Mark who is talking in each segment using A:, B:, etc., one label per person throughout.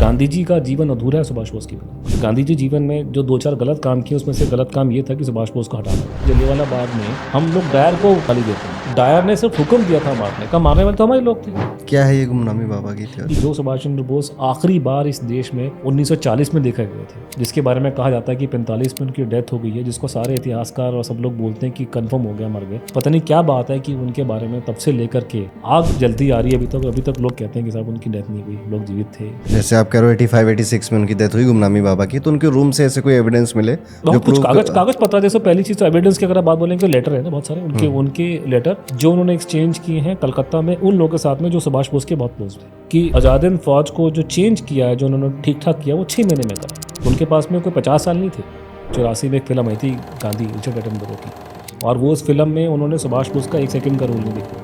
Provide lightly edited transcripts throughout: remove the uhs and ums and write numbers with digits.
A: गांधी जी का जीवन अधूरा है सुभाष बोस की बिना। गांधी जी जीवन में जो 2-4 गलत काम किए उसमें से गलत काम ये था कि सुभाष बोस को हटाना। जलियांवाला बाग में हम लोग डायर को गाली देते हैं, डायर ने सिर्फ हुक्म दिया था मारने का, मारने वाले तो हमारे लोग थे।
B: क्या है ये गुमनामी बाबा की थ्योरी?
A: जो सुभाष चंद्र बोस आखिरी बार इस देश में 1940 में देखे गए थे, जिसके बारे में कहा जाता है कि 45 में उनकी डेथ हो गई है, जिसको सारे इतिहासकार और सब लोग बोलते हैं कि कंफर्म हो गया, मर गए। पता नहीं क्या बात है कि उनके बारे में तब से लेकर के आग जलती आ रही है अभी तक लोग कहते हैं कि साहब उनकी डेथ नहीं हुई, लोग जीवित थे।
B: जैसे आप कह रहे हो 85-86 में उनकी डेथ हुई गुमनामी बाबा की, तो उनके रूम से ऐसे कोई एविडेंस मिले?
A: बहुत कुछ कागज पता है। जैसे पहली चीज तो एविडेंस की अगर आप बात बोलेंगे तो लेटर है ना, बहुत सारे उनके लेटर जो उन्होंने एक्सचेंज किए हैं कलकत्ता में उन लोगों के साथ में जो सुभाष बोस के बहुत क्लोज थे, कि आजाद फौज को जो चेंज किया है, जो उन्होंने ठीक ठाक किया, वो 6 महीने में करा। उनके पास में कोई 50 साल नहीं थे। 84 में एक फिल्म आई थी गांधी रिचर्ड एटनबरो की, और वो उस फिल्म में उन्होंने सुभाष बोस का 1 सेकंड का रोल नहीं देखा।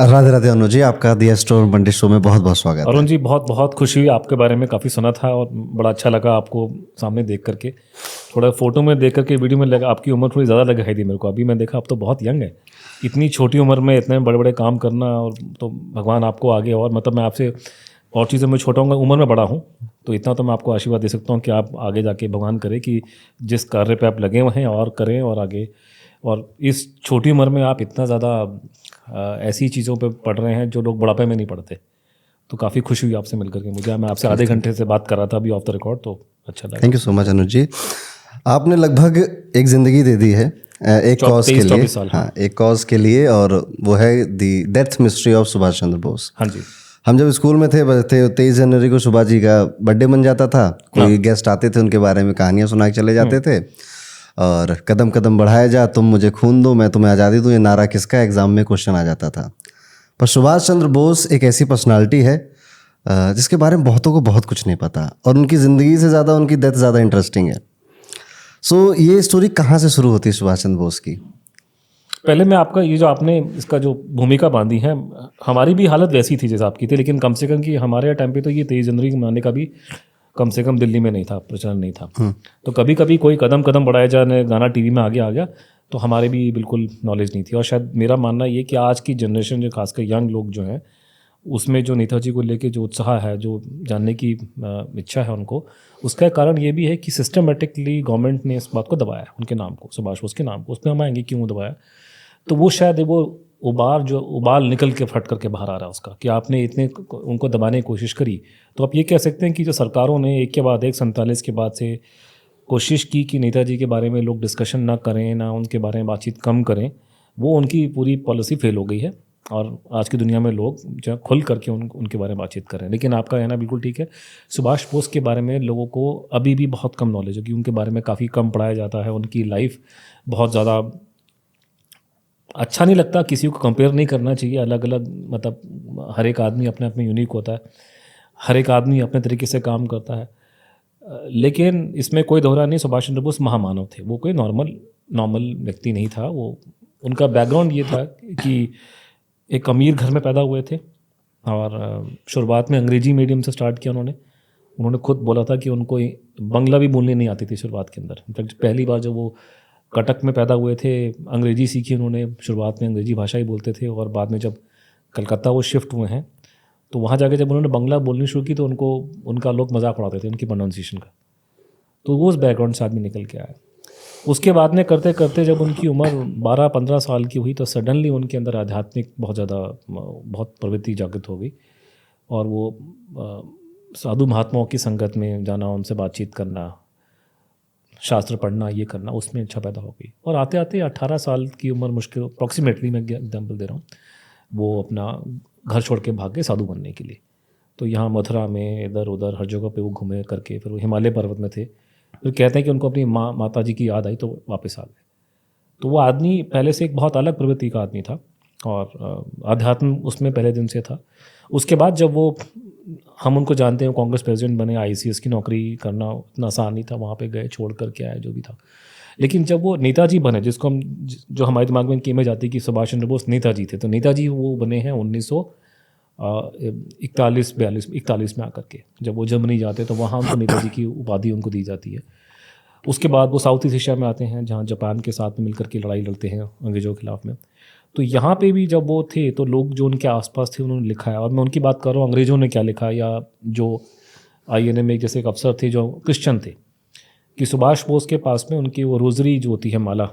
B: राधे राधे अनुज जी, आपका दी एस्ट्रो पंडित शो में बहुत बहुत स्वागत है।
A: अरुण जी, बहुत बहुत खुशी हुई, आपके बारे में काफ़ी सुना था और बड़ा अच्छा लगा आपको सामने देख करके। थोड़ा फोटो में देख करके, वीडियो में लगा आपकी उम्र थोड़ी ज़्यादा लग थी मेरे को। अभी मैं देखा आप तो बहुत यंग है, इतनी छोटी उम्र में इतने बड़े बड़े काम करना, और तो भगवान आपको आगे, और मतलब मैं आपसे और चीज़ों में छोटा हूँ, उम्र में बड़ा हूँ, तो इतना तो मैं आपको आशीर्वाद दे सकता हूँ कि आप आगे जाके भगवान करे कि जिस कार्य पे आप लगे हुए हैं और करें और आगे। और इस छोटी उम्र में आप इतना ज़्यादा ऐसी चीज़ों पे पढ़ रहे हैं जो लोग बुढ़ापे में नहीं पढ़ते, तो काफ़ी खुशी हुई आपसे मिलकर के मुझे। मैं आपसे आधे घंटे से बात कर रहा था अभी ऑफ द रिकॉर्ड, तो अच्छा लगा।
B: थैंक यू सो मच अनुज जी। आपने लगभग एक ज़िंदगी दे दी है एक कॉज के लिए। हाँ, एक कॉज के लिए, और वो है दी death mystery of Subhash Chandra Bose.
A: हाँ जी।
B: हम जब स्कूल में थे 23 जनवरी को सुभाष जी का बर्थडे बन जाता था, कोई गेस्ट आते थे, उनके बारे में कहानियाँ सुना के चले जाते थे, और कदम कदम बढ़ाया जा, तुम मुझे खून दो मैं तुम्हें आज़ादी दूँ, ये नारा किसका, एग्जाम में क्वेश्चन आ जाता था। पर सुभाष चंद्र बोस एक ऐसी पर्सनालिटी है जिसके बारे में बहुतों को बहुत कुछ नहीं पता, और उनकी ज़िंदगी से ज़्यादा उनकी डेथ ज़्यादा इंटरेस्टिंग है। सो ये स्टोरी कहाँ से शुरू होती है सुभाष चंद्र बोस की?
A: पहले मैं आपका ये जो आपने इसका जो भूमिका बांधी है, हमारी भी हालत वैसी थी जैसे आपकी थी, लेकिन कम से कम कि हमारे टाइम पे तो ये 23 जनवरी मनाने का भी कम से कम दिल्ली में नहीं था, प्रचलन नहीं था। तो कभी कभी कोई कदम कदम बढ़ाया जाए, गाना टीवी में आगे आ गया, तो हमारे भी बिल्कुल नॉलेज नहीं थी। और शायद मेरा मानना ये कि आज की जनरेशन जो खासकर यंग लोग जो हैं, उसमें जो नेताजी को लेके जो उत्साह है, जो जानने की इच्छा है उनको, उसका कारण ये भी है कि सिस्टमेटिकली गवर्नमेंट ने इस बात को दबाया उनके नाम को, सुभाष बोस के नाम को। उस पर हम आएंगे क्यों दबाया, तो वो शायद वो उबाल निकल के फट करके बाहर आ रहा है उसका, कि आपने इतने उनको दबाने की कोशिश करी। तो आप ये कह सकते हैं कि जो सरकारों ने एक के बाद एक 47 के बाद से कोशिश की कि नेताजी के बारे में लोग डिस्कशन ना करें, ना उनके बारे में बातचीत कम करें, वो उनकी पूरी पॉलिसी फेल हो गई है। और आज की दुनिया में लोग जो खुल करके उनके बारे में बातचीत करें। लेकिन आपका कहना बिल्कुल ठीक है, सुभाष बोस के बारे में लोगों को अभी भी बहुत कम नॉलेज है, कि उनके बारे में काफ़ी कम पढ़ाया जाता है। उनकी लाइफ बहुत ज़्यादा अच्छा नहीं लगता, किसी को कंपेयर नहीं करना चाहिए। अलग अलग मतलब हर एक आदमी अपने अपने यूनिक होता है, हर एक आदमी अपने तरीके से काम करता है। लेकिन इसमें कोई दोहरा नहीं, सुभाष चंद्र बोस महामानव थे। वो कोई नॉर्मल व्यक्ति नहीं था। वो उनका बैकग्राउंड ये था कि एक अमीर घर में पैदा हुए थे, और शुरुआत में अंग्रेजी मीडियम से स्टार्ट किया उन्होंने खुद बोला था कि उनको बंगला भी बोलनी नहीं आती थी शुरुआत के अंदर। इनफैक्ट पहली बार जब वो कटक में पैदा हुए थे, अंग्रेजी सीखी उन्होंने, शुरुआत में अंग्रेजी भाषा ही बोलते थे, और बाद में जब कलकत्ता वो शिफ्ट हुए हैं, तो वहाँ जाके जब उन्होंने बंगला बोलनी शुरू की, तो उनका लोग मजाक उड़ाते थे उनकी प्रोनाउंसिएशन का। तो वो उस बैकग्राउंड से आदमी निकल के आया। उसके बाद में करते करते जब उनकी उम्र 12-15 साल की हुई, तो सडनली उनके अंदर आध्यात्मिक बहुत प्रवृत्ति जागृत हो गई, और वो साधु महात्माओं की संगत में जाना, उनसे बातचीत करना, शास्त्र पढ़ना, ये करना, उसमें इच्छा पैदा हो गई। और आते आते 18 साल की उम्र, मुश्किल अप्रॉक्सीमेटली मैं एग्जाम्पल दे रहा हूँ, वो अपना घर छोड़ के भाग गए साधु बनने के लिए। तो यहाँ मथुरा में इधर उधर हर जगह पे वो घूमे करके, फिर वो हिमालय पर्वत में थे। फिर कहते हैं कि उनको अपनी माता जी की याद आई, तो वापस आ गए। तो वो आदमी पहले से एक बहुत अलग प्रवृत्ति का आदमी था, और अध्यात्म उसमें पहले दिन से था। उसके बाद जब वो, हम उनको जानते हैं, कांग्रेस प्रेसिडेंट बने, ICS की नौकरी करना इतना आसान नहीं था, वहाँ पे गए, छोड़ करके आए, जो भी था। लेकिन जब वो नेताजी बने, जिसको हम, जो हमारे दिमाग में इमेज आती है कि सुभाष चंद्र बोस नेताजी थे, तो नेताजी वो बने हैं 1941 में आकर के। जब वो जर्मनी जाते तो वहाँ उनको नेताजी की उपाधि उनको दी जाती है। उसके बाद वो साउथ ईस्ट एशिया में आते हैं, जहाँ जापान के साथ में मिलकर के लड़ाई लड़ते हैं अंग्रेज़ों के खिलाफ में। तो यहाँ पे भी जब वो थे तो लोग जो उनके आसपास थे उन्होंने लिखा है, और मैं उनकी बात कर रहा हूँ अंग्रेज़ों ने क्या लिखा, या जो आईएनए में जैसे एक अफसर थे जो क्रिश्चियन थे, कि सुभाष बोस के पास में उनकी वो रोज़री जो होती है, माला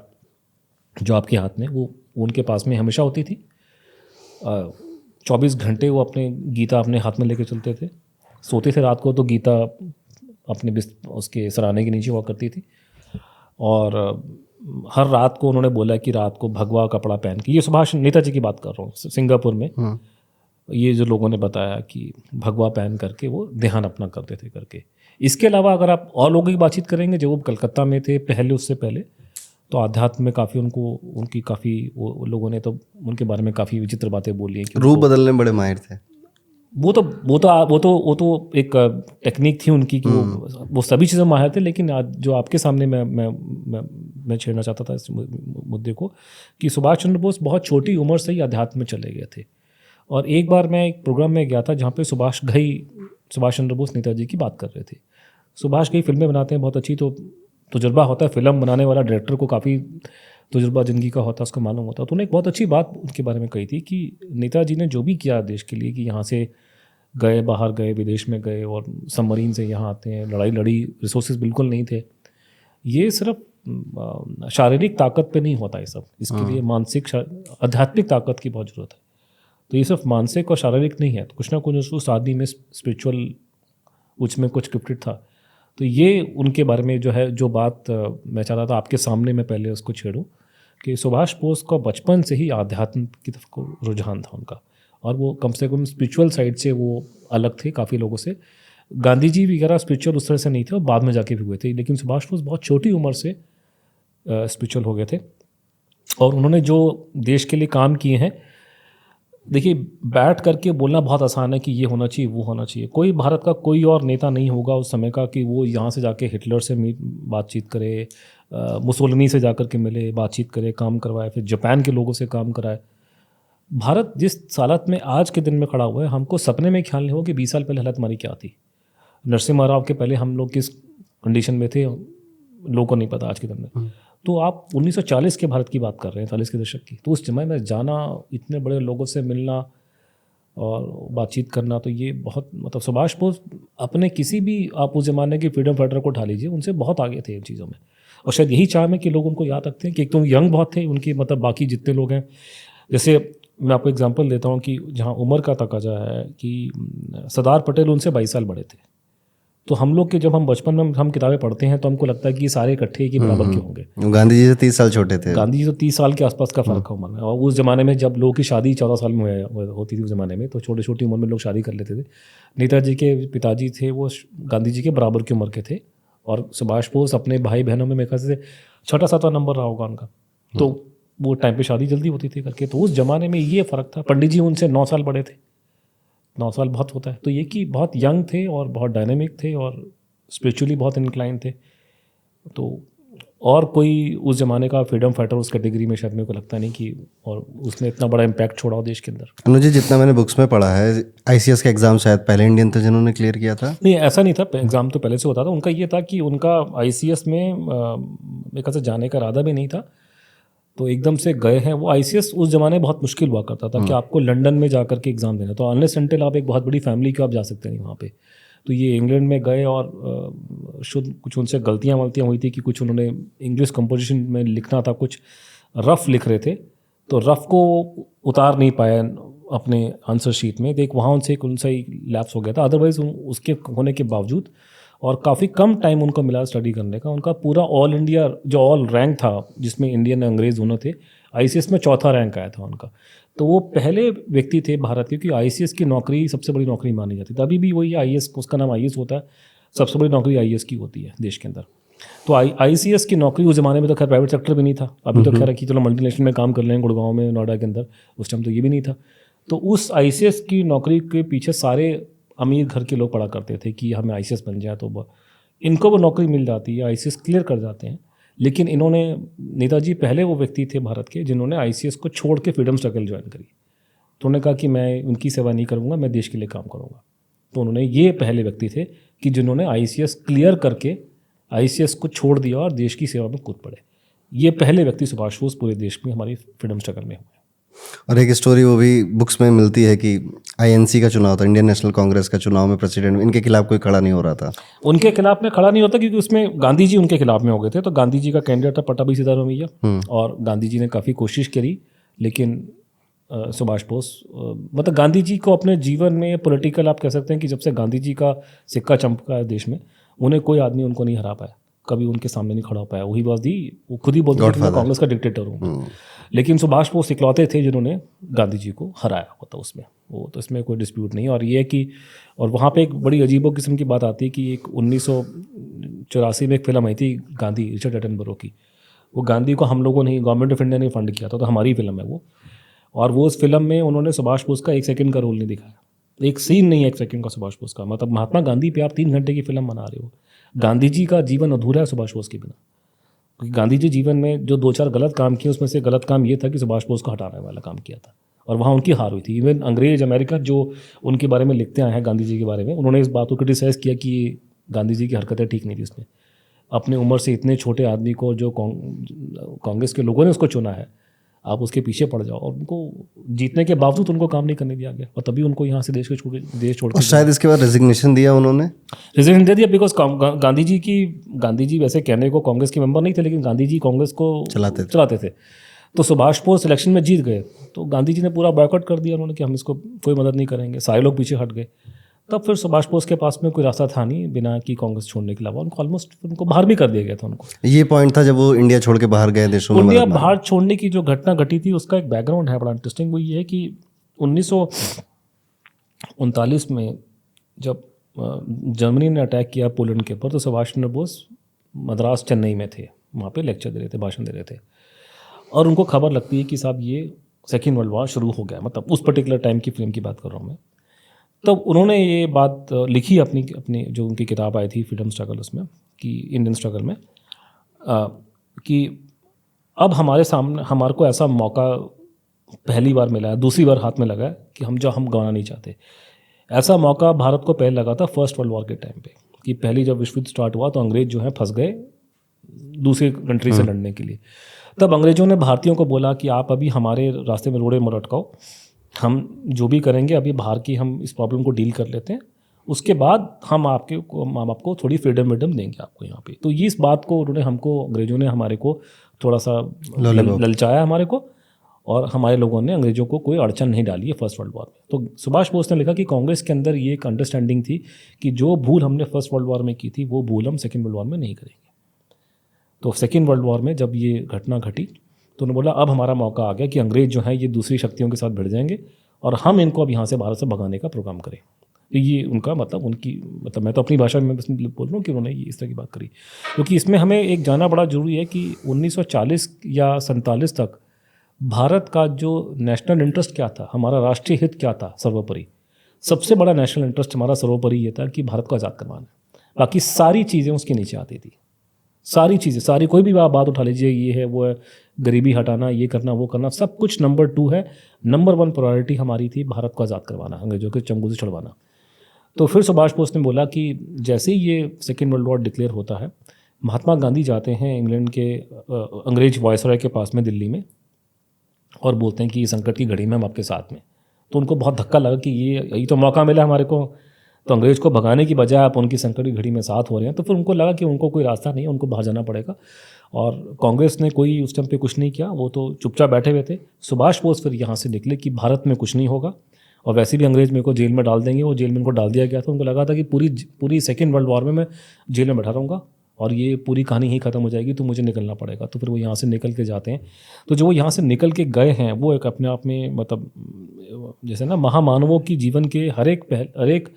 A: जो आपके हाथ में, वो उनके पास में हमेशा होती थी। 24 घंटे वो अपने गीता अपने हाथ में लेके चलते थे। सोते थे रात को तो गीता अपने उसके सराहने के नीचे हुआ करती थी। और हर रात को उन्होंने बोला कि रात को भगवा कपड़ा पहन के, ये सुभाष नेताजी की बात कर रहा हूँ, सिंगापुर में ये जो लोगों ने बताया कि भगवा पहन करके वो ध्यान अपना करते थे करके। इसके अलावा अगर आप और लोगों की बातचीत करेंगे जो वो कलकत्ता में थे पहले, उससे पहले, तो आध्यात्म में काफ़ी उनकी काफ़ी वो लोगों ने तो उनके बारे में काफ़ी विचित्र बातें बोली हैं कि
B: रूप बदलने में बड़े माहिर थे।
A: वो तो एक टेक्निक थी उनकी कि वो सभी चीज़ें माहिर थे। लेकिन आज जो आपके सामने मैं छेड़ना चाहता था इस मुद्दे को, कि सुभाष चंद्र बोस बहुत छोटी उम्र से ही अध्यात्म में चले गए थे। और एक बार मैं एक प्रोग्राम में गया था जहाँ पे सुभाष चंद्र बोस नेताजी की बात कर रहे थे। सुभाष कई फिल्में बनाते हैं बहुत अच्छी, तो तजुर्बा होता है, फिल्म बनाने वाला डायरेक्टर को काफ़ी तजुर्बा ज़िंदगी का होता है, उसको मालूम होता है। तो उन्होंने एक बहुत अच्छी बात उनके बारे में कही थी कि नेताजी ने जो भी किया देश के लिए, कि यहाँ से गए, बाहर गए, विदेश में गए और सबमरीन से यहाँ आते हैं, लड़ाई लड़ी, रिसोर्सेज बिल्कुल नहीं थे, ये सिर्फ शारीरिक ताकत पे नहीं होता ये सब, इसके लिए मानसिक आध्यात्मिक ताकत की बहुत ज़रूरत है। तो ये सिर्फ मानसिक और शारीरिक नहीं है, तो कुछ ना कुछ उस आदमी में स्पिरिचुअल उसमें कुछ गिफ्टेड था। तो ये उनके बारे में जो बात मैं चाहता था आपके सामने मैं पहले उसको छेड़ूं, कि सुभाष बोस का बचपन से ही आध्यात्म की तरफ को रुझान था उनका, और वो कम से कम स्पिरिचुअल साइड से वो अलग थे काफ़ी लोगों से। गांधी जी वगैरह स्पिरिचुअल उस तरह से नहीं थे, और बाद में जाके भी हुए थे, लेकिन सुभाष बोस बहुत छोटी उम्र से स्पिरिचुअल हो गए थे। और उन्होंने जो देश के लिए काम किए हैं, देखिए बैठ करके बोलना बहुत आसान है कि ये होना चाहिए, वो होना चाहिए। कोई भारत का कोई और नेता नहीं होगा उस समय का कि वो यहाँ से जाके हिटलर से बातचीत करे, मुसोलिनी से जाकर के मिले, बातचीत करे, काम करवाए, फिर जापान के लोगों से काम कराए। भारत जिस हालत में आज के दिन में खड़ा हुआ है, हमको सपने में ख्याल नहीं हो कि 20 साल पहले हालत हमारी क्या थी। नरसिम्हा राव के पहले हम लोग किस कंडीशन में थे, लोगों को नहीं पता आज के दिन में। तो आप 1940 के भारत की बात कर रहे हैं, 40 के दशक की, तो उस समय में जाना, इतने बड़े लोगों से मिलना और बातचीत करना, तो ये बहुत मतलब सुभाष बोस अपने किसी भी आप उस ज़माने के फ्रीडम फाइटर को उठा लीजिए, उनसे बहुत आगे थे इन चीज़ों में। और शायद यही चाह में कि लोग उनको याद रखते हैं कि एक तो यंग बहुत थे उनकी, मतलब बाकी जितने लोग हैं, जैसे मैं आपको एग्जांपल देता हूँ कि जहाँ उम्र का तकाजा है कि सरदार पटेल उनसे 22 साल बड़े थे। तो हम लोग के जब हम बचपन में हम किताबें पढ़ते हैं तो हमको लगता है कि ये सारे इकट्ठे के बराबर के होंगे।
B: गांधी जी से 30 साल छोटे थे।
A: गांधी जी तो 30 साल के आसपास का फ़र्क है उम्र में। और उस ज़माने में जब लोगों की शादी 14 साल में होती थी उस ज़माने में, तो छोटी छोटी उम्र में लोग शादी कर लेते थे। नेताजी के पिताजी थे वो गांधी जी के बराबर की उम्र के थे, और सुभाष बोस अपने भाई बहनों में मेरे ख्याल से 6-7वां नंबर रहा होगा उनका। तो वो टाइम पे शादी जल्दी होती थी करके, तो उस ज़माने में ये फ़र्क था। पंडित जी उनसे 9 साल बड़े थे, 9 साल बहुत होता है। तो ये कि बहुत यंग थे और बहुत डायनेमिक थे और स्पिरिचुअली बहुत इंक्लाइन थे। तो और कोई उस ज़माने का फ्रीडम फाइटर उस कैटेगरी में शायद मेरे को लगता नहीं कि और उसने इतना बड़ा इम्पैक्ट छोड़ा हो देश के अंदर।
B: अनुज जी, जितना मैंने बुक्स में पढ़ा है, आईसीएस का एग्ज़ाम शायद पहले इंडियन थे जिन्होंने क्लियर किया था।
A: नहीं, ऐसा नहीं था, एग्ज़ाम तो पहले से होता था। उनका ये था कि उनका आईसीएस में मेरे ख्याल से जाने का इरादा भी नहीं था, तो एकदम से गए हैं। वो आईसीएस उस ज़माने बहुत मुश्किल हुआ करता था कि आपको लंदन में जा करके एग्ज़ाम देना, तो अनलेस अनटिल आप एक बहुत बड़ी फैमिली के आप जा सकते नहीं वहाँ पे। तो ये इंग्लैंड में गए और शुद्ध कुछ उनसे गलतियाँ हुई थी कि कुछ उन्होंने इंग्लिश कंपोजिशन में लिखना था, कुछ रफ़ लिख रहे थे, तो रफ़ को उतार नहीं पाए अपने आंसर शीट में। देख वहाँ उनसे ही लैप्स हो गया था। अदरवाइज़ उसके होने के बावजूद और काफ़ी कम टाइम उनको मिला स्टडी करने का, उनका पूरा ऑल इंडिया जो ऑल रैंक था जिसमें इंडियन अंग्रेज़ दोनों थे, आईसीएस में 4था रैंक आया था उनका। तो वो पहले व्यक्ति थे भारत के, क्योंकि आईसीएस की नौकरी सबसे बड़ी नौकरी मानी जाती थी। अभी भी वही आईएएस, उसका नाम आईएएस होता है, सबसे बड़ी नौकरी आईएएस की होती है देश के अंदर। तो आईसीएस की नौकरी उस ज़माने में तो खैर प्राइवेट सेक्टर भी नहीं था। अभी तो खैर कि चलो मल्टीनेशनल में काम कर लेंगे गुड़गांव में, नोएडा के अंदर, उस टाइम तो ये भी नहीं था। तो उस आईसीएस की नौकरी के पीछे सारे अमीर घर के लोग पड़ा करते थे कि हमें आईसीएस बन जाए तो इनको वो नौकरी मिल जाती है, आईसीएस क्लियर कर जाते हैं। लेकिन इन्होंने, नेताजी पहले वो व्यक्ति थे भारत के जिन्होंने आईसीएस को छोड़ के फ्रीडम स्ट्रगल ज्वाइन करी। तो उन्होंने कहा कि मैं उनकी सेवा नहीं करूँगा, मैं देश के लिए काम करूँगा। तो उन्होंने, ये पहले व्यक्ति थे कि जिन्होंने आईसीएस क्लियर करके ICS को छोड़ दिया और देश की सेवा में कूद पड़े। ये पहले व्यक्ति सुभाष बोस पूरे देश में हमारी फ्रीडम स्ट्रगल में हुए।
B: और एक स्टोरी वो भी बुक्स में मिलती है कि INC का चुनाव था, इंडियन नेशनल कांग्रेस का चुनाव में प्रेसिडेंट, इनके खिलाफ कोई खड़ा नहीं हो रहा था।
A: उनके खिलाफ में खड़ा नहीं होता क्योंकि उसमें गांधी जी उनके खिलाफ में हो गए थे। तो गांधी जी का कैंडिडेट था पट्टाभी सीतारामैया और गांधी जी ने काफ़ी कोशिश करी, लेकिन सुभाष बोस मतलब गांधी जी को अपने जीवन में पॉलिटिकल आप कह सकते हैं कि जब से गांधी जी का सिक्का चमका है देश में, उन्हें कोई आदमी उनको नहीं हरा पाया, कभी उनके सामने नहीं खड़ा हो पाया। वही बात दी, वो खुद ही बोलते थे कि मैं कांग्रेस का डिक्टेटर हूँ, लेकिन सुभाष बोस इकलौते थे जिन्होंने गांधी जी को हराया होता उसमें। वो तो इसमें कोई डिस्प्यूट नहीं। और ये है कि और वहाँ पे एक बड़ी अजीबो किस्म की बात आती है कि एक 1984 में एक फिल्म आई थी गांधी, रिचर्ड एटनबरो की। वो गांधी को हम लोगों ने, गवर्नमेंट ऑफ इंडिया ने फंड किया था, तो हमारी फिल्म है वो। और वो उस फिल्म में उन्होंने सुभाष बोस का 1 सेकंड का रोल नहीं दिखाया, एक सीन नहीं है 1 सेकंड का सुभाष बोस का। मतलब महात्मा गांधी पे आप 3 घंटे की फिल्म बना रहे हो। गांधी जी का जीवन अधूरा है सुभाष बोस के बिना, क्योंकि गांधी जी जीवन में जो 2-4 गलत काम किए उसमें से गलत काम ये था कि सुभाष बोस को हटाने वाला काम किया था, और वहाँ उनकी हार हुई थी। इवन अंग्रेज अमेरिका जो उनके बारे में लिखते आए हैं गांधी जी के बारे में, उन्होंने इस बात को क्रिटिसाइज़ किया कि गांधी जी की हरकतें ठीक नहीं थी। उसने अपने उम्र से इतने छोटे आदमी को, जो कांग्रेस के लोगों ने उसको चुना है, आप उसके पीछे पड़ जाओ। और उनको जीतने के बावजूद उनको काम नहीं करने दिया गया, और तभी उनको यहाँ से देश छोड़
B: और शायद इसके बाद रेजिग्नेशन दिया उन्होंने,
A: रेजिग्नेशन दे दिया। बिकॉज गांधी जी वैसे कहने को कांग्रेस के मेंबर नहीं थे, लेकिन गांधी जी कांग्रेस को चलाते थे। तो सुभाष बोस इलेक्शन में जीत गए, तो गांधी जी ने पूरा बॉयकॉट कर दिया उन्होंने कि हम इसको कोई मदद नहीं करेंगे। सारे लोग पीछे हट गए। तब फिर सुभाष बोस के पास में कोई रास्ता था नहीं बिना कि कांग्रेस छोड़ने के अलावा। उनको ऑलमोस्ट उनको बाहर भी कर दिया गया था। उनको ये
B: पॉइंट था जब वो इंडिया छोड़ के बाहर गए देशों में।
A: इंडिया बाहर छोड़ने की जो घटना घटी थी उसका एक बैकग्राउंड है बड़ा इंटरेस्टिंग। वो ये है कि 1939 में जब जर्मनी ने अटैक किया पोलैंड के ऊपर, तो सुभाष चंद्र बोस मद्रास चेन्नई में थे, वहाँ पे लेक्चर दे रहे थे, भाषण दे रहे थे, और उनको खबर लगती है कि साहब ये सेकेंड वर्ल्ड वॉर शुरू हो गया। मतलब उस पर्टिकुलर टाइम की फिल्म की बात कर रहा हूँ मैं। तब उन्होंने ये बात लिखी अपनी जो उनकी किताब आई थी फ्रीडम स्ट्रगल, उसमें कि इंडियन स्ट्रगल में कि अब हमारे सामने हमारे को ऐसा मौका पहली बार मिला है, दूसरी बार हाथ में लगा है कि हम गंवाना नहीं चाहते। ऐसा मौका भारत को पहले लगा था फर्स्ट वर्ल्ड वॉर के टाइम पे, कि पहली जब विश्व युद्ध स्टार्ट हुआ तो अंग्रेज जो है फंस गए दूसरी कंट्री से लड़ने के लिए। तब अंग्रेजों ने भारतीयों को बोला कि आप अभी हमारे रास्ते में रोड़े मत अटकाओ, हम जो भी करेंगे अभी बाहर की हम इस प्रॉब्लम को डील कर लेते हैं, उसके बाद हम आपको थोड़ी फ्रीडम देंगे आपको यहाँ पे। तो ये इस बात को उन्होंने अंग्रेजों ने हमारे को थोड़ा सा ललचाया हमारे को, और हमारे लोगों ने अंग्रेजों को कोई अड़चन नहीं डाली है फर्स्ट वर्ल्ड वॉर में। तो सुभाष बोस ने लिखा कि कांग्रेस के अंदर ये एक अंडरस्टैंडिंग थी कि जो भूल हमने फर्स्ट वर्ल्ड वॉर में की थी वो भूल हम सेकेंड वर्ल्ड वॉर में नहीं करेंगे। तो सेकेंड वर्ल्ड वॉर में जब ये घटना घटी तो उन्होंने बोला अब हमारा मौका आ गया कि अंग्रेज जो हैं ये दूसरी शक्तियों के साथ भिड़ जाएंगे और हम इनको अब यहाँ से भारत से भगाने का प्रोग्राम करें। तो ये उनका मतलब मैं तो अपनी भाषा में बस बोल रहा हूँ कि उन्होंने इस तरह की बात करी। क्योंकि इसमें हमें एक जानना बड़ा ज़रूरी है कि 1940 या 47 तक भारत का जो नेशनल इंटरेस्ट क्या था, हमारा राष्ट्रीय हित क्या था सर्वोपरि। सबसे बड़ा नेशनल इंटरेस्ट हमारा सर्वोपरि ये था कि भारत को आज़ाद करवाना। बाकी सारी चीज़ें उसके नीचे आती थी, सारी चीज़ें, सारी कोई भी बात उठा लीजिए, ये है वो है, गरीबी हटाना, ये करना वो करना, सब कुछ नंबर 2 है। नंबर 1 प्रायोरिटी हमारी थी भारत को आज़ाद करवाना, अंग्रेजों के चंगुल से छुड़वाना। तो फिर सुभाष बोस ने बोला कि जैसे ही ये सेकेंड वर्ल्ड वॉर डिक्लेयर होता है, महात्मा गांधी जाते हैं इंग्लैंड के अंग्रेज वायसराय के पास में दिल्ली में, और बोलते हैं कि संकट की घड़ी में हम आपके साथ में। तो उनको बहुत धक्का लगा कि यही तो मौका मिला हमारे को, तो अंग्रेज को भगाने की बजाय आप उनकी संकट की घड़ी में साथ हो रहे हैं। तो फिर उनको लगा कि उनको कोई रास्ता नहीं है, उनको बाहर जाना पड़ेगा। और कांग्रेस ने कोई उस टाइम पे कुछ नहीं किया, वो तो चुपचाप बैठे हुए थे। सुभाष बोस फिर यहाँ से निकले कि भारत में कुछ नहीं होगा, और वैसे भी अंग्रेज मेरे को जेल में डाल देंगे। वो जेल में उनको डाल दिया गया था। उनको लगा था कि पूरी सेकेंड वर्ल्ड वॉर में मैं जेल में बैठा रहूँगा और ये पूरी कहानी ही ख़त्म हो जाएगी, तो मुझे निकलना पड़ेगा। तो फिर वो यहाँ से निकल के जाते हैं। तो जो वो यहाँ से निकल के गए हैं वो एक अपने आप में मतलब जैसे ना महामानवों की जीवन के हर एक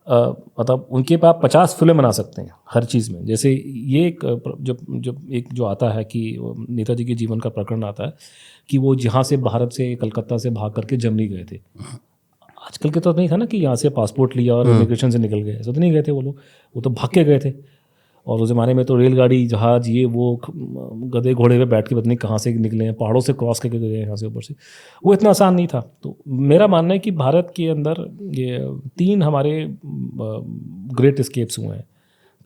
A: मतलब उनके पे आप 50 फिल्म बना सकते हैं हर चीज़ में। जैसे ये एक जो आता है कि नेताजी के जीवन का प्रकरण आता है कि वो जहाँ से भारत से कलकत्ता से भाग करके जर्मनी गए थे। आजकल के तो नहीं था ना कि यहाँ से पासपोर्ट लिया और इमिग्रेशन से निकल गए, ऐसा तो नहीं गए थे वो लोग, वो तो भाग के गए थे। और उस ज़माने में तो रेलगाड़ी, जहाज़, ये वो गधे घोड़े पे बैठ के पता नहीं कहाँ से निकले हैं, पहाड़ों से क्रॉस करके गए यहाँ से ऊपर से, वो इतना आसान नहीं था। तो मेरा मानना है कि भारत के अंदर ये 3 हमारे ग्रेट एस्केप्स हुए हैं,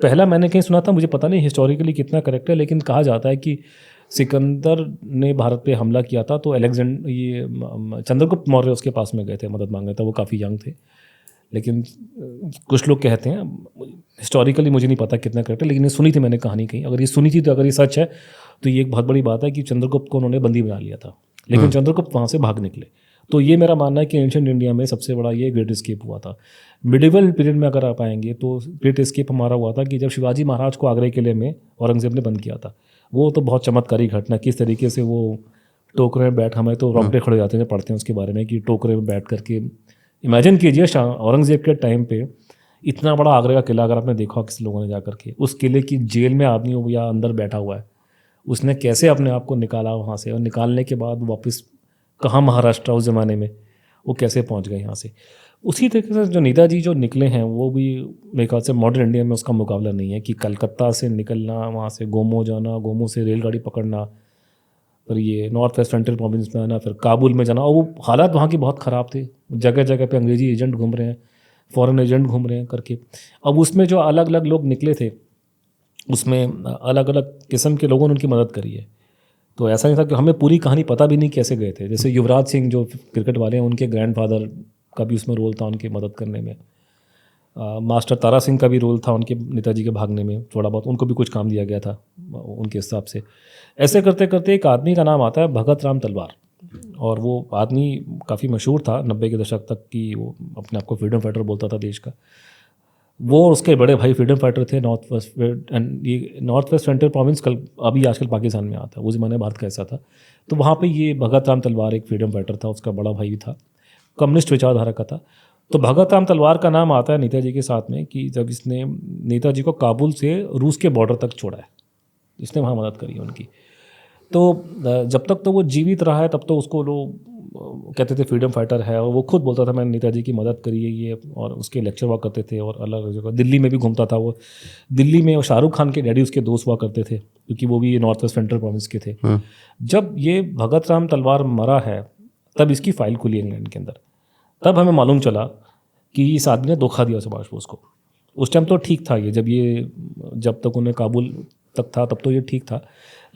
A: पहला मैंने कहीं सुना था, मुझे पता नहीं हिस्टोरिकली कितना करेक्ट है, लेकिन कहा जाता है कि सिकंदर ने भारत पे हमला किया था तो चंद्रगुप्त मौर्य उसके पास में गए थे मदद मांगने था, वो काफ़ी यंग थे। लेकिन कुछ लोग कहते हैं, हिस्टोरिकली मुझे नहीं पता कितना करेक्ट है, लेकिन ये सुनी थी मैंने कहानी कहीं। अगर ये सुनी थी तो अगर ये सच है तो ये एक बहुत बड़ी बात है कि चंद्रगुप्त को उन्होंने बंदी बना लिया था, लेकिन चंद्रगुप्त वहाँ से भाग निकले। तो ये मेरा मानना है कि एंशिएंट इंडिया में सबसे बड़ा ये ग्रेट एस्केप हुआ था। मिडिवल पीरियड में अगर आप आएंगे तो ग्रेट एस्केप हमारा हुआ था कि जब शिवाजी महाराज को आगरा किले में औरंगजेब ने बंद किया था। वो तो बहुत चमत्कारी घटना, किस तरीके से वो टोकरे में बैठ, हमें तो रोंगटे खड़े हो जाते हैं पढ़ते हैं उसके बारे में कि टोकरे में बैठ करके, इमेजिन कीजिए औरंगजेब के टाइम पे इतना बड़ा आगरा का किला, अगर आपने देखा किसी लोगों ने जा करके, उस किले की जेल में आदमी हो या अंदर बैठा हुआ है, उसने कैसे अपने आप को निकाला वहाँ से, और निकालने के बाद वापस कहाँ महाराष्ट्र उस ज़माने में वो कैसे पहुँच गए यहाँ से। उसी तरीके से जो नेताजी जो निकले हैं वो भी मेरे ख्याल से मॉडर्न इंडिया में उसका मुकाबला नहीं है कि कलकत्ता से निकलना, वहाँ से गोमो जाना, गोमो से रेलगाड़ी पकड़ना, फिर ये नॉर्थ वेस्ट फ्रंटियर प्रोविंस में आना, फिर काबुल में जाना, और वो हालात वहाँ के बहुत ख़राब थे, जगह जगह पे अंग्रेजी एजेंट घूम रहे हैं, फॉरेन एजेंट घूम रहे हैं करके। अब उसमें जो अलग अलग लोग निकले थे उसमें अलग अलग किस्म के लोगों ने उनकी मदद करी है। तो ऐसा नहीं था कि हमें पूरी कहानी पता भी नहीं कैसे गए थे। जैसे युवराज सिंह जो क्रिकेट वाले हैं, उनके ग्रैंडफादर का भी उसमें रोल था उनकी मदद करने में। मास्टर तारा सिंह का भी रोल था उनके नेताजी के भागने में थोड़ा बहुत, उनको भी कुछ काम दिया गया था उनके हिसाब से। ऐसे करते करते एक आदमी का नाम आता है भगत राम तलवार, और वो आदमी काफ़ी मशहूर था 90 के दशक तक की, वो अपने आप को फ्रीडम फाइटर बोलता था देश का। वो और उसके बड़े भाई फ्रीडम फाइटर थे नॉर्थ वेस्ट फ्रंटियर प्रोविंस, कल अभी आजकल पाकिस्तान में आता है, वो ज़माने भारत का ऐसा था। तो वहाँ पे ये भगत राम तलवार एक फ्रीडम फाइटर था, उसका बड़ा भाई भी था, कम्युनिस्ट विचारधारा का था। तो भगत राम तलवार का नाम आता है नेताजी के साथ में कि जब इसने नेताजी को काबुल से रूस के बॉर्डर तक छोड़ा है, इसने वहाँ मदद करी उनकी। तो जब तक तो वो जीवित रहा है तब तो उसको लोग कहते थे फ्रीडम फाइटर है, और वो खुद बोलता था मैंने नेताजी की मदद करी है ये, और उसके लेक्चर हुआ करते थे और अलग जगह दिल्ली में भी घूमता था वो। दिल्ली में शाहरुख खान के डैडी उसके दोस्त हुआ करते थे क्योंकि वो भी नॉर्थ वेस्ट सेंट्रल प्रोविंस के थे। जब ये भगत राम तलवार मरा है तब इसकी फाइल खुली इंग्लैंड के अंदर, तब हमें मालूम चला कि इस आदमी ने धोखा दिया सुभाष बोस को। उस टाइम तो ठीक था ये, जब तक उन्हें काबुल तक था तब तो ये ठीक था,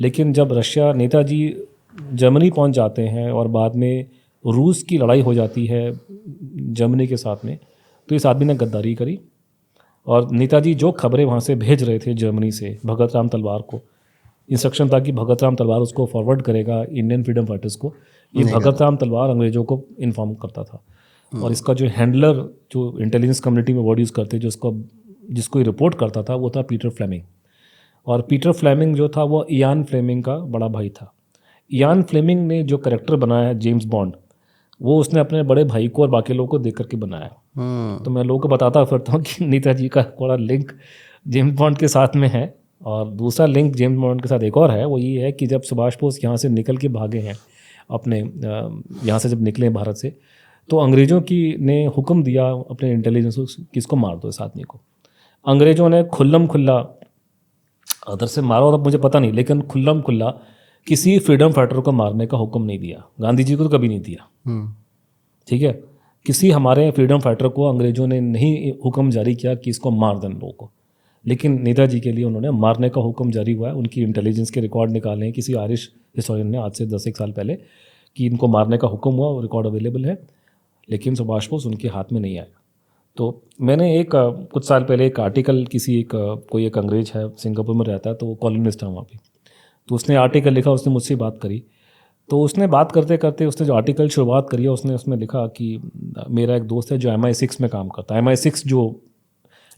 A: लेकिन जब रशिया, नेताजी जर्मनी पहुंच जाते हैं और बाद में रूस की लड़ाई हो जाती है जर्मनी के साथ में, तो इस आदमी ने गद्दारी करी। और नेताजी जो खबरें वहाँ से भेज रहे थे जर्मनी से भगत राम तलवार को, इंस्ट्रक्शन था कि भगत राम तलवार उसको फॉरवर्ड करेगा इंडियन फ्रीडम फाइटर्स को, ये भगत राम तलवार अंग्रेज़ों को इन्फॉर्म करता था। और इसका जो हैंडलर, जो इंटेलिजेंस कम्युनिटी में वर्ड यूज़ करते, जिसको ये रिपोर्ट करता था, वो था पीटर फ्लेमिंग। और पीटर फ्लेमिंग जो था वो इयान फ्लेमिंग का बड़ा भाई था। इयान फ्लेमिंग ने जो कैरेक्टर बनाया है जेम्स बॉन्ड, वो उसने अपने बड़े भाई को और बाकी लोगों को देख करके बनाया। तो मैं लोगों को बताता फिरता हूँ कि नेताजी का बड़ा लिंक जेम्स बॉन्ड के साथ में है। और दूसरा लिंक जेम्स बॉन्ड के साथ एक और है, वो ये है कि जब सुभाष बोस यहाँ से निकल के भागे हैं अपने यहाँ से जब निकले भारत से, तो अंग्रेज़ों की ने हुक्म दिया अपने इंटेलिजेंस को कि इसको मार दो इस आदमी को। अंग्रेज़ों ने खुल्लम खुल्ला, अदर से मारो तब मुझे पता नहीं, लेकिन खुल्लम खुल्ला किसी फ्रीडम फाइटर को मारने का हुक्म नहीं दिया। गांधी जी को तो कभी नहीं दिया, ठीक है। किसी हमारे फ्रीडम फाइटर को अंग्रेज़ों ने नहीं हुक्म जारी किया कि इसको मार दें लोगों को, लेकिन नेताजी के लिए उन्होंने मारने का हुक्म जारी हुआ है। उनकी इंटेलिजेंस के रिकॉर्ड निकाले हैं किसी आयरिश हिस्टोरियन ने आज से 10 साल पहले कि इनको मारने का हुक्म हुआ, और रिकॉर्ड अवेलेबल है, लेकिन सुभाष बोस उनके हाथ में नहीं आया। तो मैंने कुछ साल पहले एक आर्टिकल कोई एक अंग्रेज है, सिंगापुर में रहता है, तो वो कॉलोनिस्ट है वहाँ पे, तो उसने आर्टिकल लिखा, उसने मुझसे बात करी। तो उसने बात करते करते उसने जो आर्टिकल शुरुआत करी है, उसने उसमें लिखा कि मेरा एक दोस्त है जो MI6 में काम करता है। MI6 जो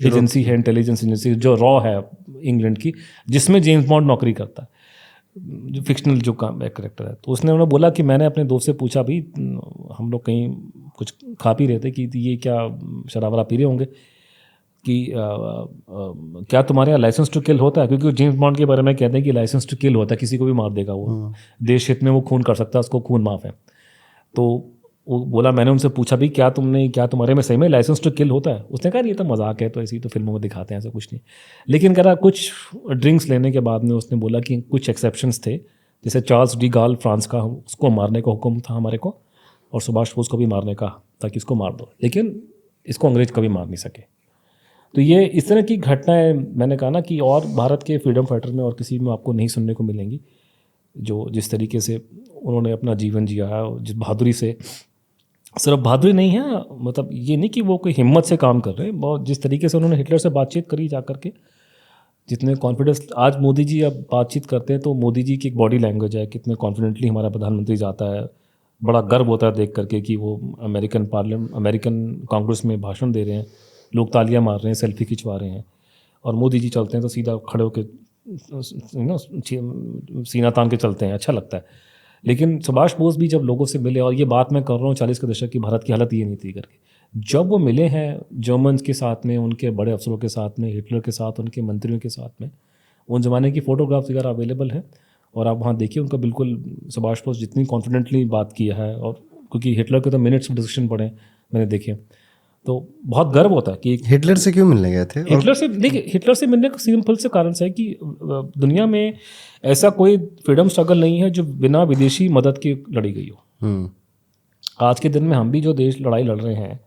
A: एजेंसी है, इंटेलिजेंस एजेंसी जो रॉ है इंग्लैंड की, जिसमें जेम्स बॉन्ड नौकरी करता है, जो फिक्शनल जो कैरेक्टर है। तो उसने उन्हें बोला कि मैंने अपने दोस्त से पूछा, भाई हम लोग कहीं कुछ खा पी रहे थे कि ये क्या शराब वराब पी रहे होंगे कि क्या तुम्हारे यहाँ लाइसेंस टू किल होता है, क्योंकि जेम्स बॉन्ड के बारे में कहते हैं कि लाइसेंस टू किल होता है, किसी को भी मार देगा वो, देश हित में वो खून कर सकता है, उसको खून माफ है। तो वो बोला, मैंने उनसे पूछा भी क्या तुम्हारे में सही में लाइसेंस टू किल होता है? उसने कहा ये तो मजाक है, तो ऐसी तो फिल्मों में दिखाते हैं, ऐसा कुछ नहीं। लेकिन कह रहा कुछ ड्रिंक्स लेने के बाद में उसने बोला कि कुछ एक्सेप्शंस थे, जैसे चार्ल्स डी गाल फ्रांस का, उसको मारने का हुक्म था हमारे को, और सुभाष बोस को भी मारने का, ताकि इसको मार दो, लेकिन इसको अंग्रेज कभी मार नहीं सके। तो ये इस तरह की घटनाएं मैंने कहा ना कि और भारत के फ्रीडम फाइटर में और किसी में आपको नहीं सुनने को मिलेंगी, जो जिस तरीके से उन्होंने अपना जीवन जिया है, जिस बहादुरी से, सिर्फ बहादुरी नहीं है, मतलब ये नहीं कि वो कोई हिम्मत से काम कर रहे हैं, बहुत जिस तरीके से उन्होंने हिटलर से बातचीत करी जा करके, जितने कॉन्फिडेंस आज मोदी जी अब बातचीत करते हैं तो मोदी जी की एक बॉडी लैंग्वेज है, कितने कॉन्फिडेंटली हमारा प्रधानमंत्री जाता है, बड़ा गर्व होता है देख करके कि वो अमेरिकन कांग्रेस में भाषण दे रहे हैं, लोग तालियां मार रहे हैं, सेल्फी खिंचवा रहे हैं, और मोदी जी चलते हैं तो सीधा खड़े होकर सीना तान के चलते हैं, अच्छा लगता है। लेकिन सुभाष बोस भी जब लोगों से मिले, और ये बात मैं कर रहा हूँ 40 के दशक की, भारत की हालत ये नहीं थी करके, जब वो मिले हैं जर्मन्स के साथ में, उनके बड़े अफसरों के साथ में, हिटलर के साथ, उनके मंत्रियों के साथ में, उन ज़माने की फ़ोटोग्राफ्स वगैरह अवेलेबल हैं, और आप वहाँ देखिए उनका बिल्कुल सुभाष बोस जितनी कॉन्फिडेंटली बात किया है, और क्योंकि हिटलर के तो मिनट्स ऑफ डिस्कशन पढ़े मैंने देखे, तो बहुत गर्व होता है कि
B: हिटलर से क्यों मिलने गए थे?
A: हिटलर से, देखिए हिटलर से मिलने का सिंपल से कारण से है कि दुनिया में ऐसा कोई फ्रीडम स्ट्रगल नहीं है जो बिना विदेशी मदद की लड़ी गई हो। आज के दिन में हम भी जो देश लड़ाई लड़ रहे हैं,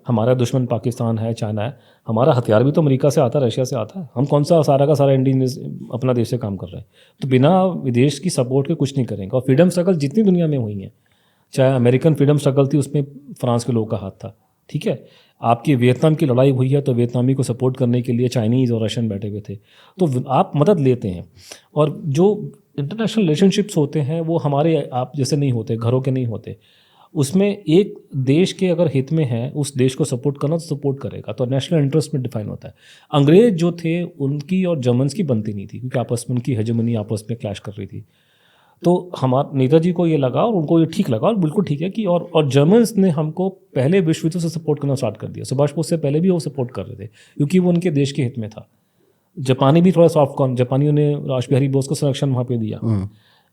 A: हमारा दुश्मन पाकिस्तान है, चाइना है, हमारा हथियार भी तो अमेरिका से आता है, रशिया से आता है, हम कौन सा सारा का सारा इंडियन अपना देश से काम कर रहे हैं, तो बिना विदेश की सपोर्ट के कुछ नहीं करेंगे। और फ्रीडम स्ट्रगल जितनी दुनिया में हुई हैं, चाहे अमेरिकन फ्रीडम स्ट्रगल थी, उसमें फ्रांस के लोगों का हाथ था, ठीक है, आपकी वियतनाम की लड़ाई हुई है तो वियतनामी को सपोर्ट करने के लिए चाइनीज़ और रशियन बैठे हुए थे, तो आप मदद लेते हैं। और जो इंटरनेशनल रिलेशनशिप्स होते हैं वो हमारे आप जैसे नहीं होते, घरों के नहीं होते, उसमें एक देश के अगर हित में है उस देश को सपोर्ट करना तो सपोर्ट करेगा, तो नेशनल इंटरेस्ट में डिफाइन होता है। अंग्रेज जो थे उनकी और जर्मन्स की बनती नहीं थी, क्योंकि आपस में उनकी हेजेमनी आपस में क्लैश कर रही थी, तो हमारे नेताजी को ये लगा और उनको ये ठीक लगा, और बिल्कुल ठीक है कि और जर्मन्स ने हमको पहले विश्व युद्ध से सपोर्ट करना स्टार्ट कर दिया। सुभाष बोस से पहले भी वो सपोर्ट कर रहे थे क्योंकि वो उनके देश के हित में था। जापानी भी थोड़ा सॉफ्ट कॉर्न, जापानियों ने रासबिहारी बोस को संरक्षण वहाँ पे दिया।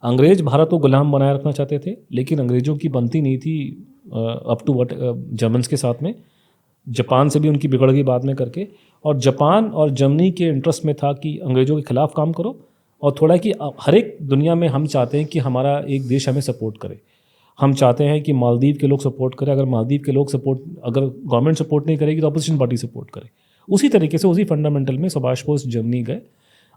A: अंग्रेज भारत को गुलाम बनाए रखना चाहते थे, लेकिन अंग्रेजों की बनती नहीं थी अप टू वट जर्मन्स के साथ में। जापान से भी उनकी बिगड़ गई बाद में करके, और जापान और जर्मनी के इंटरेस्ट में था कि अंग्रेजों के खिलाफ काम करो, और थोड़ा कि हर एक दुनिया में हम चाहते हैं कि हमारा एक देश हमें सपोर्ट करे। हम चाहते हैं कि मालदीव के लोग सपोर्ट करें, अगर मालदीव के लोग सपोर्ट, अगर गवर्नमेंट सपोर्ट नहीं करेगी तो अपोजिशन पार्टी सपोर्ट करे। उसी तरीके से उसी फंडामेंटल में सुभाष बोस जर्मनी गए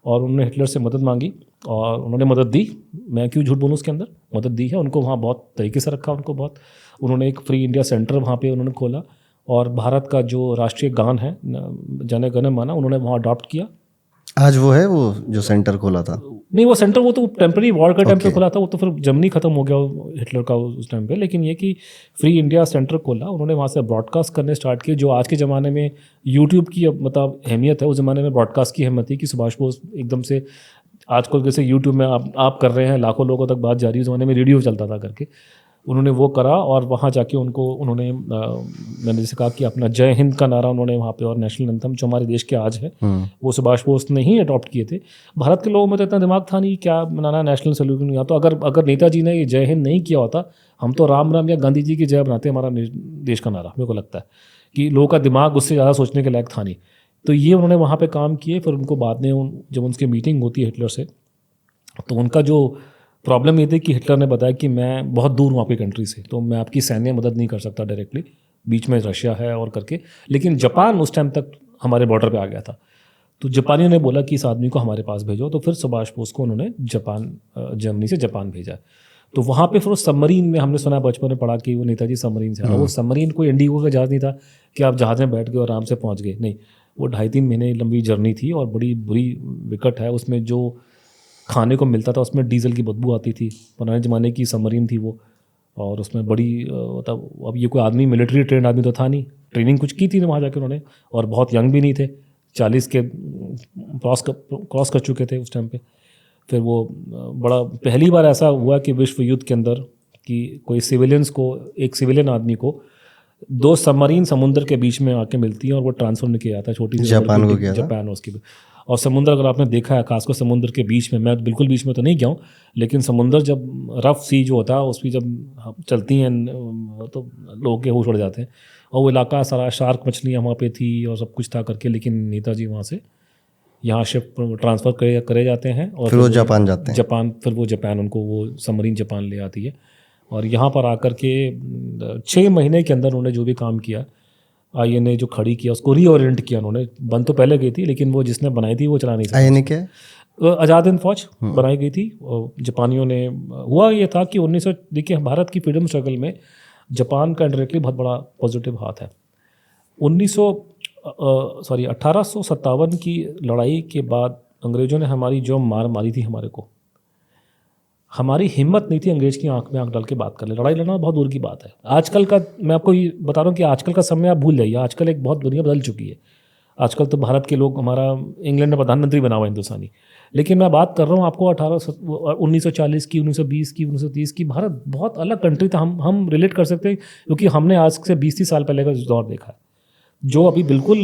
A: और उन्होंने हिटलर से मदद मांगी और उन्होंने मदद दी। मैं क्यों झूठ बोलूँ, उसके अंदर मदद दी है उनको, वहाँ बहुत तरीके से रखा उनको, बहुत उन्होंने एक फ्री इंडिया सेंटर वहाँ पे उन्होंने खोला, और भारत का जो राष्ट्रीय गान है जन गण मन उन्होंने वहाँ अडॉप्ट किया।
B: आज वो है, वो जो सेंटर खोला था?
A: नहीं, वो सेंटर वो तो टेम्पररी वॉर का टाइम पे खुला था, वो तो फिर जर्मनी खत्म हो गया हिटलर का उस टाइम पे। लेकिन ये कि फ्री इंडिया सेंटर खोला उन्होंने, वहाँ से ब्रॉडकास्ट करने स्टार्ट किए। जो आज के ज़माने में यूट्यूब की मतलब अहमियत है, उस ज़माने में ब्रॉडकास्ट की अहमियत थी कि सुभाष बोस एकदम से, आजकल जैसे यूट्यूब में आप कर रहे हैं, लाखों लोगों तक बात जा रही है, उस ज़माने में रेडियो चलता था करके, उन्होंने वो करा। और वहाँ जाके उन्होंने मैंने जैसे कहा कि अपना जय हिंद का नारा उन्होंने वहाँ पे, और नेशनल एंथम जो हमारे देश के आज है वो सुभाष बोस ने ही अडॉप्ट किए थे। भारत के लोगों में तो इतना दिमाग था नहीं क्या बनाना नेशनल सैल्यूट। या तो अगर नेताजी ने ये जय हिंद नहीं किया होता, हम तो राम राम या गांधी जी की जय बनाते हमारा देश का नारा। मेरे को लगता है कि लोगों का दिमाग उससे ज़्यादा सोचने के लायक था नहीं। तो ये उन्होंने वहाँ पर काम किए। फिर उनको बाद में जब उनकी मीटिंग होती है हिटलर से, तो उनका जो प्रॉब्लम ये थी कि हिटलर ने बताया कि मैं बहुत दूर हूँ आपकी कंट्री से, तो मैं आपकी सैन्य मदद नहीं कर सकता डायरेक्टली, बीच में रशिया है और करके। लेकिन जापान उस टाइम तक हमारे बॉर्डर पे आ गया था, तो जापानियों ने बोला कि इस आदमी को हमारे पास भेजो। तो फिर सुभाष बोस को उन्होंने जर्मनी से जापान भेजा। तो वहाँ पे फिर उस सबमरीन में, हमने सुना बचपन में पढ़ा कि वो नेताजी सबमरीन से आया। वो सबमरीन कोई इंडिगो का जहाज़ नहीं था कि आप जहाज़ में बैठ गए और आराम से पहुँच गए, नहीं, वो 2.5-3 महीने लंबी जर्नी थी और बड़ी बुरी विकट है। उसमें जो खाने को मिलता था उसमें डीजल की बदबू आती थी, पुराने ज़माने की सबमरीन थी वो। और उसमें बड़ी मतलब, अब ये कोई आदमी मिलिट्री ट्रेंड आदमी तो था नहीं, ट्रेनिंग कुछ की थी वहाँ जाकर उन्होंने, और बहुत यंग भी नहीं थे, 40 के क्रॉस कर चुके थे उस टाइम पे। फिर वो बड़ा पहली बार ऐसा हुआ कि विश्व युद्ध के अंदर कि कोई सिविलियंस को, एक सिविलियन आदमी को 2 सबमरीन समुद्र के बीच में आके मिलती हैं और वो ट्रांसफर में किया जाता है, छोटी सी
B: जापान को किया था।
A: जापान उसकी। और समुद्र अगर आपने देखा है, खासकर समुद्र के बीच में, मैं बिल्कुल बीच में तो नहीं गया हूँ, लेकिन समुद्र जब रफ सी जो होता है उस पर जब चलती हैं तो लोगों के होश उड़ जाते हैं। और वो इलाका सारा शार्क मछलियाँ वहाँ पे थी और सब कुछ था करके, लेकिन नेताजी वहाँ से यहाँ शिप ट्रांसफ़र करे जाते हैं और
B: फिर वो जापान जाते हैं।
A: फिर वो जापान उनको वो सबमरीन जापान ले आती है। और यहाँ पर आकर के 6 महीने के अंदर उन्होंने जो भी काम किया, आईएनए जो खड़ी किया उसको रीओरिएंट किया उन्होंने। बन तो पहले गई थी लेकिन वो जिसने बनाई थी वो चला नहीं
B: आईएनए क्या है?
A: सकता। आज़ाद हिंद फौज बनाई गई थी और जापानियों ने। हुआ ये था कि 1900, देखिए भारत की फ्रीडम स्ट्रगल में जापान का इंडायरेक्टली बहुत बड़ा पॉजिटिव हाथ है। 1857 की लड़ाई के बाद अंग्रेज़ों ने हमारी जो मार मारी थी हमारे को, हमारी हिम्मत नहीं थी अंग्रेज़ की आंख में आंख डाल के बात कर ले। लड़ाई लड़ना बहुत दूर की बात है। आजकल का मैं आपको ये बता रहा हूँ कि आजकल का समय आप भूल जाइए। आजकल एक बहुत दुनिया बदल चुकी है। आजकल तो भारत के लोग, हमारा इंग्लैंड में प्रधानमंत्री बना हुआ हिंदुस्तानी, लेकिन मैं बात कर रहा हूँ आपको 1940 की, 1920 की, 1930 की। भारत बहुत अलग कंट्री था। हम रिलेट कर सकते हैं क्योंकि हमने आज से 20-30 साल पहले का दौर देखा है। जो अभी बिल्कुल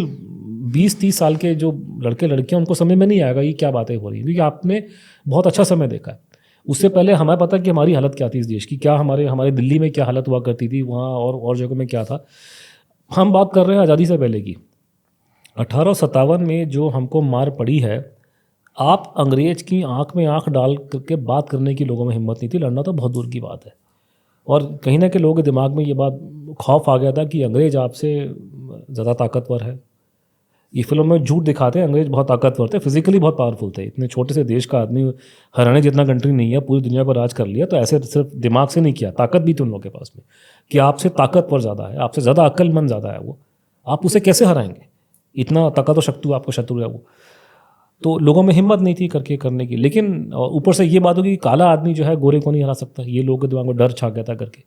A: 20-30 साल के जो लड़के लड़कियां, उनको समझ में नहीं आएगा ये क्या बातें हो रही है, क्योंकि आपने बहुत अच्छा समय देखा है। उससे पहले हमें पता कि हमारी हालत क्या थी इस देश की, क्या हमारे दिल्ली में क्या हालत हुआ करती थी वहाँ और जगहों में क्या था। हम बात कर रहे हैं आज़ादी से पहले की। 1857 में जो हमको मार पड़ी है, आप अंग्रेज की आंख में आंख डाल करके बात करने की लोगों में हिम्मत नहीं थी। लड़ना तो बहुत दूर की बात है। और कहीं ना कहीं लोगों के दिमाग में ये बात, खौफ आ गया था कि अंग्रेज आपसे ज़्यादा ताकतवर है। ये फिल्म में झूठ दिखाते हैं, अंग्रेज बहुत ताकतवर थे, फिजिकली बहुत पावरफुल थे। इतने छोटे से देश का आदमी, हरियाणा जितना कंट्री नहीं है, पूरी दुनिया पर राज कर लिया। तो ऐसे सिर्फ दिमाग से नहीं किया, ताकत भी थी उन लोगों के पास में कि आपसे ताकतवर ज़्यादा है, आपसे ज़्यादा अक्लमंद ज़्यादा है वो, आप उसे कैसे हराएंगे। इतना ताकत और शक्ति आपको शत्रु है वो। तो लोगों में हिम्मत नहीं थी करने की। लेकिन ऊपर से ये बात होगी कि काला आदमी जो है गोरे को नहीं हरा सकता, ये लोगों के दिमाग में डर छा गया था करके।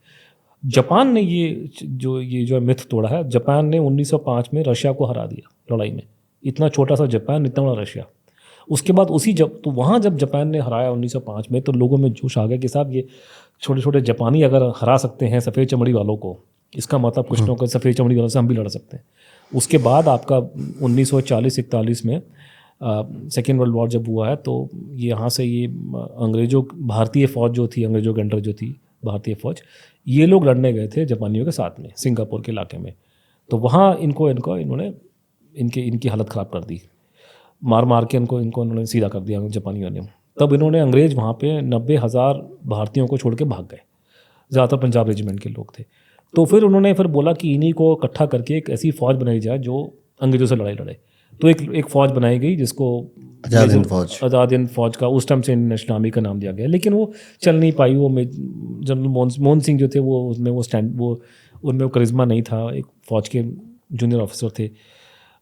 A: जापान ने ये जो मिथ तोड़ा है। जापान ने 1905 में रशिया को हरा दिया लड़ाई में। इतना छोटा सा जापान, इतना बड़ा रशिया। उसके बाद तो वहाँ जब जापान ने हराया 1905 में, तो लोगों में जोश आ गया कि साहब ये छोटे छोटे जापानी अगर हरा सकते हैं सफ़ेद चमड़ी वालों को, इसका मतलब कुछ ना कुछ सफ़ेद चमड़ी वालों से हम भी लड़ सकते हैं। उसके बाद आपका 1940-41 में सेकेंड वर्ल्ड वॉर जब हुआ है, तो ये यहाँ से ये अंग्रेज़ों, भारतीय फ़ौज जो थी, अंग्रेज़ों के अंडर जो थी भारतीय फ़ौज, ये लोग लड़ने गए थे जापानियों के साथ में सिंगापुर के इलाके में। तो वहाँ इन्होंने इनकी हालत ख़राब कर दी, मार के इनको इन्होंने सीधा कर दिया जापानियों ने। तब इन्होंने अंग्रेज़ वहाँ पे 90,000 भारतीयों को छोड़ के भाग गए। ज़्यादातर पंजाब रेजिमेंट के लोग थे। तो फिर उन्होंने बोला कि इन्हीं को इकट्ठा करके एक ऐसी फ़ौज बनाई जाए जो अंग्रेज़ों से लड़ाई लड़े। तो एक फ़ौज बनाई गई जिसको आज़ाद हिंद फौज का उस टाइम से नेशनल आर्मी का नाम दिया गया। लेकिन वो चल नहीं पाई। वो जनरल मोहन सिंह जो थे वो उनमें वो करिश्मा नहीं था। एक फ़ौज के जूनियर ऑफिसर थे।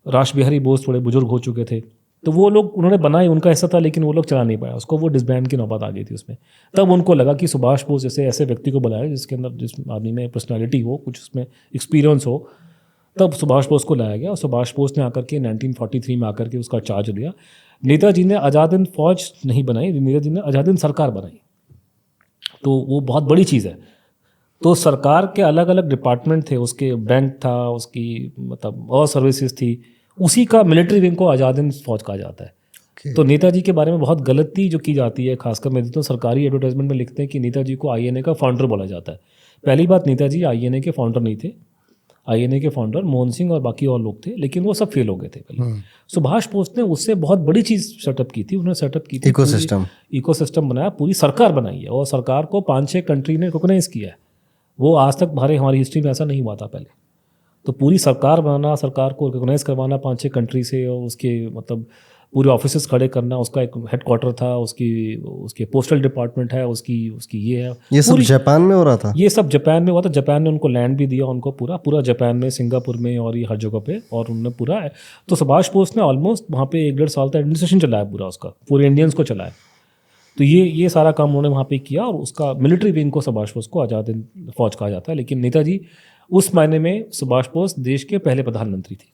A: राश बिहारी बोस थोड़े बुजुर्ग हो चुके थे। तो वो लोग उन्होंने बनाई, उनका हिस्सा था, लेकिन वो लोग चला नहीं पाया उसको। वो डिसबैंड की नौबत आ गई थी उसमें। तब उनको लगा कि सुभाष बोस जैसे ऐसे व्यक्ति को बुलाया जिस आदमी में पर्सनालिटी हो, कुछ उसमें एक्सपीरियंस हो। तब सुभाष बोस को लाया गया और सुभाष बोस ने आकर के 1943 में आकर के उसका चार्ज लिया। नेताजी ने आज़ाद हिंद फौज नहीं बनाई, नेताजी ने आज़ाद हिंद सरकार बनाई। तो वो बहुत बड़ी चीज़ है। तो सरकार के अलग अलग डिपार्टमेंट थे, उसके बैंक था, उसकी मतलब और सर्विसेज थी, उसी का मिलिट्री विंग को आज़ाद हिंद फौज कहा जाता है। तो नेताजी के बारे में बहुत गलती जो की जाती है, खासकर मैं तो सरकारी एडवर्टाइजमेंट में लिखते हैं कि नेताजी को आईएनए का फाउंडर बोला जाता है। पहली बात, नेताजी आईएनए के फाउंडर नहीं थे। आईएनए के फाउंडर मोहन सिंह और बाकी और लोग थे, लेकिन वो सब फेल हो गए थे पहले। सुभाष बोस ने उससे बहुत बड़ी चीज़ सेटअप की थी। उन्होंने सेटअप की थी इकोसिस्टम बनाया, पूरी सरकार बनाई है। और सरकार को 5-6 कंट्री ने रिकॉग्नाइज किया है। वो आज तक हमारी हिस्ट्री में ऐसा नहीं हुआ था पहले। तो पूरी सरकार बनाना, सरकार को रिकॉग्नाइज करवाना 5-6 कंट्री से, और उसके मतलब पूरे ऑफिसेस खड़े करना, उसका एक हेडक्वार्टर था, उसके पोस्टल डिपार्टमेंट है, उसकी ये है।
B: ये सब जापान में हो रहा था।
A: ये सब जापान में हुआ था। जापान ने उनको लैंड भी दिया, उनको पूरा जापान में, सिंगापुर में और ये हर जगह पे, और उन्होंने पूरा। तो सुभाष बोस ने ऑलमोस्ट वहाँ पे 1-1.5 साल तक एडमिनिस्ट्रेशन चलाया पूरा उसका, पूरे इंडियंस को चलाया। तो ये सारा काम उन्होंने वहाँ पे किया। और उसका मिलिट्री विंग को सुभाष बोस को आज़ाद हिंद फौज कहा जाता है। लेकिन नेताजी उस मायने में, सुभाष बोस देश के पहले प्रधानमंत्री थे,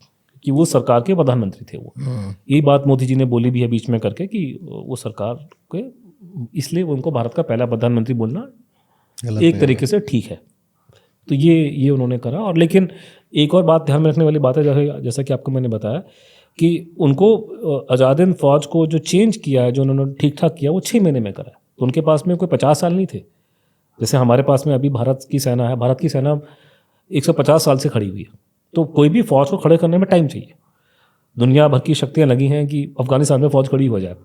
A: कि वो सरकार के प्रधानमंत्री थे वो। यही बात मोदी जी ने बोली भी है बीच में करके कि वो सरकार के, इसलिए उनको भारत का पहला प्रधानमंत्री बोलना एक तरीके से ठीक है। तो ये उन्होंने करा। और लेकिन एक और बात ध्यान में रखने वाली बात है, जैसा कि आपको मैंने बताया कि उनको आज़ाद हिंद फौज को जो चेंज किया है, जो उन्होंने ठीक ठाक किया, वो 6 महीने में करा। तो उनके पास में कोई 50 साल नहीं थे, जैसे हमारे पास में अभी भारत की सेना है। भारत की सेना 150 साल से खड़ी हुई है। तो कोई भी फौज को खड़े करने में टाइम चाहिए। दुनिया भर की शक्तियाँ लगी हैं कि अफगानिस्तान में फौज खड़ी हो जाए।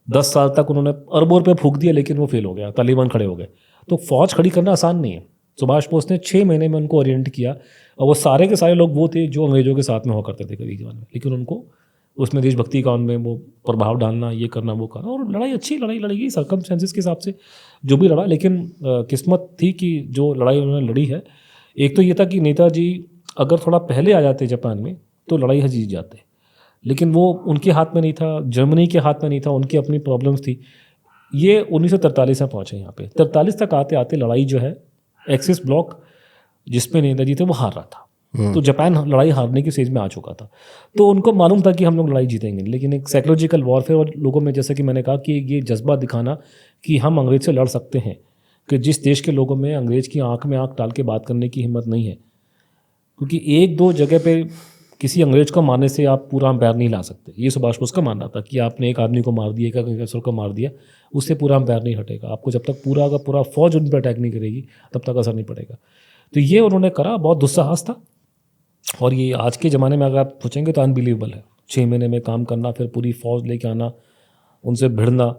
A: 10 साल तक उन्होंने अरबों रुपये फूंक दिया, लेकिन वो फेल हो गया, तालिबान खड़े हो गए। तो फौज खड़ी करना आसान नहीं है। सुभाष बोस ने 6 महीने में उनको ओरिएंट किया, और वो सारे के सारे लोग वो थे जो अंग्रेजों के साथ में हुआ करते थे कभी जमाने में, लेकिन उनको उसमें देशभक्ति का उनमें वो प्रभाव डालना, ये करना वो करना, और लड़ाई अच्छी लड़ाई लड़ी गई सर्कमस्टेंसेस के हिसाब से जो भी लड़ा। लेकिन किस्मत थी कि जो लड़ाई उन्होंने लड़ी है, एक तो ये था कि नेताजी अगर थोड़ा पहले आ जाते जापान में तो लड़ाई जीत जाते, लेकिन वो उनके हाथ में नहीं था, जर्मनी के हाथ में नहीं था, उनकी अपनी प्रॉब्लम्स थी। ये 1943 में पहुँचे यहाँ पे। 43 तक आते आते लड़ाई जो है एक्सिस ब्लॉक जिसपे नेताजी थे वो हार रहा था, तो जापान लड़ाई हारने की स्टेज में आ चुका था। तो उनको मालूम था कि हम लोग लड़ाई जीतेंगे, लेकिन एक साइकोलॉजिकल वॉरफेयर और लोगों में, जैसे कि मैंने कहा कि ये जज्बा दिखाना कि हम अंग्रेज से लड़ सकते हैं, कि जिस देश के लोगों में अंग्रेज की आंख में आंख डाल के बात करने की हिम्मत नहीं है, क्योंकि एक दो जगह पे किसी अंग्रेज को मारने से आप पूरा एम्पायर नहीं ला सकते। ये सुभाष बोस का मानना था कि आपने एक आदमी को मार दिया, एक अफसर को मार दिया, उससे पूरा एम्पायर नहीं हटेगा। आपको जब तक पूरा का पूरा फौज उन पर अटैक नहीं करेगी तब तक असर नहीं पड़ेगा। तो ये उन्होंने करा, बहुत दुस्साहस था। और ये आज के ज़माने में अगर आप पूछेंगे तो अनबिलीवेबल है। 6 महीने में काम करना, फिर पूरी फौज लेके आना, उनसे भिड़ना।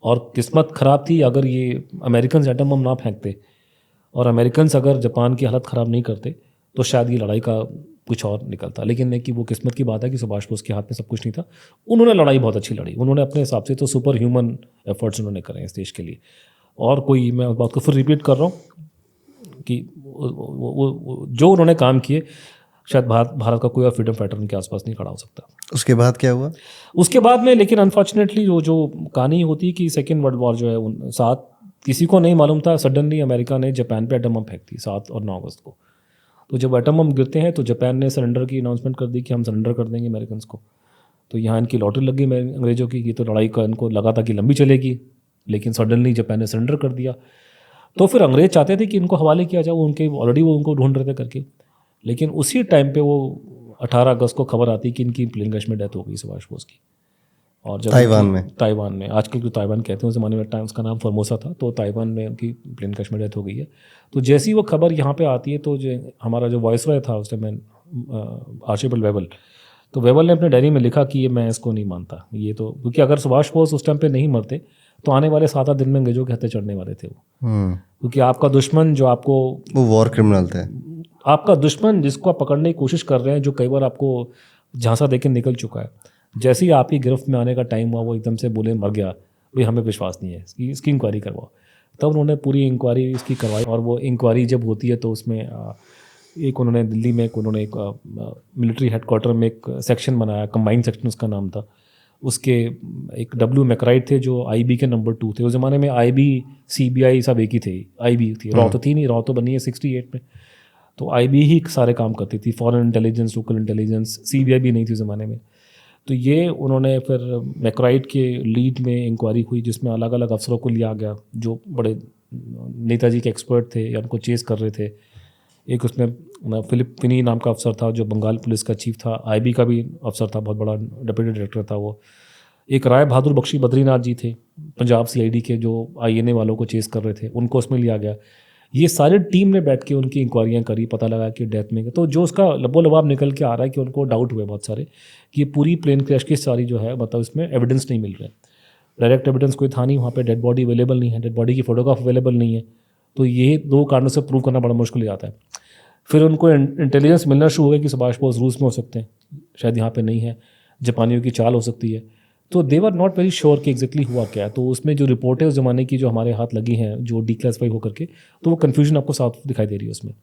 A: और किस्मत ख़राब थी, अगर ये अमेरिकन एटम बम ना फेंकते और अमेरिकन अगर जापान की हालत ख़राब नहीं करते तो शायद ये लड़ाई का कुछ और निकलता। लेकिन कि वो किस्मत की बात है कि सुभाष बोस के हाथ में सब कुछ नहीं था। उन्होंने लड़ाई बहुत अच्छी लड़ी, उन्होंने अपने हिसाब से तो सुपर ह्यूमन एफर्ट्स उन्होंने करे इस देश के लिए। और कोई, मैं उस बात को फिर रिपीट कर रहा हूँ कि वो जो उन्होंने काम किए, शायद भारत का कोई और फ्रीडम फाइटर उनके आसपास नहीं खड़ा हो सकता।
B: उसके बाद क्या हुआ?
A: उसके बाद में लेकिन अनफॉर्चुनेटली जो कहानी होती है कि सेकेंड वर्ल्ड वॉर जो है, साथ किसी को नहीं मालूम था, सडनली अमेरिका ने जापान पे एटम बम फेंक दी 7 और 9 अगस्त को। तो जब एटम बम गिरते हैं तो जापान ने सरेंडर की अनाउंसमेंट कर दी कि हम सरेंडर कर देंगे अमेरिकन को। तो यहाँ इनकी लॉटरी लग गई अंग्रेजों की। ये तो लड़ाई का इनको लगा था कि लंबी चलेगी, लेकिन सडनली जापान ने सरेंडर कर दिया। तो फिर अंग्रेज चाहते थे कि इनको हवाले किया जाए, उनके ऑलरेडी वो उनको ढूंढ रहे थे करके। लेकिन उसी टाइम पे वो 18 अगस्त को खबर आती कि इनकी प्लेन क्रैश में डेथ हो गई सुभाष बोस की। और जब ताइवान में आजकल जो ताइवान कहते हैं, उस ज़माने में उसका नाम फॉर्मोसा था, तो ताइवान में उनकी प्लेन क्रैश में डेथ हो गई है। तो जैसी वो खबर यहाँ पे आती है तो जो हमारा जो वॉइसरॉय था उस टाइम आर्चिबल्ड वेबल, तो वेबल ने अपने डायरी में लिखा कि ये मैं इसको नहीं मानता, ये तो, क्योंकि अगर सुभाष बोस उस टाइम पे नहीं मरते तो आने वाले 7-8 दिन में अंग्रेजों के हत्थे चढ़ने वाले थे वो। क्योंकि आपका दुश्मन जो आपको,
B: वो वॉर क्रिमिनल थे,
A: आपका दुश्मन जिसको आप पकड़ने की कोशिश कर रहे हैं, जो कई बार आपको झांसा देकर निकल चुका है, जैसे ही आपकी गिरफ्त में आने का टाइम हुआ वो एकदम से बोले मर गया, भाई हमें विश्वास नहीं है, इसकी इंक्वायरी करवाओ। तब उन्होंने पूरी इंक्वायरी इसकी करवाई। और वो इंक्वायरी जब होती है तो उसमें एक उन्होंने दिल्ली में एक मिलिट्री हेडक्वार्टर में एक सेक्शन बनाया, कंबाइंड सेक्शन उसका नाम था। उसके एक डब्ल्यू मैकराइट थे जो आईबी के नंबर 2 थे। उस ज़माने में आईबी सीबीआई सब एक ही थे, आईबी थी, रॉ तो थी नहीं, रॉ तो बनी है 68 में। तो आईबी ही सारे काम करती थी, foreign intelligence, local intelligence, CBI भी नहीं थी उस ज़माने में। तो ये उन्होंने फिर मैकराइट के लीड में इंक्वायरी हुई, जिसमें अलग अलग अफसरों को लिया गया जो बड़े नेताजी के एक्सपर्ट थे या उनको चेस कर रहे थे। एक उसमें फिलिप फिनी नाम का अफसर था जो बंगाल पुलिस का चीफ था, आईबी का भी अफसर था, बहुत बड़ा डिप्टी डायरेक्टर था वो। एक राय बहादुर बख्शी बद्रीनाथ जी थे पंजाब सीआईडी के, जो आईएनए वालों को चेस कर रहे थे, उनको उसमें लिया गया। ये सारी टीम ने बैठ के उनकी इंक्वायरियाँ करी, पता लगा कि डेथ में, तो जो उसका लबो लबाब निकल के आ रहा है कि उनको डाउट हुए बहुत सारे कि पूरी प्लेन क्रैश की सारी जो है, मतलब इसमें एविडेंस नहीं मिल रहा है, डायरेक्ट एविडेंस कोई था नहीं वहाँ पे, डेड बॉडी अवेलेबल नहीं है, डेड बॉडी की फोटोग्राफ अवेलेबल नहीं है। तो ये 2 कारणों से प्रूव करना बड़ा मुश्किल हो जाता है। फिर उनको इंटेलिजेंस मिलना शुरू हो गया कि सुभाष बोस रूस में हो सकते हैं, शायद यहाँ पे नहीं है, जापानियों की चाल हो सकती है। तो दे वर नॉट वेरी श्योर कि एग्जैक्टली हुआ क्या है। तो उसमें जो रिपोर्ट है उस ज़माने की जो हमारे हाथ लगी हैं, जो डिक्लासिफाई होकर के, तो वो कन्फ्यूजन आपको साफ दिखाई दे रही है उसमें।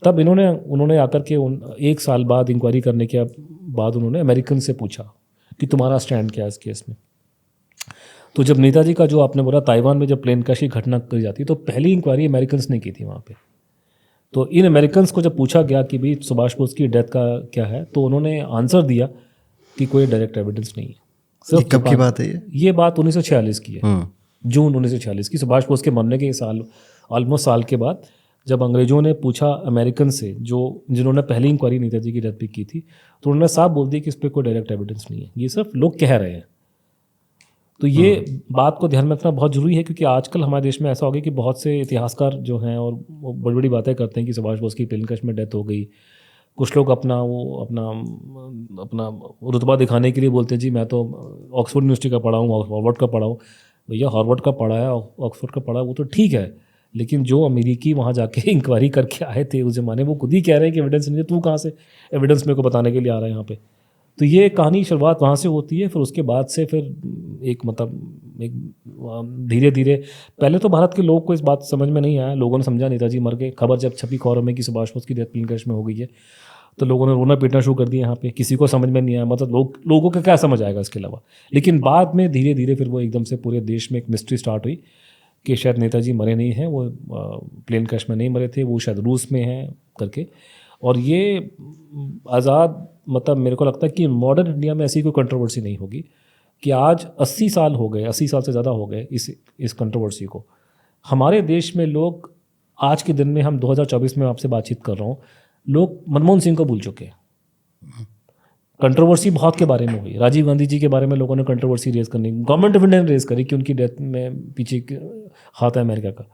A: तब उन्होंने आकर के 1 साल बाद इंक्वायरी करने के बाद उन्होंने अमेरिकन से पूछा कि तुम्हारा स्टैंड क्या है इस केस में। तो जब नेताजी का जो आपने बोला ताइवान में जब प्लेन क्रैश की घटना करी जाती है, तो पहली इंक्वायरी अमेरिकन ने की थी वहाँ पर। तो इन अमेरिकन को जब पूछा गया कि भाई सुभाष बोस की डेथ का क्या है, तो उन्होंने आंसर दिया कि कोई डायरेक्ट एविडेंस नहीं है।
B: ये कब की बात है
A: ये बात 1946 की है, जून 1946 की, सुभाष बोस के मरने के साल, ऑलमोस्ट साल के बाद, जब अंग्रेजों ने पूछा अमेरिकन से जिन्होंने पहली इंक्वायरी नेताजी की डेथ पे की थी, तो उन्होंने साफ बोल दिया कि इस पर कोई डायरेक्ट एविडेंस नहीं है, ये सिर्फ लोग कह रहे हैं। तो ये बात को ध्यान में रखना बहुत ज़रूरी है, क्योंकि आजकल हमारे देश में ऐसा हो गया कि बहुत से इतिहासकार जो हैं और वो बड़ी बड़ी बातें करते हैं कि सुभाष बोस की प्लेन क्रैश में डेथ हो गई। कुछ लोग अपना रुतबा दिखाने के लिए बोलते हैं जी मैं तो ऑक्सफोर्ड यूनिवर्सिटी का पढ़ा हूँ, हार्वर्ड का पढ़ा हूँ। भैया हार्वर्ड का पढ़ा है, ऑक्सफोर्ड का पढ़ा है, वो तो ठीक है, लेकिन जो अमेरिकी वहाँ जाके इंक्वायरी करके आए थे उस ज़माने, वो खुद ही कह रहे हैं कि एविडेंस नहीं है, तू कहाँ से एविडेंस मेरे को बताने के लिए आ रहा है यहाँ पे। तो ये कहानी शुरुआत वहाँ से होती है। फिर उसके बाद से फिर एक मतलब एक धीरे धीरे, पहले तो भारत के लोगों को इस बात समझ में नहीं आया, लोगों ने समझा नेताजी मर गए। खबर जब छपी खबरों में कि सुभाष बोस की डेथ प्लेन क्रैश में हो गई है, तो लोगों ने रोना पीटना शुरू कर दिया यहाँ पे। किसी को समझ में नहीं आया, मतलब लोगों को क्या समझ आएगा इसके अलावा। लेकिन बाद में धीरे धीरे फिर वो एकदम से पूरे देश में एक मिस्ट्री स्टार्ट हुई कि शायद नेताजी मरे नहीं हैं, वो प्लेन क्रैश में नहीं मरे थे, वो शायद रूस में हैं करके। और ये आज़ाद, मतलब मेरे को लगता है कि मॉडर्न इंडिया में ऐसी कोई कंट्रोवर्सी नहीं होगी कि आज 80 साल हो गए, 80 साल से ज़्यादा हो गए इस कंट्रोवर्सी को। हमारे देश में लोग आज के दिन में, हम 2024 में आपसे बातचीत कर रहा हूँ, लोग मनमोहन सिंह को भूल चुके हैं। कंट्रोवर्सी बहुत के बारे में हुई, राजीव गांधी जी के बारे में लोगों ने कंट्रोवर्सी रेज करनी, गवर्नमेंट ऑफ इंडिया ने रेज करी कि उनकी डेथ में पीछे हाथ है अमेरिका का।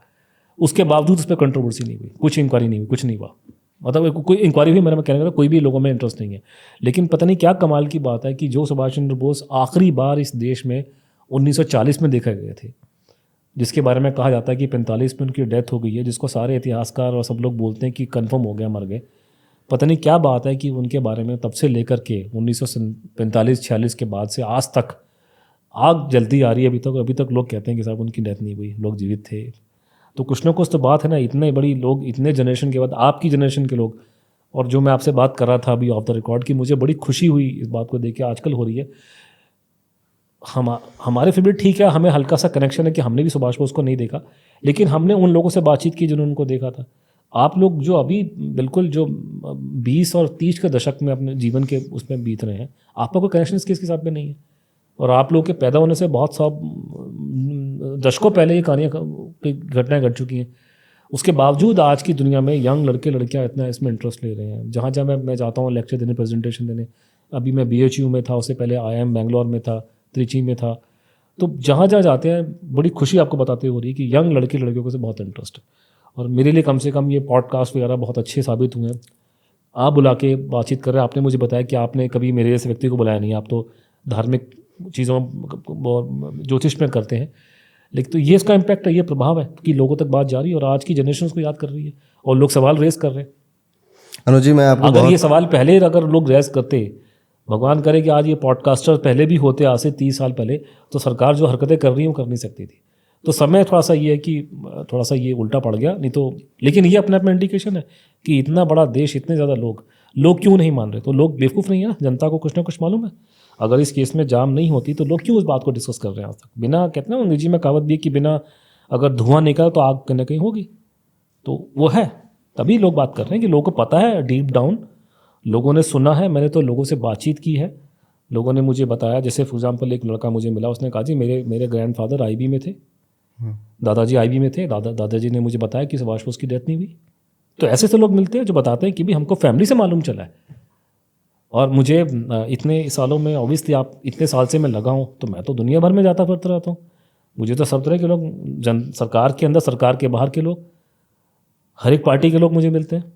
A: उसके बावजूद उस पर कंट्रोवर्सी नहीं हुई, कुछ इंक्वायरी नहीं हुई, कुछ नहीं हुआ। मतलब कोई इंक्वायरी हुई, मेरा कहने का कोई भी लोगों में इंटरेस्ट नहीं है। लेकिन पता नहीं क्या कमाल की बात है कि जो सुभाष चंद्र बोस आखिरी बार इस देश में 1940 में देखे गए थे, जिसके बारे में कहा जाता है कि 45 में उनकी डेथ हो गई है, जिसको सारे इतिहासकार और सब लोग बोलते हैं कि कन्फर्म हो गया, मर गए। पता नहीं क्या बात है कि उनके बारे में तब से लेकर के 1945-46 के बाद से आज तक आग जलती आ रही है। अभी तक लोग कहते हैं कि साहब उनकी डेथ नहीं हुई, लोग जीवित थे। तो कुछ ना कुछ तो बात है ना, इतने बड़ी लोग, इतने जनरेशन के बाद, आपकी जनरेशन के लोग, और जो मैं आपसे बात कर रहा था अभी ऑफ द रिकॉर्ड की, मुझे बड़ी खुशी हुई इस बात को देख के, आजकल हो रही है। हमारे फिर भी ठीक है, हमें हल्का सा कनेक्शन है कि हमने भी सुभाष बोस को नहीं देखा, लेकिन हमने उन लोगों से बातचीत की जिन्होंने उनको देखा था। आप लोग जो अभी बिल्कुल जो 20 और 30 के दशक में अपने जीवन के उसमें बीत रहे हैं, आपका कोई कनेक्शन इसके साथ में नहीं है। और आप लोग के पैदा होने से बहुत दशकों पहले ये कहानियाँ, घटनाएं घट चुकी हैं। उसके बावजूद आज की दुनिया में यंग लड़के लड़कियाँ इतना इसमें इंटरेस्ट ले रहे हैं। जहाँ जहाँ मैं जाता हूँ लेक्चर देने, प्रेजेंटेशन देने, अभी मैं BHU में था, उससे पहले IIM बैंगलोर में था, त्रिची में था, तो जहाँ जहाँ जाते हैं बड़ी खुशी आपको बताते हो रही है कि यंग लड़के लड़कियों को से बहुत इंटरेस्ट है। और मेरे लिए कम से कम ये पॉडकास्ट वगैरह बहुत अच्छे साबित हुए हैं। आप बुला के बातचीत कर रहे हैं, आपने मुझे बताया कि आपने कभी मेरे जैसे व्यक्ति को बुलाया नहीं, आप तो धार्मिक चीज़ों ज्योतिष में करते हैं। लेकिन तो ये इसका इम्पैक्ट है, ये प्रभाव है कि लोगों तक बात जा रही है और आज की जनरेशन उसको याद कर रही है और लोग सवाल रेस कर रहे हैं।
B: अनुज जी, मैं आपको
A: अगर ये सवाल पहले अगर लोग रेस करते, भगवान करे कि आज ये पॉडकास्टर पहले भी होते, आज से 30 साल पहले, तो सरकार जो हरकतें कर रही है वो कर नहीं सकती थी। तो समय थोड़ा सा ये है कि थोड़ा सा ये उल्टा पड़ गया, नहीं तो। लेकिन ये अपने आप में इंडिकेशन है कि इतना बड़ा देश, इतने ज़्यादा लोग क्यों नहीं मान रहे। तो लोग बेवकूफ़ नहीं है ना, जनता को कुछ ना कुछ मालूम है। अगर इस केस में जाम नहीं होती तो लोग क्यों उस बात को डिस्कस कर रहे हैं आज तक। बिना, कहते हैं ना अंग्रेजी में कहावत भी है कि बिना अगर धुआं निकला तो आग कहीं ना कहीं होगी। तो वो है, तभी लोग बात कर रहे हैं कि लोगों को पता है डीप डाउन, लोगों ने सुना है। मैंने तो लोगों से बातचीत की है, लोगों ने मुझे बताया। जैसे फॉर एग्जाम्पल एक लड़का मुझे मिला, उसने कहा जी मेरे ग्रैंडफादर IB में थे, दादाजी IB में थे, दादाजी ने मुझे बताया कि सुभाष बोस की डेथ नहीं हुई। तो ऐसे से लोग मिलते हैं जो बताते हैं कि भी हमको फैमिली से मालूम चला है। और मुझे इतने सालों में, ऑब्वियसली आप इतने साल से मैं लगा हूँ, तो मैं तो दुनिया भर में जाता फिरता रहता हूँ। मुझे तो सब तरह के लोग, सरकार के अंदर, सरकार के बाहर के लोग, हर एक पार्टी के लोग मुझे मिलते हैं,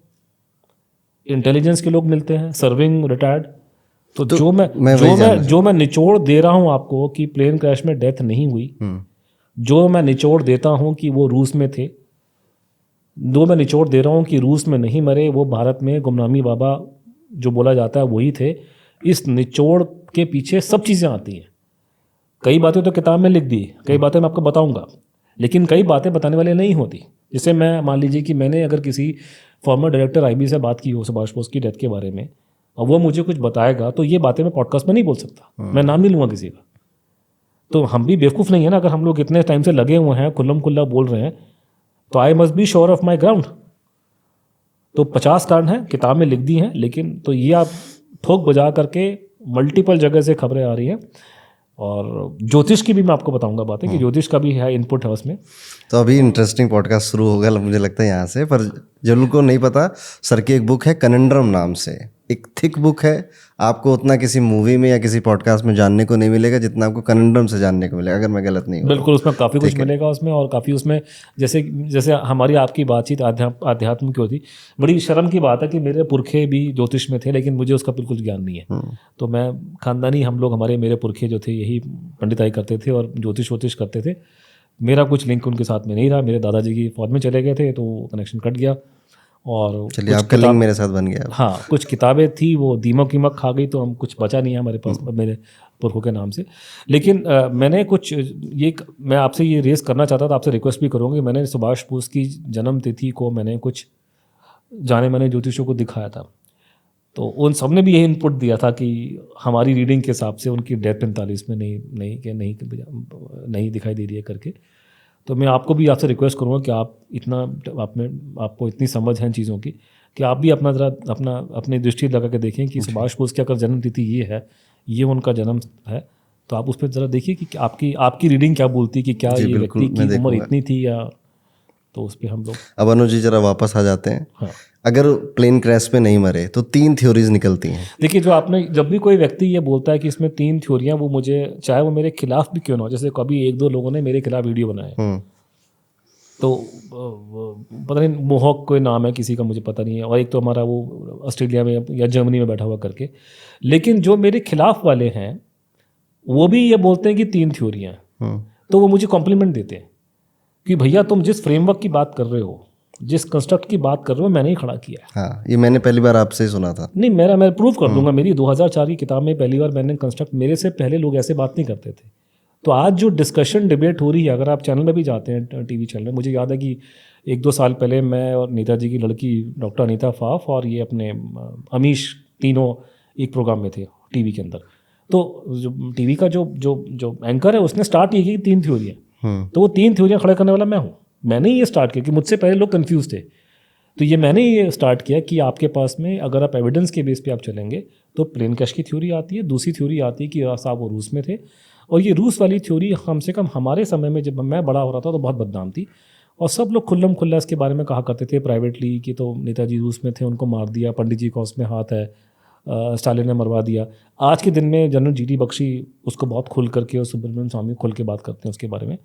A: इंटेलिजेंस के लोग मिलते हैं, सर्विंग रिटायर्ड। तो जो मैं निचोड़ दे रहा हूँ आपको कि प्लेन क्रैश में डेथ नहीं हुई, जो मैं निचोड़ देता हूँ कि वो रूस में थे, जो मैं निचोड़ दे रहा हूँ कि रूस में नहीं मरे, वो भारत में गुमनामी बाबा जो बोला जाता है वही थे, इस निचोड़ के पीछे सब चीज़ें आती हैं। कई बातें तो किताब में लिख दी, कई बातें मैं आपको बताऊंगा, लेकिन कई बातें बताने वाले नहीं होती। जैसे मैं, मान लीजिए कि मैंने अगर किसी फॉर्मर डायरेक्टर IB से बात की हो सुभाष बोस की डेथ के बारे में, और वो मुझे कुछ बताएगा, तो ये बातें मैं पॉडकास्ट में नहीं बोल सकता, मैं नाम नहीं लूँगा किसी का। तो हम भी बेवकूफ़ नहीं है ना, अगर हम लोग इतने टाइम से लगे हुए हैं, खुल्लम खुल्ला बोल रहे हैं, तो I must be sure of my ground. तो 50 कारण हैं, किताब में लिख दी हैं, लेकिन तो ये आप ठोक बजा करके मल्टीपल जगह से खबरें आ रही हैं। और ज्योतिष की भी मैं आपको बताऊंगा बातें कि ज्योतिष का भी है, इनपुट है उसमें।
B: तो अभी इंटरेस्टिंग पॉडकास्ट शुरू होगा मुझे लगता है यहाँ से। पर जिनको नहीं पता, सर की एक बुक है कनंड्रम नाम से, एक थिक बुक है। आपको उतना किसी मूवी में या किसी पॉडकास्ट में जानने को नहीं मिलेगा जितना आपको कनंड्रम से जानने को मिलेगा, अगर मैं गलत नहीं हूँ।
A: बिल्कुल, उसमें काफ़ी कुछ मिलेगा उसमें, और काफ़ी उसमें जैसे हमारी आपकी बातचीत आध्यात्म की होती। बड़ी शर्म की बात है कि मेरे पुरखे भी ज्योतिष में थे, लेकिन मुझे उसका बिल्कुल ज्ञान नहीं है। तो मैं खानदानी, हम लोग, मेरे पुरखे जो थे यही पंडिताई करते थे और ज्योतिष करते थे। मेरा कुछ लिंक उनके साथ में नहीं रहा, मेरे दादाजी की फौज में चले गए थे तो कनेक्शन कट गया। और
B: चलिए आपका लिंक मेरे साथ बन गया।
A: हाँ, कुछ किताबें थी वो दीमक वीमक खा गई तो हम कुछ बचा नहीं है हमारे पास मेरे पुरखों के नाम से। लेकिन मैंने कुछ मैं आपसे ये रेस करना चाहता था, आपसे रिक्वेस्ट भी करूँगी। मैंने सुभाष बोस की जन्म तिथि को मैंने कुछ जाने माने ज्योतिषों को दिखाया था, तो उन सब ने भी यही इनपुट दिया था कि हमारी रीडिंग के हिसाब से उनकी डेथ 45 में नहीं दिखाई दे रही है करके। तो मैं आपको भी आपसे रिक्वेस्ट करूँगा कि आप आपको इतनी समझ है इन चीज़ों की कि आप भी अपनी दृष्टि लगा के देखें कि सुभाष बोस की अगर जन्म तिथि ये है, ये उनका जन्म है, तो आप उस पर ज़रा देखिए कि आपकी रीडिंग क्या बोलती है कि क्या ये व्यक्ति की उम्र इतनी थी या, तो उस पर हम लोग।
B: अब अनुज जी जरा वापस आ जाते हैं।
A: हाँ,
B: अगर प्लेन क्रैश में नहीं मरे तो 3 थ्योरीज निकलती हैं।
A: देखिए, जब भी कोई व्यक्ति ये बोलता है कि इसमें 3 थ्योरियाँ, वो मुझे चाहे वो मेरे खिलाफ भी क्यों ना हो, जैसे कभी 1-2 लोगों ने मेरे खिलाफ वीडियो बनाए, तो पता नहीं मोहक कोई नाम है किसी का, मुझे पता नहीं है, और एक तो हमारा वो ऑस्ट्रेलिया में या जर्मनी में बैठा हुआ करके। लेकिन जो मेरे खिलाफ वाले हैं वो भी ये बोलते हैं कि 3 थ्योरियाँ हैं, तो वो मुझे कॉम्प्लीमेंट देते हैं कि भैया तुम जिस फ्रेमवर्क की बात कर रहे हो, जिस कंस्ट्रक्ट की बात कर रहे हो, मैंने ही खड़ा किया है।
B: हाँ, ये मैंने पहली बार आपसे ही सुना था।
A: नहीं, मैं प्रूव कर दूंगा। मेरी 2004 की किताब में पहली बार मैंने कंस्ट्रक्ट, मेरे से पहले लोग ऐसे बात नहीं करते थे। तो आज जो डिस्कशन डिबेट हो रही है, अगर आप चैनल में भी जाते हैं, टीवी चैनल में, मुझे याद है कि 1-2 साल पहले मैं और नेताजी की लड़की डॉक्टर अनीता फाफ और ये अपने अमीश, तीनों एक प्रोग्राम में थे टीवी के अंदर। तो जो टीवी का जो एंकर है उसने स्टार्ट ये की 3 थ्योरियाँ, तो वो 3 थ्योरियाँ खड़े करने वाला मैं हूँ। मैंने ही ये स्टार्ट किया कि मुझसे पहले लोग कंफ्यूज थे, तो ये मैंने ये स्टार्ट किया कि आपके पास में अगर आप एविडेंस के बेस पे आप चलेंगे तो प्लेन क्रैश की थ्योरी आती है। दूसरी थ्योरी आती है कि साहब वो रूस में थे, और ये रूस वाली थ्योरी कम से कम हमारे समय में जब मैं बड़ा हो रहा था तो बहुत बदनाम थी, और सब लोग खुल्लम खुल्ला इसके बारे में कहा करते थे प्राइवेटली कि तो नेताजी रूस में थे, उनको मार दिया, पंडित जी का उसमें हाथ है, स्टालिन ने मरवा दिया। आज के दिन में जनरल GT बख्शी उसको बहुत खुल करके, और सुब्रमण्यम स्वामी खुल के बात करते हैं उसके बारे में,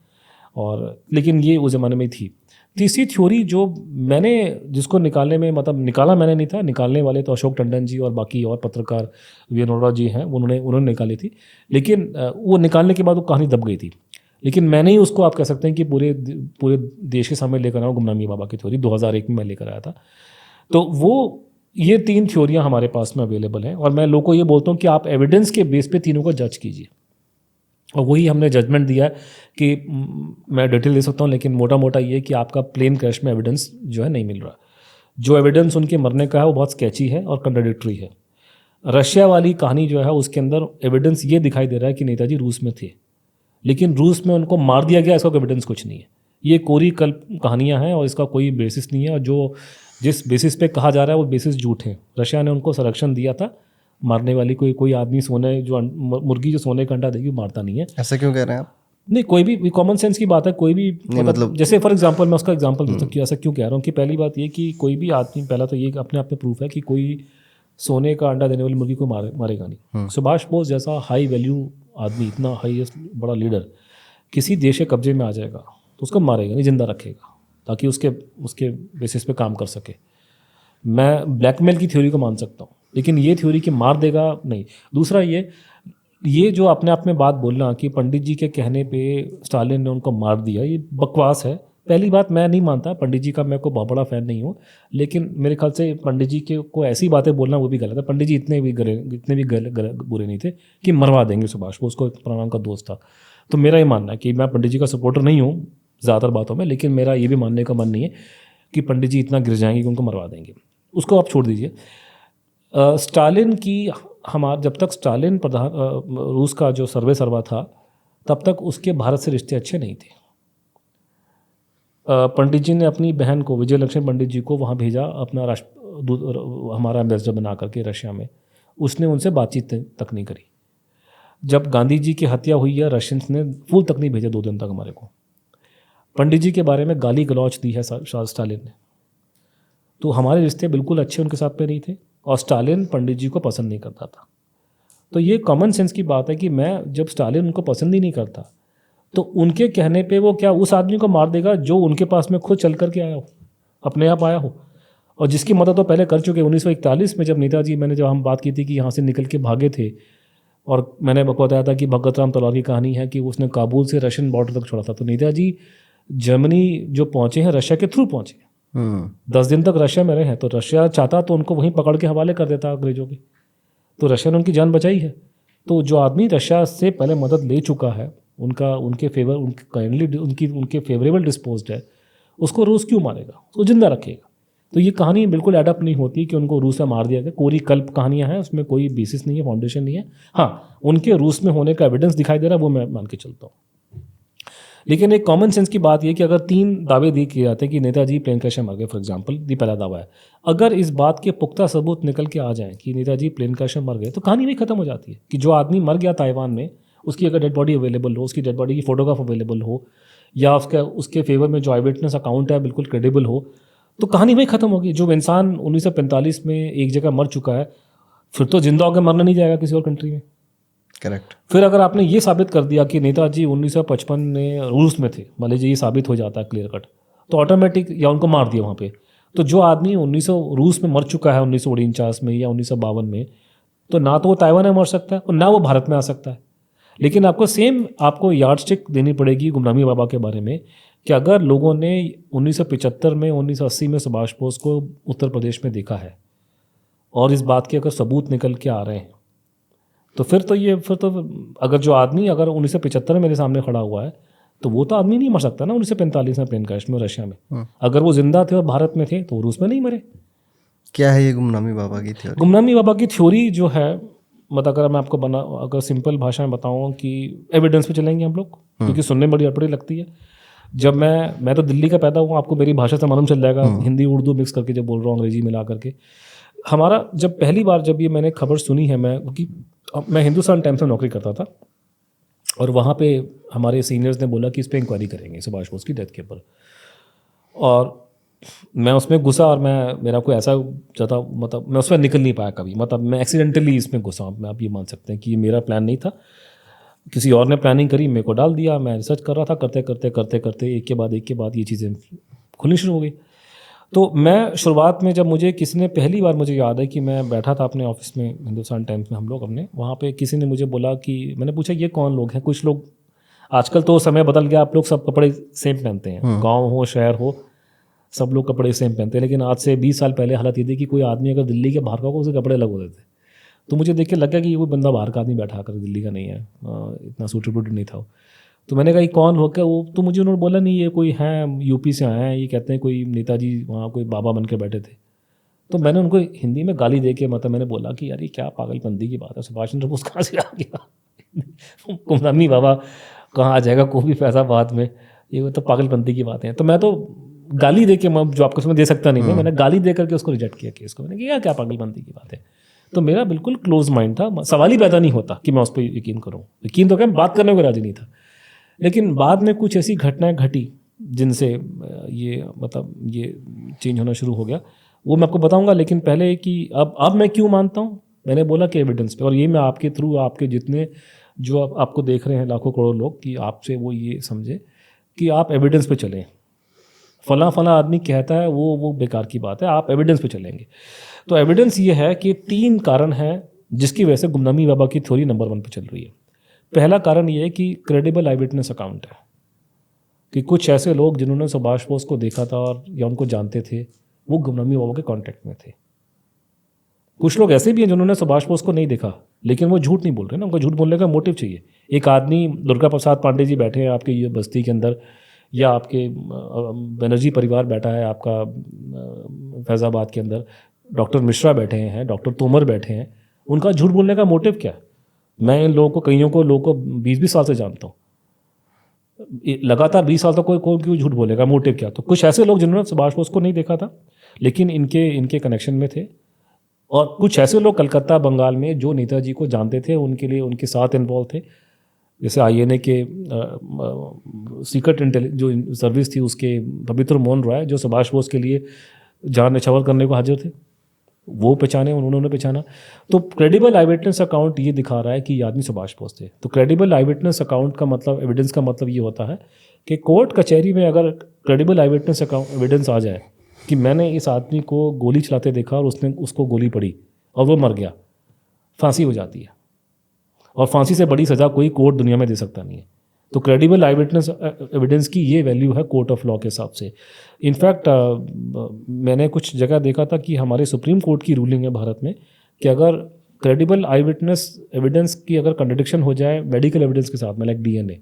A: और लेकिन ये उस ज़माने में थी। तीसरी थ्योरी जो मैंने, जिसको निकालने में, मतलब निकाला मैंने नहीं था, निकालने वाले तो अशोक टंडन जी और बाकी और पत्रकार वी अरोड़ा जी हैं, उन्होंने निकाली थी, लेकिन वो निकालने के बाद वो कहानी दब गई थी। लेकिन मैंने ही उसको, आप कह सकते हैं कि पूरे देश के सामने लेकर आया, गुमनामी बाबा की थ्योरी 2001 में मैं लेकर आया था। तो वो ये 3 थ्योरियाँ हमारे पास में अवेलेबल हैं, और मैं लोगों को ये बोलता हूँ कि आप एविडेंस के बेस पे तीनों को जज कीजिए, और वही हमने जजमेंट दिया है कि मैं डिटेल दे सकता हूँ, लेकिन मोटा मोटा ये कि आपका प्लेन क्रैश में एविडेंस जो है नहीं मिल रहा। जो एविडेंस उनके मरने का है वो बहुत स्केची है और कंट्राडिक्टरी है। रशिया वाली कहानी जो है उसके अंदर एविडेंस ये दिखाई दे रहा है कि नेताजी रूस में थे, लेकिन रूस में उनको मार दिया गया, इसका एविडेंस कुछ नहीं है। ये कोरी कहानियाँ हैं और इसका कोई बेसिस नहीं है, और जिस बेसिस पे कहा जा रहा है वो बेसिस झूठ है। रशिया ने उनको संरक्षण दिया था मारने वाली, कोई आदमी मुर्गी जो सोने का अंडा देगी मारता नहीं है।
B: ऐसा क्यों कह रहे हैं आप?
A: नहीं, कोई भी कॉमन सेंस की बात है, कोई भी मतलब जैसे फॉर एग्जांपल मैं उसका एग्जांपल देता हूँ कि ऐसा क्यों कह रहा हूँ कि पहली बात ये कि कोई भी आदमी, पहला तो ये अपने आप में प्रूफ है कि कोई सोने का अंडा देने वाली मुर्गी को मारेगा नहीं। सुभाष बोस जैसा हाई वैल्यू आदमी, इतना हाईएस्ट बड़ा लीडर किसी देश के कब्जे में आ जाएगा तो उसको मारेगा नहीं, जिंदा रखेगा ताकि उसके बेसिस पे काम कर सके। मैं ब्लैकमेल की थ्योरी को मान सकता हूँ, लेकिन ये थ्योरी कि मार देगा नहीं। दूसरा ये जो अपने आप में बात बोलना कि पंडित जी के कहने पे स्टालिन ने उनको मार दिया, ये बकवास है। पहली बात, मैं नहीं मानता पंडित जी का, मैं को बहुत बड़ा फ़ैन नहीं हूँ, लेकिन मेरे ख्याल से पंडित जी को ऐसी बातें बोलना वो भी गलत है। पंडित जी इतने भी बुरे नहीं थे कि मरवा देंगे सुभाष बोस को, प्रणाम का दोस्त था। तो मेरा ये मानना है कि मैं पंडित जी का सपोर्टर नहीं हूँ ज़्यादातर बातों में, लेकिन मेरा ये भी मानने का मन नहीं है कि पंडित जी इतना गिर जाएंगे कि उनको मरवा देंगे, उसको आप छोड़ दीजिए। स्टालिन की जब तक स्टालिन रूस का जो सर्वा था तब तक उसके भारत से रिश्ते अच्छे नहीं थे। पंडित जी ने अपनी बहन को, विजय लक्ष्मी पंडित जी को वहाँ भेजा अपना हमारा एम्बेसडर बना करके रशिया में। उसने उनसे बातचीत तक नहीं करी। जब गांधी जी की हत्या हुई है, रशियंस ने फूल तक नहीं भेजा 2 दिन तक हमारे को। पंडित जी के बारे में गाली गलौच दी है स्टालिन ने। तो हमारे रिश्ते बिल्कुल अच्छे उनके साथ पे नहीं थे, और स्टालिन पंडित जी को पसंद नहीं करता था। तो ये कॉमन सेंस की बात है कि मैं जब स्टालिन उनको पसंद ही नहीं करता तो उनके कहने पे वो क्या उस आदमी को मार देगा जो उनके पास में खुद चल करके आया हो, अपने आप आया हो, और जिसकी मदद तो पहले कर चुके। 1941 में जब नेताजी, जब हम बात की थी कि यहाँ से निकल के भागे थे और मैंने आपको बताया था कि भगत राम तलवार की कहानी है कि उसने काबुल से रशियन बॉर्डर तक छोड़ा था। तो नेताजी जर्मनी जो पहुंचे हैं रशिया के थ्रू पहुंचे हैं। 10 दिन तक रशिया में रहे हैं, तो रशिया चाहता तो उनको वहीं पकड़ के हवाले कर देता अंग्रेजों के, तो रशिया ने उनकी जान बचाई है। तो जो आदमी रशिया से पहले मदद ले चुका है, उनके काइंडली उनके फेवरेबल डिस्पोज्ड है, उसको रूस क्यों मारेगा, उसको जिंदा रखेगा। तो ये कहानी बिल्कुल एडअप नहीं होती कि उनको रूस में मार दिया गया। कोरी कल्प कहानियां हैं, उसमें कोई बेसिस नहीं है, फाउंडेशन नहीं है। हाँ, उनके रूस में होने का एविडेंस दिखाई दे रहा है, वो मैं मान के चलता हूँ। लेकिन एक कॉमन सेंस की बात यह कि अगर 3 दावे दिए किए जाते हैं कि नेताजी प्लेन क्रैश में मर गए, फॉर एग्जांपल, ये पहला दावा है। अगर इस बात के पुख्ता सबूत निकल के आ जाएं कि नेताजी प्लेन क्रैश में मर गए, तो कहानी नहीं खत्म हो जाती है कि जो आदमी मर गया ताइवान में, उसकी अगर डेड बॉडी अवेलेबल हो, उसकी डेड बॉडी की फोटोग्राफ अवेलेबल हो, या उसके फेवर में जो आई विटनेस अकाउंट है बिल्कुल क्रेडिबल हो, तो कहानी वही खत्म होगी। जो इंसान 1945 में एक जगह मर चुका है, फिर तो जिंदा होकर मरना नहीं जाएगा किसी और कंट्री में।
B: करेक्ट।
A: फिर अगर आपने ये साबित कर दिया कि नेताजी 1955 में रूस में थे, मान लीजिए ये साबित हो जाता है क्लियर कट, तो ऑटोमेटिक, या उनको मार दिया वहाँ पे, तो जो आदमी 1900 रूस में मर चुका है 1949 में या 1952 में, तो ना तो वो ताइवान में मर सकता है और ना वो भारत में आ सकता है। लेकिन आपको यार्डस्टिक देनी पड़ेगी गुमनामी बाबा के बारे में कि अगर लोगों ने 1975 में 1980 में सुभाष बोस को उत्तर प्रदेश में देखा है और इस बात के अगर सबूत निकल के आ रहे हैं, तो फिर तो अगर जो आदमी अगर 1975 में मेरे सामने खड़ा हुआ है, तो वो तो आदमी नहीं मर सकता ना 1945 में प्लेन क्रैश में रशिया में। अगर वो जिंदा थे और भारत में थे, तो वो रूस में नहीं मरे।
B: क्या है ये गुमनामी बाबा की थ्योरी?
A: गुमनामी बाबा की थ्योरी जो है, मतलब अगर मैं आपको अगर सिंपल भाषा में बताऊँ कि एविडेंस पे चलेंगे हम लोग, क्योंकि सुनने में बड़ी अड़पड़ी लगती है। जब मैं तो दिल्ली का पैदा हुआ, आपको मेरी भाषा से मालूम चल जाएगा, हिंदी उर्दू मिक्स करके जब बोल रहा हूँ, अंग्रेजी मिला करके। हमारा जब पहली बार जब ये मैंने खबर सुनी है, क्योंकि मैं हिंदुस्तान टाइम्स में नौकरी करता था, और वहाँ पे हमारे सीनियर्स ने बोला कि इस पर इंक्वायरी करेंगे सुभाष बोस की डेथ के ऊपर, और मैं उसमें घुसा और मेरा कोई ऐसा ज़्यादा, मतलब मैं उसमें निकल नहीं पाया कभी, मतलब मैं एक्सीडेंटली इसमें घुसा। आप ये मान सकते हैं कि ये मेरा प्लान नहीं था, किसी और ने प्लानिंग करी, मेरे को डाल दिया। मैं रिसर्च कर रहा था, करते एक के बाद ये चीज़ें खुलनी शुरू हो गई। तो मैं शुरुआत में, जब मुझे किसी ने पहली बार, मुझे याद है कि मैं बैठा था अपने ऑफिस में हिंदुस्तान टाइम्स में, हम लोग अपने वहाँ पे, किसी ने मुझे बोला कि, मैंने पूछा ये कौन लोग हैं। कुछ लोग, आजकल तो समय बदल गया, आप लोग सब कपड़े सेम पहनते हैं, गाँव हो शहर हो, सब लोग कपड़े सेम पहनते हैं। लेकिन आज से 20 साल पहले हालत ये थी कि कोई आदमी अगर दिल्ली के बाहर का हो, उसके कपड़े अलग होते थे। तो मुझे देख के लगा कि ये कोई बंदा बाहर का आदमी बैठा कर, दिल्ली का नहीं है, इतना सूटेड नहीं था। तो मैंने कहा ये कौन हो क्या वो, तो मुझे उन्होंने बोला नहीं ये कोई हैं, यूपी से आए हैं, ये कहते हैं कोई नेताजी वहाँ कोई बाबा बन के बैठे थे। तो मैंने उनको हिंदी में गाली दे के, मतलब मैंने बोला कि यार ये क्या पागलपंती की बात है, सुभाष चंद्र बोस कहाँ से आ गया, गुमनामी बाबा कहाँ आ जाएगा, कोई भी पैसा बाद में, ये तो पागलपंती की बातें हैं। तो मैं तो गाली दे के, मैं जो आपको समझ दे सकता नहीं, मैंने गाली दे करके उसको रिजेक्ट किया केस को। मैंने कहा क्या पागलपंती की बात है। तो मेरा बिल्कुल क्लोज माइंड था, सवाल ही पैदा नहीं होता कि मैं उस पर यकीन करूँ। यकीन तो क्या, बात करने को राजी नहीं था। लेकिन बाद में कुछ ऐसी घटनाएं घटी जिनसे ये चेंज होना शुरू हो गया, वो मैं आपको बताऊंगा। लेकिन पहले कि अब मैं क्यों मानता हूँ, मैंने बोला कि एविडेंस पे, और ये मैं आपके थ्रू, आपके जितने जो आपको देख रहे हैं लाखों करोड़ लोग, कि आपसे वो ये समझे कि आप एविडेंस पे चलें। फला आदमी कहता है वो बेकार की बात है, आप एविडेंस पे चलेंगे। तो एविडेंस ये है कि 3 कारण हैं जिसकी वजह से गुमनामी बाबा की थ्योरी नंबर 1 पे चल रही है। पहला कारण ये है कि क्रेडिबल आई विटनेस अकाउंट है, कि कुछ ऐसे लोग जिन्होंने सुभाष बोस को देखा था और या उनको जानते थे, वो गुमनामी बाबा के कांटेक्ट में थे। कुछ लोग ऐसे भी हैं जिन्होंने सुभाष बोस को नहीं देखा, लेकिन वो झूठ नहीं बोल रहे ना, उनको झूठ बोलने का मोटिव चाहिए। एक आदमी, दुर्गा प्रसाद पांडे जी बैठे हैं आपके ये बस्ती के अंदर, या आपके बनर्जी परिवार बैठा है आपका फैज़ाबाद के अंदर, डॉक्टर मिश्रा बैठे हैं, डॉक्टर तोमर बैठे हैं, उनका झूठ बोलने का मोटिव क्या है? मैं इन लोगों को 20-20 साल से जानता हूँ, लगातार 20 साल तक कोई क्यों झूठ बोलेगा, मोटिव क्या? तो कुछ ऐसे लोग जिन्होंने सुभाष बोस को नहीं देखा था लेकिन इनके कनेक्शन में थे, और कुछ ऐसे लोग कलकत्ता बंगाल में जो नेताजी को जानते थे, उनके लिए उनके साथ इन्वॉल्व थे। जैसे INA के सीक्रेट जो सर्विस थी उसके पवित्र मोहन रॉय, जो सुभाष बोस के लिए जान न्यौछावर करने को हाजिर थे, वो पहचाने, उन्होंने पहचाना। तो क्रेडिबल आई विटनेस अकाउंट ये दिखा रहा है कि ये आदमी सुभाष बोस थे। तो क्रेडिबल आई विटनेस अकाउंट का मतलब, एविडेंस का मतलब ये होता है कि कोर्ट कचहरी में अगर क्रेडिबल आई विटनेस एविडेंस आ जाए कि मैंने इस आदमी को गोली चलाते देखा और उसको गोली पड़ी और वो मर गया, फांसी हो जाती है। और फांसी से बड़ी सज़ा कोई कोर्ट दुनिया में दे सकता नहीं है। तो क्रेडिबल आई विटनेस एविडेंस की ये वैल्यू है कोर्ट ऑफ लॉ के हिसाब से। इनफैक्ट मैंने कुछ जगह देखा था कि हमारे सुप्रीम कोर्ट की रूलिंग है भारत में कि अगर क्रेडिबल आई विटनेस एविडेंस की अगर कंट्रडिक्शन हो जाए मेडिकल एविडेंस के साथ में, लाइक डीएनए,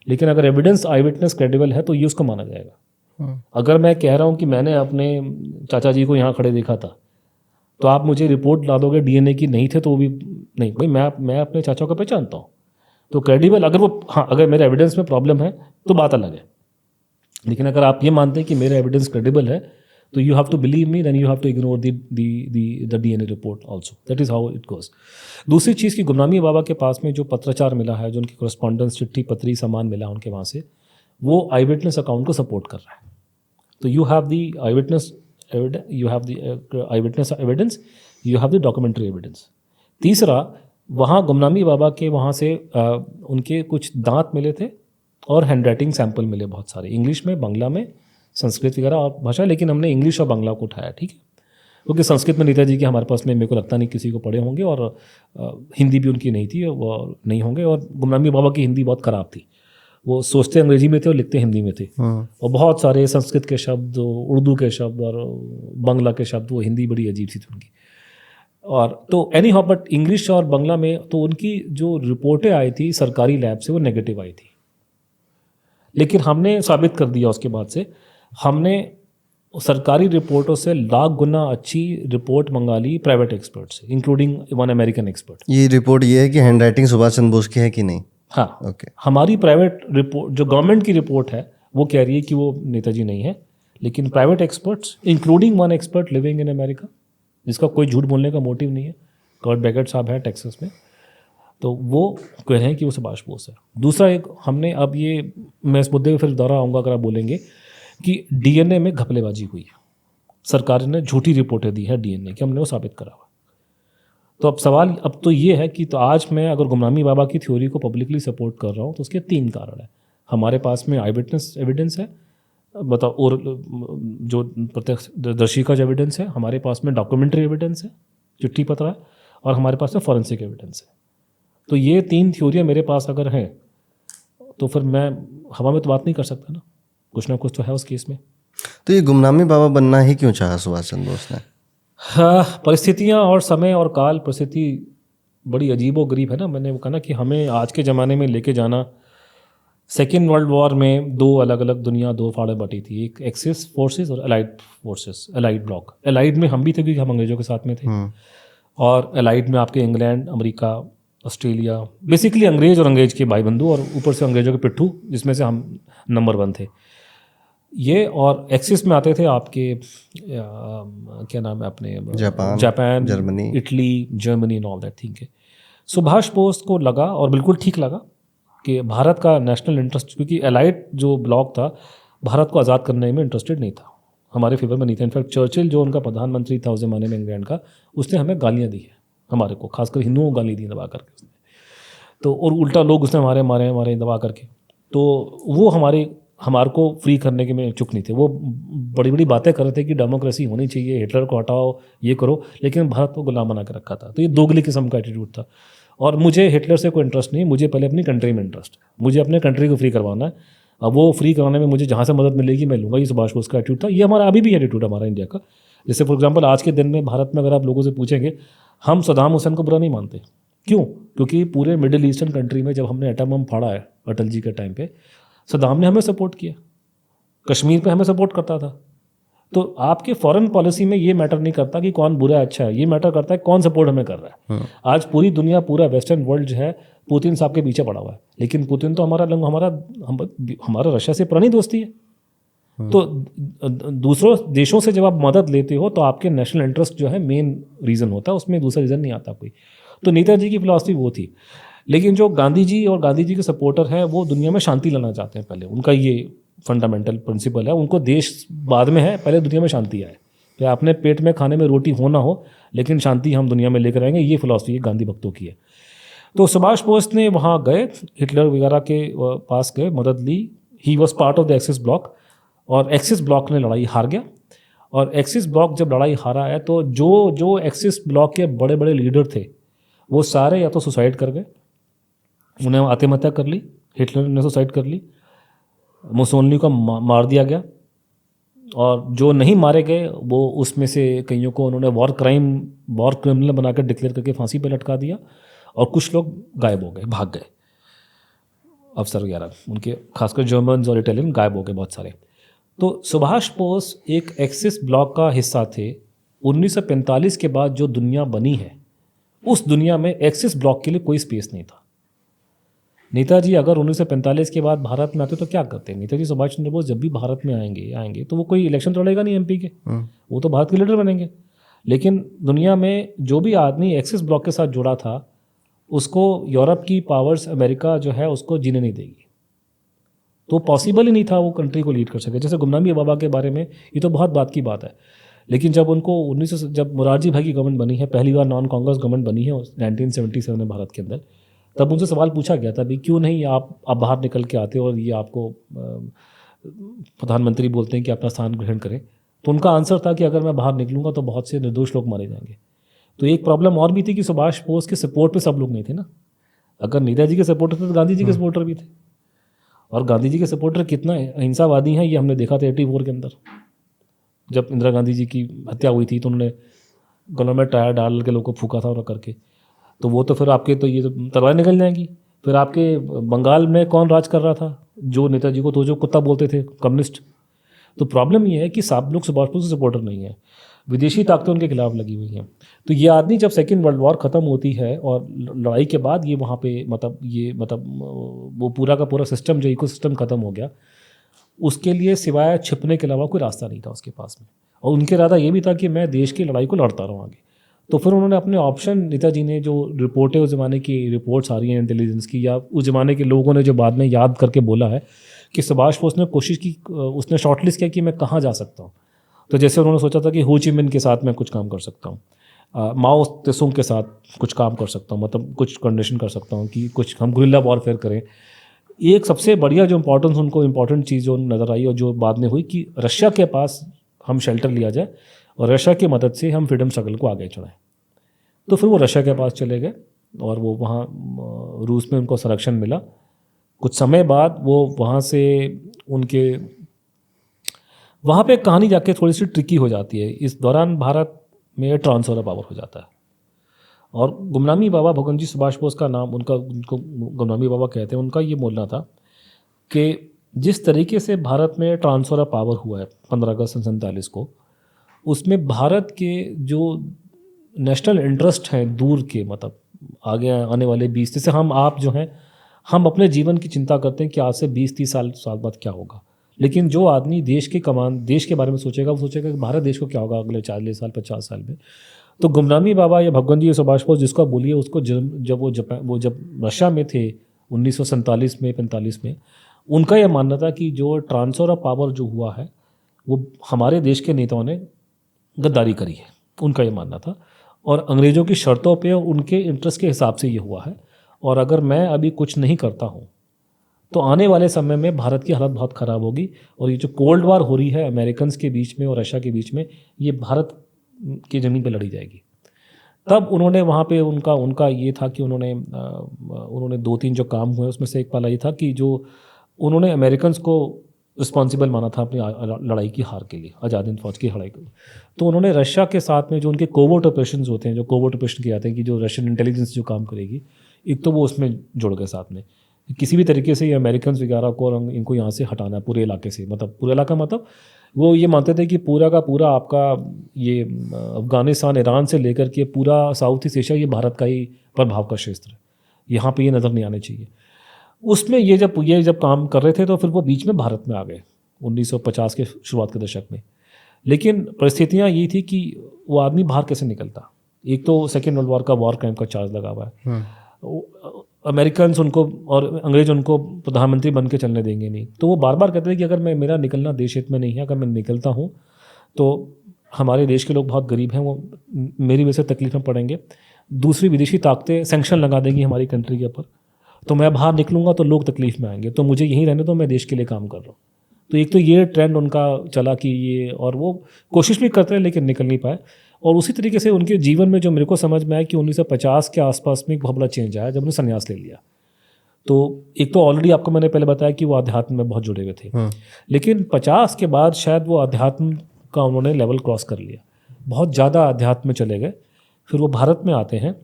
A: लेकिन अगर एविडेंस आई विटनेस क्रेडिबल है तो ये उसको माना जाएगा। अगर मैं कह रहा हूँ कि मैंने अपने चाचा जी को यहाँ खड़े देखा था, तो आप मुझे रिपोर्ट ला दोगे डीएनए की नहीं थे तो वो भी नहीं, भाई मैं अपने चाचा को पहचानता हूँ। तो क्रेडिबल अगर वो, हाँ, अगर मेरे एविडेंस में प्रॉब्लम है तो बात अलग है, लेकिन अगर आप ये मानते हैं कि मेरा एविडेंस क्रेडिबल है तो you have to believe me, then you have to ignore the DNA report also. That is how it goes. दूसरी चीज़ कि गुमनामी बाबा के पास में जो पत्राचार मिला है, जो उनकी करस्पॉन्डेंस, चिट्ठी पत्री सामान मिला उनके वहाँ से, वो आई विटनेस अकाउंट को सपोर्ट कर रहा है। तो you have the I witness evidence, you have the documentary evidence. तीसरा, वहाँ गुमनामी बाबा के वहाँ से उनके कुछ दांत मिले थे और हैंडराइटिंग सैंपल मिले बहुत सारे, इंग्लिश में, बांग्ला में, संस्कृत वगैरह और भाषा, लेकिन हमने इंग्लिश और बांग्ला को उठाया, ठीक है, क्योंकि संस्कृत में नेताजी के हमारे पास में मेरे को लगता नहीं किसी को पढ़े होंगे, और हिंदी भी उनकी नहीं थी, वो नहीं होंगे, और गुमनामी बाबा की हिंदी बहुत ख़राब थी, वो सोचते अंग्रेजी में थे और लिखते हिंदी में थे, और बहुत सारे संस्कृत के शब्द, उर्दू के शब्द और बांग्ला के शब्द, वो हिंदी बड़ी अजीब सी थी उनकी। और तो एनी हाउ, बट इंग्लिश और बांग्ला में तो उनकी जो रिपोर्टें आई थी सरकारी लैब से वो नेगेटिव आई थी, लेकिन हमने साबित कर दिया उसके बाद से, हमने सरकारी रिपोर्टों से लाख गुना अच्छी रिपोर्ट मंगा ली प्राइवेट एक्सपर्ट से, इंक्लूडिंग वन अमेरिकन एक्सपर्ट।
B: ये रिपोर्ट ये है कि हैंडराइटिंग सुभाष चंद्र बोस की है कि नहीं?
A: हाँ,
B: ओके।
A: हमारी प्राइवेट रिपोर्ट, जो गवर्नमेंट की रिपोर्ट है, वो कह रही है कि वो नेताजी नहीं है, लेकिन private experts, including one expert living in America, जिसका कोई झूठ बोलने का मोटिव नहीं है, कर्ट बैगेट साहब है टेक्सास में, तो वो कह रहे हैं कि वो सुभाष बोस है। दूसरा एक हमने, अब ये मैं इस मुद्दे पर फिर दोहरा आऊँगा अगर आप बोलेंगे, कि डीएनए में घपलेबाजी हुई है, सरकार ने झूठी रिपोर्टें दी है डीएनए की, हमने वो साबित करा हुआ। तो अब सवाल अब तो ये है कि तो आज मैं अगर गुमनामी बाबा की थ्योरी को पब्लिकली सपोर्ट कर रहा हूँ तो उसके 3 कारण हैं। हमारे पास में आई विटनेस एविडेंस है, बताओ, और जो प्रत्यक्षदर्शी का जो एविडेंस है, हमारे पास में डॉक्यूमेंट्री एविडेंस है, चिट्ठी पत्र है, और हमारे पास में फॉरेंसिक एविडेंस है। तो ये 3 थ्योरियाँ मेरे पास अगर हैं तो फिर मैं हवा में तो बात नहीं कर सकता ना, कुछ ना कुछ तो है उस केस में।
B: तो ये गुमनामी बाबा बनना ही क्यों चाहा सुभाष चंद्र बोस ने?
A: हाँ, परिस्थितियाँ और समय और काल, परिस्थिति बड़ी अजीबो गरीब है ना। मैंने वो कहा ना कि हमें आज के ज़माने में लेके जाना, सेकेंड वर्ल्ड वॉर में 2 अलग अलग दुनिया 2 फाड़े बटी थी, एक एक्सिस फोर्सेस और allied forces, allied block. Allied में हम भी थे क्योंकि हम अंग्रेज़ों के साथ में थे, और अलाइड में आपके इंग्लैंड, अमेरिका, ऑस्ट्रेलिया, बेसिकली अंग्रेज़ और अंग्रेज़ के भाई बंधु, और ऊपर से अंग्रेज़ों के पिट्ठू, जिसमें से हम नंबर 1 थे ये। और एक्सिस में आते थे आपके क्या नाम है अपने, Japan,
B: Germany,
A: Italy, Germany and all that thing है। सुभाष बोस को लगा, और बिल्कुल ठीक लगा, कि भारत का नेशनल इंटरेस्ट, क्योंकि अलाइड जो ब्लॉक था भारत को आज़ाद करने में इंटरेस्टेड नहीं था, हमारे फेवर में नहीं था। इनफैक्ट चर्चिल जो उनका प्रधानमंत्री था उस ज़माने में इंग्लैंड का, उसने हमें गालियाँ दी है, हमारे को, खासकर हिंदुओं को गाली दी दबा करके उसने, तो और उल्टा लोग उसने हमारे दबा करके, तो वो हमारे को फ्री करने के में चुप नहीं थे। वो बड़ी बड़ी बातें कर रहे थे कि डेमोक्रेसी होनी चाहिए, हिटलर को हटाओ, ये करो, लेकिन भारत को गुलाम बना के रखा था। तो ये दोगली किस्म का एटीट्यूड था, और मुझे हिटलर से कोई इंटरेस्ट नहीं, मुझे पहले अपनी कंट्री में इंटरेस्ट है, मुझे अपने कंट्री को फ्री करवाना है। अब वो फ्री करवाने में मुझे जहाँ से मदद मिलेगी मैं लूँगा। ये सुभाष बोस का एटीट्यूड था, ये हमारा अभी भी एटीट्यूड हमारा इंडिया का। जैसे फॉर एग्जाम्पल आज के दिन में भारत में अगर आप लोगों से पूछेंगे, हम सदाम हुसैन को बुरा नहीं मानते। क्यों? क्योंकि पूरे मिडिल ईस्टर्न कंट्री में जब हमने एटम बम फाड़ा है अटल जी के टाइम पे, सदाम ने हमें सपोर्ट किया, कश्मीर पे हमें सपोर्ट करता था। तो आपके फॉरेन पॉलिसी में ये मैटर नहीं करता कि कौन बुरा है अच्छा है, ये मैटर करता है कौन सपोर्ट हमें कर रहा है। आज पूरी दुनिया, पूरा वेस्टर्न वर्ल्ड जो है पुतिन साहब के पीछे पड़ा हुआ है, लेकिन पुतिन तो हमारा रशिया से पुरानी दोस्ती है। तो दूसरों देशों से जब आप मदद लेते हो तो आपके नेशनल इंटरेस्ट जो है मेन रीज़न होता है, उसमें दूसरा रीज़न नहीं आता कोई। तो नेताजी की फिलॉसफी वो थी। लेकिन जो गांधी जी और गांधी जी के सपोर्टर हैं वो दुनिया में शांति लाना चाहते हैं, पहले उनका ये फंडामेंटल प्रिंसिपल है। उनको देश बाद में है, पहले दुनिया में शांति आए, फिर अपने पेट में खाने में रोटी हो ना हो, लेकिन शांति हम दुनिया में लेकर आएंगे, ये फिलॉसफी गांधी भक्तों की है। तो सुभाष बोस ने वहाँ गए, हिटलर वगैरह के पास गए, मदद ली। He was part of the Axis bloc, और एक्सिस ब्लॉक ने लड़ाई हार गया। और एक्सिस ब्लॉक जब लड़ाई हारा है तो जो एक्सिस ब्लॉक के बड़े बड़े लीडर थे वो सारे या तो सुसाइड कर गए, उन्हें आत्महत्या कर ली, हिटलर ने सुसाइड कर ली, मुसोलिनी को मार दिया गया, और जो नहीं मारे गए वो उसमें से कईयों को उन्होंने वॉर क्रिमिनल बनाकर डिक्लेयर करके फांसी पे लटका दिया, और कुछ लोग गायब हो गए, भाग गए, अफसर वगैरह उनके, खासकर जर्मन्स और इटालियन गायब हो गए बहुत सारे। तो सुभाष बोस एक एक्सिस ब्लॉक का हिस्सा थे। 1945 के बाद जो दुनिया बनी है, उस दुनिया में एक्सिस ब्लॉक के लिए कोई स्पेस नहीं था। नेताजी अगर 1945 के बाद भारत में आते तो क्या करते? नेताजी सुभाष चंद्र बोस जब भी भारत में आएंगे तो वो कोई इलेक्शन तो लड़ेगा नहीं एमपी के, वो तो भारत के लीडर बनेंगे। लेकिन दुनिया में जो भी आदमी एक्सिस ब्लॉक के साथ जुड़ा था, उसको यूरोप की पावर्स, अमेरिका जो है, उसको जीने नहीं देगी। तो पॉसिबल ही नहीं था वो कंट्री को लीड कर सके। जैसे गुमनाम बाबा के बारे में, ये तो बहुत बात की बात है, लेकिन जब उनको जब मोरारजी भाई की गवर्नमेंट बनी है, पहली बार नॉन कांग्रेस गवर्नमेंट बनी है 1977 में भारत के अंदर, तब उनसे सवाल पूछा गया था, भी क्यों नहीं आप बाहर निकल के आते और ये आपको प्रधानमंत्री बोलते हैं कि अपना स्थान ग्रहण करें। तो उनका आंसर था कि अगर मैं बाहर निकलूंगा तो बहुत से निर्दोष लोग मारे जाएंगे। तो एक प्रॉब्लम और भी थी कि सुभाष बोस के सपोर्ट पे सब लोग नहीं थे ना। अगर नेताजी के सपोर्टर थे तो गांधी जी के सपोर्टर भी थे, और गांधी जी के सपोर्टर कितना अहिंसावादी हैं ये हमने देखा था 84 के अंदर। जब इंदिरा गांधी जी की हत्या हुई थी तो उन्होंने गलों में टायर डाल के लोगों को फूका था और करके, तो वो तो फिर आपके तो ये तो तलवार निकल जाएंगी। फिर आपके बंगाल में कौन राज कर रहा था? जो नेताजी को तो जो कुत्ता बोलते थे, कम्युनिस्ट। तो प्रॉब्लम ये है कि सब लोग सुभाष बोस के सपोर्टर नहीं है, विदेशी ताकतें उनके खिलाफ लगी हुई हैं। तो ये आदमी जब सेकेंड वर्ल्ड वॉर ख़त्म होती है और लड़ाई के बाद ये वहाँ पे वो पूरा का पूरा सिस्टम, जो इको सिस्टम ख़त्म हो गया, उसके लिए सिवाय छिपने के अलावा कोई रास्ता नहीं था उसके पास में। और उनके इरादा ये भी था कि मैं देश की लड़ाई को लड़ता रहूँ आगे। तो फिर उन्होंने अपने ऑप्शन, नेताजी ने जो रिपोर्टें, उस ज़माने की रिपोर्ट्स आ रही हैं इंटेलिजेंस की, या उस ज़माने के लोगों ने जो बाद में याद करके बोला है कि सुभाष बोस ने कोशिश की, उसने शॉर्टलिस्ट किया कि मैं कहाँ जा सकता हूँ। तो जैसे उन्होंने सोचा था कि हो ची मिन के साथ मैं कुछ काम कर सकता हूँ, माओ त्से के साथ कुछ काम कर सकता हूँ, मतलब कुछ कंडीशन कर सकता हूँ कि कुछ हम गुरिल्ला वॉरफेयर करें। एक सबसे बढ़िया जो इम्पोर्टेंट चीज़ जो नज़र आई और जो बाद में हुई कि रशिया के पास हम शेल्टर लिया जाए और रशिया की मदद से हम फ्रीडम स्ट्रगल को आगे चढ़ाएं। तो फिर वो रशिया के पास चले गए और वो वहाँ रूस में उनको संरक्षण मिला। कुछ समय बाद वो वहाँ से उनके वहाँ पे कहानी जाके थोड़ी सी ट्रिकी हो जाती है। इस दौरान भारत में ट्रांसफर ऑफ पावर हो जाता है और गुमनामी बाबा भगवान जी सुभाष बोस का नाम, उनको गुमनामी बाबा कहते हैं। उनका ये बोलना था कि जिस तरीके से भारत में ट्रांसफर ऑफ पावर हुआ है 15 अगस्त 1947 को, उसमें भारत के जो नेशनल इंटरेस्ट हैं दूर के, मतलब आगे आने वाले 20, जैसे हम आप जो हैं, हम अपने जीवन की चिंता करते हैं कि आज से 20-30 साल बाद क्या होगा, लेकिन जो आदमी देश के बारे में सोचेगा, वो सोचेगा कि भारत देश को क्या होगा अगले 40 साल 50 साल में। तो गुमनामी बाबा या भगवान जी सुभाष बोस, जिसको बोलिए, उसको जब रशिया में थे 1947 में 45 में, उनका यह मानना था कि जो ट्रांसफर ऑफ पावर जो हुआ है वो हमारे देश के नेताओं ने गद्दारी करी है, उनका ये मानना था। और अंग्रेज़ों की शर्तों पे और उनके इंटरेस्ट के हिसाब से ये हुआ है। और अगर मैं अभी कुछ नहीं करता हूँ तो आने वाले समय में भारत की हालत बहुत ख़राब होगी। और ये जो कोल्ड वार हो रही है अमेरिकन्स के बीच में और रशिया के बीच में, ये भारत की ज़मीन पर लड़ी जाएगी। तब उन्होंने वहाँ पे उनका ये था कि उन्होंने 2-3 जो काम हुए, उसमें से एक पहला ये था कि जो उन्होंने अमेरिकन्स को रिस्पॉन्सिबल माना था अपनी लड़ाई की हार के लिए, आज़ाद हिंद फौज की लड़ाई को। तो उन्होंने रशिया के साथ में जो उनके कोवर्ट ऑपरेशंस होते हैं, जो कोवर्ट ऑपरेशन किए जाते हैं कि जो रशियन इंटेलिजेंस जो काम करेगी, एक तो वो उसमें जुड़ गए साथ में। किसी भी तरीके से ये अमेरिकन वगैरह को और इनको यहाँ से हटाना है पूरे इलाके से, मतलब पूरा इलाका, मतलब वो ये मानते थे कि पूरा का पूरा आपका ये अफ़गानिस्तान, ईरान से लेकर के पूरा साउथ ईस्ट एशिया, ये भारत का ही प्रभाव का क्षेत्र है, यहाँ पे ये नज़र नहीं आने चाहिए। उसमें ये जब काम कर रहे थे तो फिर वो बीच में भारत में आ गए 1950 के शुरुआत के दशक में। लेकिन परिस्थितियाँ ये थी कि वो आदमी बाहर कैसे निकलता। एक तो सेकेंड वर्ल्ड वॉर का वॉर क्राइम का चार्ज लगा हुआ है, अमेरिकन्स उनको और अंग्रेज उनको प्रधानमंत्री बन के चलने देंगे नहीं। तो वो बार बार कहते हैं कि अगर मेरा निकलना देश हित में नहीं है, अगर मैं निकलता हूँ तो हमारे देश के लोग बहुत गरीब हैं, वो मेरी वजह से तकलीफ में पड़ेंगे, दूसरी विदेशी ताकतें सैंक्शन लगा देंगी हमारी कंट्री के ऊपर, तो मैं बाहर निकलूँगा तो लोग तकलीफ में आएंगे, तो मुझे यहीं रहने दो, मैं देश के लिए काम कर रहा हूँ। तो एक तो ये ट्रेंड उनका चला कि ये, और वो कोशिश भी करते हैं लेकिन निकल नहीं पाए। और उसी तरीके से उनके जीवन में जो मेरे को समझ में आया कि 1950 के आसपास में एक बहुत बड़ा चेंज आया जब उन्होंने संन्यास ले लिया। तो एक तो ऑलरेडी आपको मैंने पहले बताया कि वो अध्यात्म में बहुत जुड़े हुए थे, लेकिन 50 के बाद शायद वो अध्यात्म का उन्होंने लेवल क्रॉस कर लिया, बहुत ज़्यादा अध्यात्म में चले गए। फिर वो भारत में आते हैं।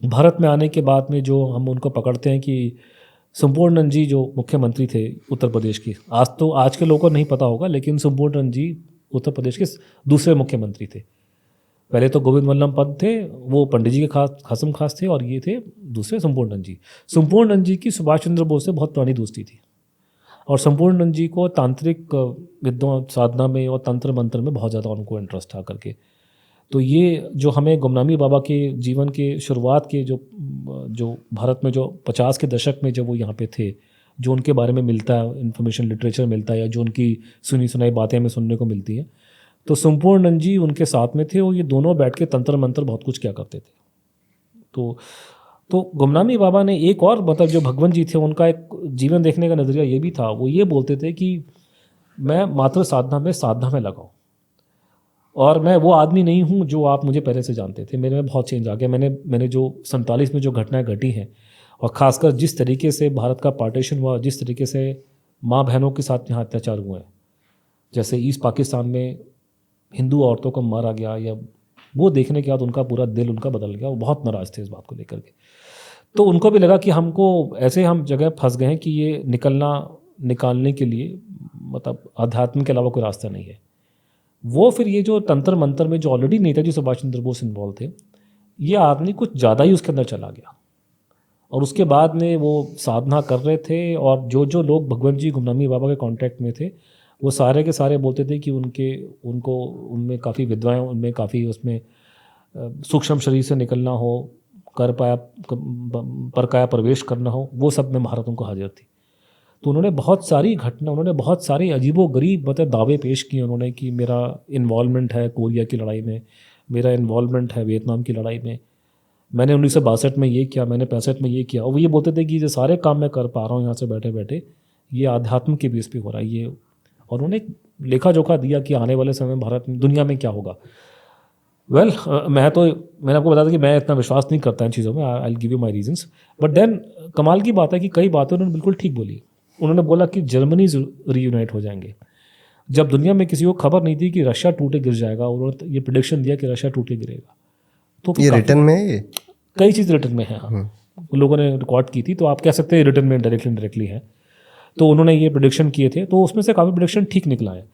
A: भारत में आने के बाद में जो हम उनको पकड़ते हैं कि संपूर्णनंद जी जो मुख्यमंत्री थे उत्तर प्रदेश की, आज के लोगों को नहीं पता होगा, लेकिन संपूर्णनंद जी उत्तर प्रदेश के दूसरे मुख्यमंत्री थे। पहले तो गोविंद वल्लभ पंत थे, वो पंडित जी के खासम खास थे, और ये थे दूसरे संपूर्णनंद जी। संपूर्णनंद जी की सुभाष चंद्र बोस से बहुत पुरानी दोस्ती थी, और संपूर्णनंद जी को तांत्रिक विद्या साधना में और तंत्र मंत्र में बहुत ज़्यादा उनको इंटरेस्ट था करके। तो ये जो हमें गुमनामी बाबा के जीवन के शुरुआत के जो भारत में जो 50 के दशक में जब वो यहाँ पे थे, जो उनके बारे में मिलता है इन्फॉर्मेशन, लिटरेचर मिलता है, या जो उनकी सुनी सुनाई बातें हमें सुनने को मिलती हैं, तो संपूर्णनंद जी उनके साथ में थे, और ये दोनों बैठ के तंत्र मंत्र बहुत कुछ क्या करते थे। तो गुमनामी बाबा ने एक और, मतलब जो भगवान जी थे, उनका एक जीवन देखने का नज़रिया ये भी था, वो ये बोलते थे कि मैं मात्र साधना में लगाऊं, और मैं वो आदमी नहीं हूँ जो आप मुझे पहले से जानते थे। मेरे में बहुत चेंज आ गया। मैंने जो 47 में जो घटनाएं घटी हैं, और ख़ासकर जिस तरीके से भारत का पार्टीशन हुआ, जिस तरीके से माँ बहनों के साथ यहाँ अत्याचार हुए हैं, जैसे ईस्ट पाकिस्तान में हिंदू औरतों को मारा गया, या वो देखने के बाद उनका पूरा दिल उनका बदल गया। वो बहुत नाराज़ थे इस बात को लेकर के। तो उनको भी लगा कि हमको ऐसे हम जगह फंस गए हैं कि ये निकालने के लिए, मतलब अध्यात्म के अलावा कोई रास्ता नहीं है। वो फिर ये जो तंत्र मंत्र में जो ऑलरेडी नेताजी सुभाष चंद्र बोस इन्वॉल्व थे, ये आदमी कुछ ज़्यादा ही उसके अंदर चला गया, और उसके बाद में वो साधना कर रहे थे, और जो लोग भगवंत जी गुमनामी बाबा के कांटेक्ट में थे, वो सारे के सारे बोलते थे कि उनमें काफ़ी विद्वाएं, उनमें काफ़ी उसमें सूक्ष्म शरीर से निकलना हो, परकाया प्रवेश करना हो, वो सब में महारत उनको हाजिर थी। तो उन्होंने बहुत सारे अजीबोगरीब मतलब दावे पेश किए उन्होंने, कि मेरा इन्वॉल्वमेंट है कोरिया की लड़ाई में, मेरा इन्वॉल्वमेंट है वियतनाम की लड़ाई में, मैंने 1962 में ये किया, मैंने 65 में ये किया। और वो ये बोलते थे कि ये सारे काम मैं कर पा रहा हूँ यहाँ से बैठे बैठे, ये आध्यात्म के बेस पे हो रहा है ये। और उन्होंने लेखा जोखा दिया कि आने वाले समय में भारत में, दुनिया में क्या होगा। मैंने आपको बता दिया कि मैं इतना विश्वास नहीं करता इन चीज़ों में, I will give you my reasons. But then कमाल की बात है कि कई बातें उन्होंने बिल्कुल ठीक बोली। उन्होंने बोला कि जर्मनी रीयूनाइट हो जाएंगे, जब दुनिया में किसी को खबर नहीं थी कि रशिया टूटे गिर जाएगा, उन्होंने ये प्रेडिक्शन दिया कि रशिया टूटे गिरेगा। तो
B: ये रिटर्न में है, ये
A: कई चीज़ रिटर्न में है। हाँ, लोगों ने रिकॉर्ड की थी, तो आप कह सकते हैं रिटर्न में डायरेक्टली है। तो उन्होंने ये प्रेडिक्शन किए थे, तो उसमें से काफ़ी प्रेडिक्शन ठीक निकला है।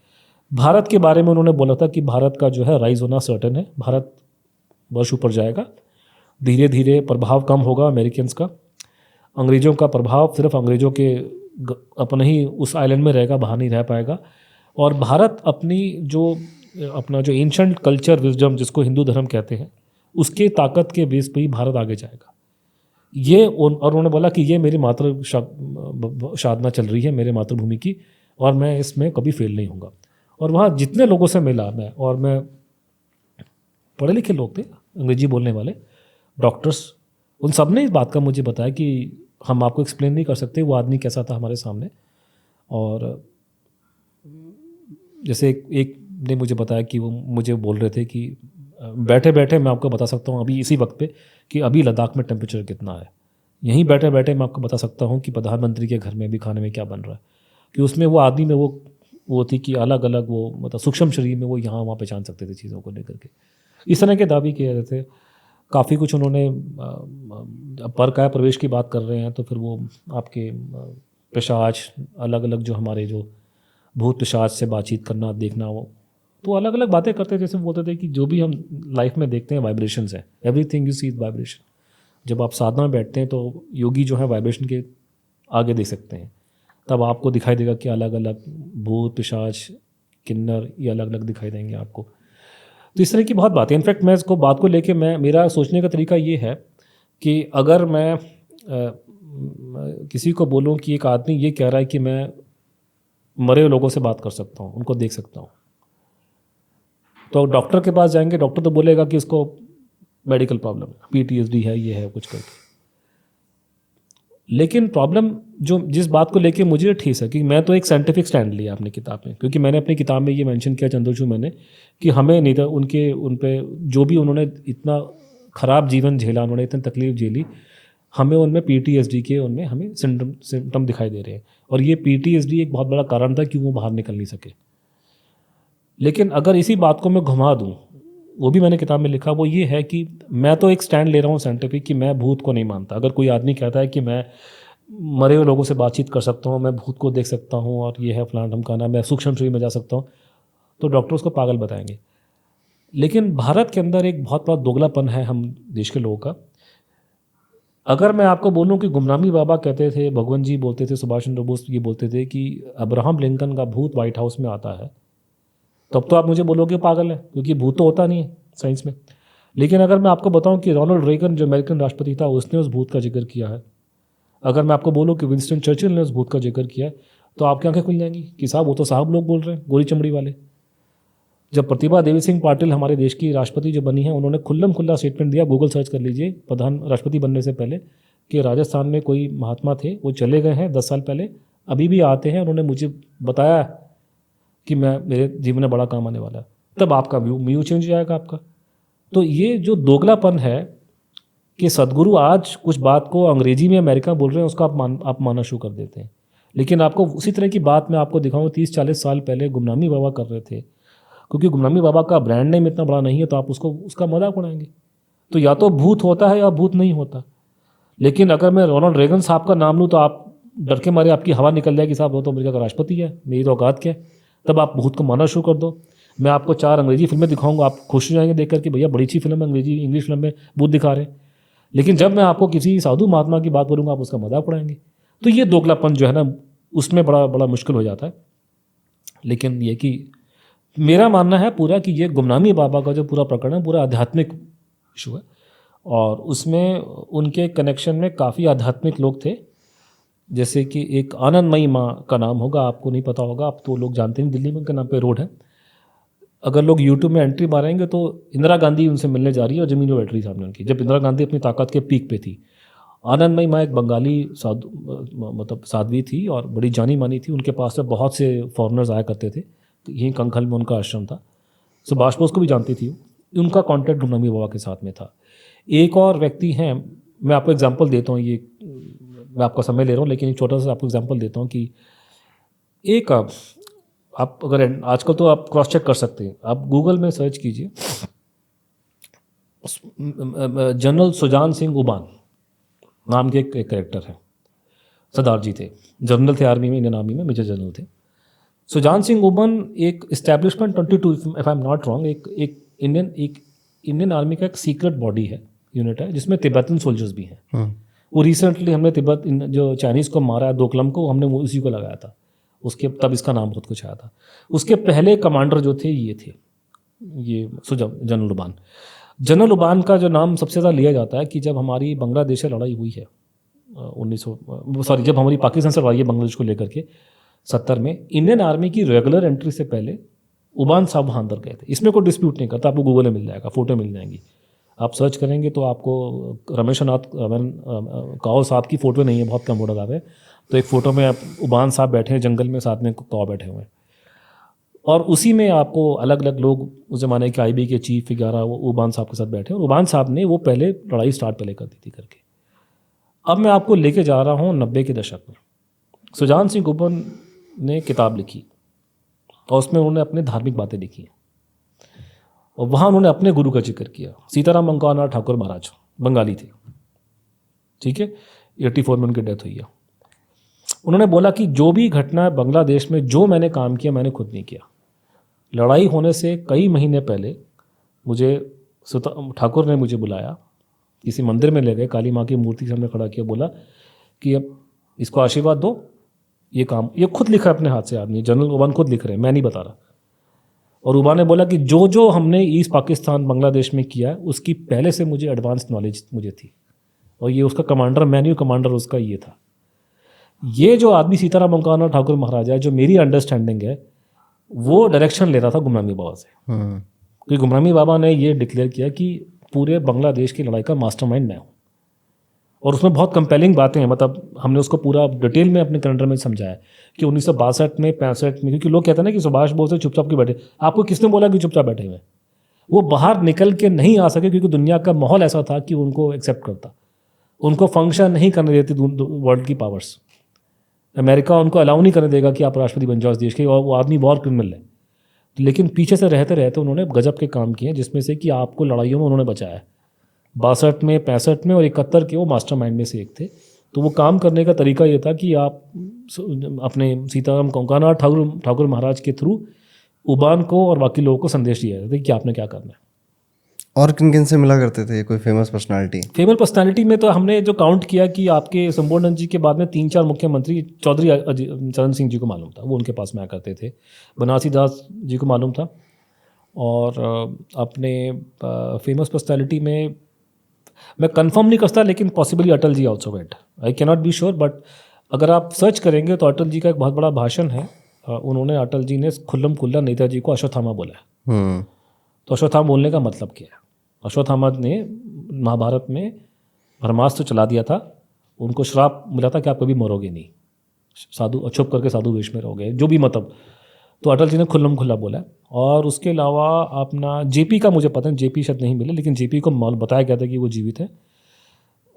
A: भारत के बारे में उन्होंने बोला था कि भारत का जो है राइज होना सर्टन है, भारत वर्ष ऊपर जाएगा, धीरे धीरे प्रभाव कम होगा अमेरिकन्स का, अंग्रेज़ों का प्रभाव सिर्फ अंग्रेज़ों के अपने ही उस आइलैंड में रहेगा, बाहर नहीं रह पाएगा, और भारत अपना जो एंशंट कल्चर विजडम जिसको हिंदू धर्म कहते हैं, उसके ताकत के बेस पे ही भारत आगे जाएगा। और उन्होंने बोला कि ये मेरी साधना चल रही है मेरे मातृभूमि की, और मैं इसमें कभी फेल नहीं होऊंगा। और वहाँ जितने लोगों से मिला मैं पढ़े लिखे लोग थे, अंग्रेजी बोलने वाले डॉक्टर्स, उन सब ने इस बात का मुझे बताया कि हम आपको एक्सप्लेन नहीं कर सकते वो आदमी कैसा था हमारे सामने। और जैसे एक ने मुझे बताया कि वो मुझे बोल रहे थे कि बैठे बैठे मैं आपको बता सकता हूँ अभी इसी वक्त पे कि अभी लद्दाख में टेम्परेचर कितना है। यहीं बैठे बैठे मैं आपको बता सकता हूँ कि प्रधानमंत्री के घर में भी खाने में क्या बन रहा है, कि उसमें वो आदमी में वो थी कि अलग अलग वो मतलब सूक्ष्म शरीर में वो यहाँ वहाँ पहचान सकते थे चीज़ों को लेकर के। इस तरह के दावे किए रहे थे। काफ़ी कुछ उन्होंने परकाया प्रवेश की बात कर रहे हैं, तो फिर वो आपके पिशाच अलग अलग जो हमारे जो भूत पिशाच से बातचीत करना देखना, वो तो अलग अलग बातें करते थे। जैसे बोलते थे कि जो भी हम लाइफ में देखते हैं वाइब्रेशंस है, everything you see is vibration. जब आप साधना में बैठते हैं तो योगी जो है वाइब्रेशन के आगे देख सकते हैं, तब आपको दिखाई देगा कि अलग अलग भूत पिशाच किन्नर ये अलग अलग दिखाई देंगे आपको। तो इस तरह की बहुत बातें, इनफैक्ट मैं इसको बात को लेके मेरा सोचने का तरीका ये है कि अगर मैं किसी को बोलूँ कि एक आदमी ये कह रहा है कि मैं मरे हुए लोगों से बात कर सकता हूँ, उनको देख सकता हूँ, तो डॉक्टर के पास जाएंगे, डॉक्टर तो बोलेगा कि इसको मेडिकल प्रॉब्लम है, PTSD है, ये है कुछ करके। लेकिन प्रॉब्लम जो जिस बात को लेके मुझे ठेस है कि मैं तो एक साइंटिफिक स्टैंड लिया अपनी किताब में, क्योंकि मैंने अपनी किताब में ये मेंशन किया चंद्रचूड़ मैंने कि हमें नहीं था उन पे जो भी उन्होंने इतना ख़राब जीवन झेला, उन्होंने इतनी तकलीफ झेली, हमें उनमें PTSD के उनमें हमें सिम्टम दिखाई दे रहे हैं, और ये PTSD एक बहुत बड़ा कारण था कि वो बाहर निकल नहीं सके। लेकिन अगर इसी बात को मैं घुमा दूँ, वो भी मैंने किताब में लिखा, वो ये है कि मैं तो एक स्टैंड ले रहा हूँ साइंटिफिक कि मैं भूत को नहीं मानता। अगर कोई आदमी कहता है कि मैं मरे हुए लोगों से बातचीत कर सकता हूँ, मैं भूत को देख सकता हूँ और ये है फलाना ढमकाना, मैं सूक्ष्म शरीर में जा सकता हूँ, तो डॉक्टर उसको पागल बताएंगे। लेकिन भारत के अंदर एक बहुत बड़ा दोगलापन है हम देश के लोगों का। अगर मैं आपको बोलूं कि गुमनामी बाबा कहते थे, भगवंत जी बोलते थे, सुभाष चंद्र बोस ये बोलते थे कि अब्राहम लिंकन का भूत व्हाइट हाउस में आता है, तब तो आप मुझे बोलोगे पागल है, क्योंकि भूत तो होता नहीं है साइंस में। लेकिन अगर मैं आपको बताऊं कि रोनाल्ड रेगन जो अमेरिकन राष्ट्रपति था उसने उस भूत का जिक्र किया है, अगर मैं आपको बोलूं कि विंस्टन चर्चिल ने उस भूत का जिक्र किया है, तो आपकी आंखें खुल जाएंगी कि साहब वो तो साहब लोग बोल रहे हैं, गोरी चमड़ी वाले। जब प्रतिभा देवी सिंह पाटिल हमारे देश की राष्ट्रपति जो बनी है, उन्होंने खुल्लम खुल्ला स्टेटमेंट दिया, गूगल सर्च कर लीजिए, प्रधान राष्ट्रपति बनने से पहले, कि राजस्थान में कोई महात्मा थे, वो चले गए हैं 10 साल पहले, अभी भी आते हैं, उन्होंने मुझे बताया कि मैं मेरे जीवन में बड़ा काम आने वाला है। तब आपका व्यू चेंज हो जाएगा आपका। तो ये जो दोगलापन है कि सदगुरु आज कुछ बात को अंग्रेजी में अमेरिका बोल रहे हैं, उसका आप मानना शुरू कर देते हैं। लेकिन आपको उसी तरह की बात मैं आपको दिखाऊँ 30-40 साल पहले गुमनामी बाबा कर रहे थे, क्योंकि गुमनामी बाबा का ब्रांड नेम इतना बड़ा नहीं है, तो आप उसको उसका मजाक उड़ाएंगे। तो या तो भूत होता है या भूत नहीं होता। लेकिन अगर मैं रोनाल्ड रेगन साहब का नाम लूँ तो आप डर के मारे आपकी हवा निकल जाएगी, साहब वो तो अमेरिका का राष्ट्रपति है, मेरी तो औकात क्या है। तब आप भूत को मानना शुरू कर दो। मैं आपको 4 अंग्रेजी फिल्में दिखाऊंगा, आप खुश हो जाएंगे देख करके, भैया बड़ी अच्छी फिल्म है, इंग्लिश फिल्म में भूत दिखा रहे हैं। लेकिन जब मैं आपको किसी साधु महात्मा की बात करूँगा, आप उसका मजाक उड़ाएंगे। तो ये दोगलापन जो है ना, उसमें बड़ा बड़ा मुश्किल हो जाता है। लेकिन ये कि मेरा मानना है पूरा कि ये गुमनामी बाबा का जो पूरा प्रकरण है, पूरा आध्यात्मिक इशू है, और उसमें उनके कनेक्शन में काफ़ी आध्यात्मिक लोग थे। जैसे कि एक आनंदमयी माँ का नाम होगा, आपको नहीं पता होगा, आप तो लोग जानते नहीं, दिल्ली में उनके नाम पे रोड है। अगर लोग यूट्यूब में एंट्री मारेंगे तो इंदिरा गांधी उनसे मिलने जा रही है और ज़मीन में बैठ रही सामने उनकी, जब इंदिरा गांधी अपनी ताकत के पीक पे थी। आनंदमयी माँ एक बंगाली साधु मतलब साध्वी थी और बड़ी जानी मानी थी। उनके पास में बहुत से फॉरेनर्स आया करते थे, यहीं कंखल में उनका आश्रम था। सुभाष बोस को भी जानती थी, उनका कॉन्टैक्ट गुमनामी बाबा के साथ में था। एक और व्यक्ति हैं, मैं आपको एग्जांपल देता हूँ, ये मैं आपका समय ले रहा हूँ, लेकिन एक छोटा सा आपको एग्जांपल देता हूँ कि एक आप अगर आजकल तो आप क्रॉस चेक कर सकते हैं, आप गूगल में सर्च कीजिए, जनरल सुजान सिंह उबान नाम के एक कैरेक्टर है, सरदार जी थे, जनरल थे आर्मी में, इंडियन आर्मी में मेजर जनरल थे। सुजान सिंह उबान एक establishment 22 if I am not wrong, एक इंडियन आर्मी का एक सीक्रेट बॉडी है, यूनिट है, जिसमें तिब्बतन सोल्जर्स भी हैं। वो रिसेंटली हमने तिब्बत जो चाइनीज़ को मारा है, दोकलम को, हमने उसी को लगाया था, उसके तब इसका नाम बहुत कुछ आया था। उसके पहले कमांडर जो थे ये थे, ये जनरल उबान। जनरल उबान का जो नाम सबसे ज़्यादा लिया जाता है कि जब हमारी बांग्लादेश से लड़ाई हुई है जब हमारी पाकिस्तान से लड़ाई है बांग्लादेश को लेकर के 70 में, इंडियन आर्मी की रेगुलर एंट्री से पहले उबान साहब वहाँ अंदर गए थे। इसमें कोई डिस्प्यूट नहीं करता, आपको गूगल में मिल जाएगा, फोटो मिल जाएंगी, आप सर्च करेंगे तो आपको रमेशनाथ काओ साहब की फ़ोटो नहीं है, बहुत कम फोटो साहब है, तो एक फ़ोटो में आप उबान साहब बैठे हैं जंगल में, साथ में काओ बैठे हुए हैं, और उसी में आपको अलग अलग लोग उस ज़माने के IB के चीफ वगैरह वो उबान साहब के साथ बैठे हैं, और उबान साहब ने वो पहले लड़ाई स्टार्ट पहले कर दी थी करके। अब मैं आपको लेके जा रहा हूँ 90 के दशक में। सुजान सिंह उबान ने किताब लिखी और उसमें उन्होंने अपने धार्मिक बातें लिखी हैं, और वहाँ उन्होंने अपने गुरु का जिक्र किया। सीताराम मंकाना ठाकुर महाराज बंगाली थे, ठीक है, 84 में उनकी डेथ हुई है। उन्होंने बोला कि जो भी घटना है बांग्लादेश में, जो मैंने काम किया मैंने खुद नहीं किया। लड़ाई होने से कई महीने पहले मुझे ठाकुर ने मुझे बुलाया, किसी मंदिर में ले गए, काली माँ की मूर्ति के सामने खड़ा किया, बोला कि अब इसको आशीर्वाद दो, ये काम ये खुद लिखा है अपने हाथ से आदमी, जनरल उबान खुद लिख रहे हैं, मैं नहीं बता रहा। और उबान ने बोला कि जो जो हमने ईस्ट पाकिस्तान बांग्लादेश में किया उसकी पहले से मुझे एडवांस नॉलेज मुझे थी, और ये उसका कमांडर मैं नहीं, कमांडर उसका ये था। ये जो आदमी सीताराम मंकाना ठाकुर महाराज है, जो मेरी अंडरस्टैंडिंग है, वो डायरेक्शन ले रहा था गुमनामी बाबा से, क्योंकि गुमनामी बाबा ने ये डिक्लेयर किया कि पूरे बांग्लादेश की लड़ाई का मास्टरमाइंड मैं हूँ। और उसमें बहुत कंपेलिंग बातें हैं, मतलब हमने उसको पूरा डिटेल में अपने कैलेंडर में समझाया कि 1962 में 65 में, क्योंकि लोग कहते हैं ना कि सुभाष बोस चुपचाप क्यों बैठे, आपको किसने बोला कि चुपचाप बैठे हुए? वो बाहर निकल के नहीं आ सके क्योंकि दुनिया का माहौल ऐसा था कि उनको एक्सेप्ट करता। उनको फंक्शन नहीं करने देती वर्ल्ड की पावर्स। अमेरिका उनको अलाउ नहीं करने देगा कि आप राष्ट्रपति बन जाओ इस देश के, और वो आदमी वॉर क्रिमिनल है। लेकिन पीछे से रहते रहते उन्होंने गजब के काम किए, जिसमें से कि आपको लड़ाइयों में उन्होंने बचाया। 62 में, 65 में और 71 के वो मास्टरमाइंड में से एक थे। तो वो काम करने का तरीका ये था कि आप अपने सीताराम कोंकाना ठाकुर महाराज के थ्रू उबान को और बाकी लोगों को संदेश दिया जाता है कि आपने क्या करना है।
B: और किन किन से मिला करते थे, कोई फेमस पर्सनालिटी?
A: फेमस पर्सनालिटी में तो हमने जो काउंट किया कि आपके संपूर्णानंद जी के बाद में 3-4 मुख्यमंत्री, चौधरी चरण सिंह जी को मालूम था, वो उनके पास में आया करते थे। बनारसी दास जी को मालूम था। और अपने फेमस पर्सनालिटी में मैं कंफर्म नहीं करता, लेकिन possibly Atal ji also wait, I can not be sure, but अगर आप सर्च करेंगे तो अटल जी का एक बहुत बड़ा भाषण है। अटल जी ने खुल्लम खुल्ला नेताजी को अश्वत्थामा बोला है। तो अश्वत्थामा बोलने का मतलब क्या है? अश्वत्थामा ने महाभारत में ब्रह्मास्त्र चला दिया था, उनको श्राप मिला था कि आप कभी मरोगे नहीं, साधु छुप करके साधु वेश में रहोगे, जो भी मतलब। तो अटल जी ने खुल्लम खुल्ला बोला है। और उसके अलावा अपना जेपी का मुझे पता है, जेपी शायद नहीं मिले, लेकिन जेपी को बताया गया था कि वो जीवित है।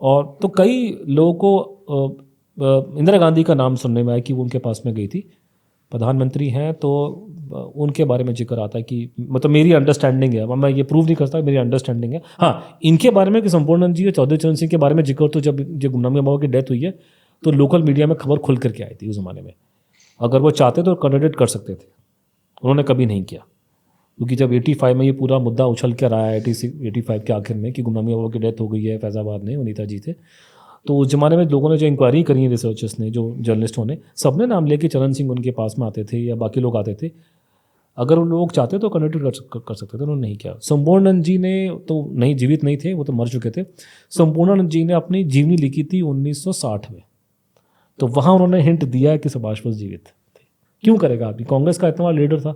A: और तो कई लोगों को इंदिरा गांधी का नाम सुनने में आया कि वो उनके पास में गई थी, प्रधानमंत्री हैं, तो उनके बारे में जिक्र आता है कि मतलब मेरी अंडरस्टैंडिंग है, मैं ये प्रूव नहीं करता, मेरी अंडरस्टैंडिंग है। हाँ, इनके बारे में कि संपूर्णानंद जी और चौधरी चरण सिंह के बारे में जिक्र तो जब गुमनामी बाबा की डेथ हुई है तो लोकल मीडिया में खबर खुल करके आई थी उस ज़माने में। अगर वो चाहते तो कैंडिडेट कर सकते थे, उन्होंने कभी नहीं किया, क्योंकि जब 85 में ये पूरा मुद्दा उछल कर आया 85 के आखिर में कि गुमनामी बाबा की डेथ हो गई है फैज़ाबाद में, वो नेताजी थे, तो उस ज़माने में लोगों ने जो इंक्वायरी करी है, रिसर्चर्स ने, जो जर्नलिस्टों ने, सब ने नाम लेके चरण सिंह उनके पास में आते थे या बाकी लोग आते थे। अगर वो लोग चाहते तो कैंडिडेट कर सकते थे, उन्होंने नहीं किया। संपूर्णानंद जी ने तो नहीं, जीवित नहीं थे, वो तो मर चुके थे। संपूर्णानंद जी ने अपनी जीवनी लिखी थी 1960 में, तो वहाँ उन्होंने हिंट दिया है कि सुभाष बोस जीवित थे। क्यों करेगा आदमी? कांग्रेस का इतना बड़ा लीडर था,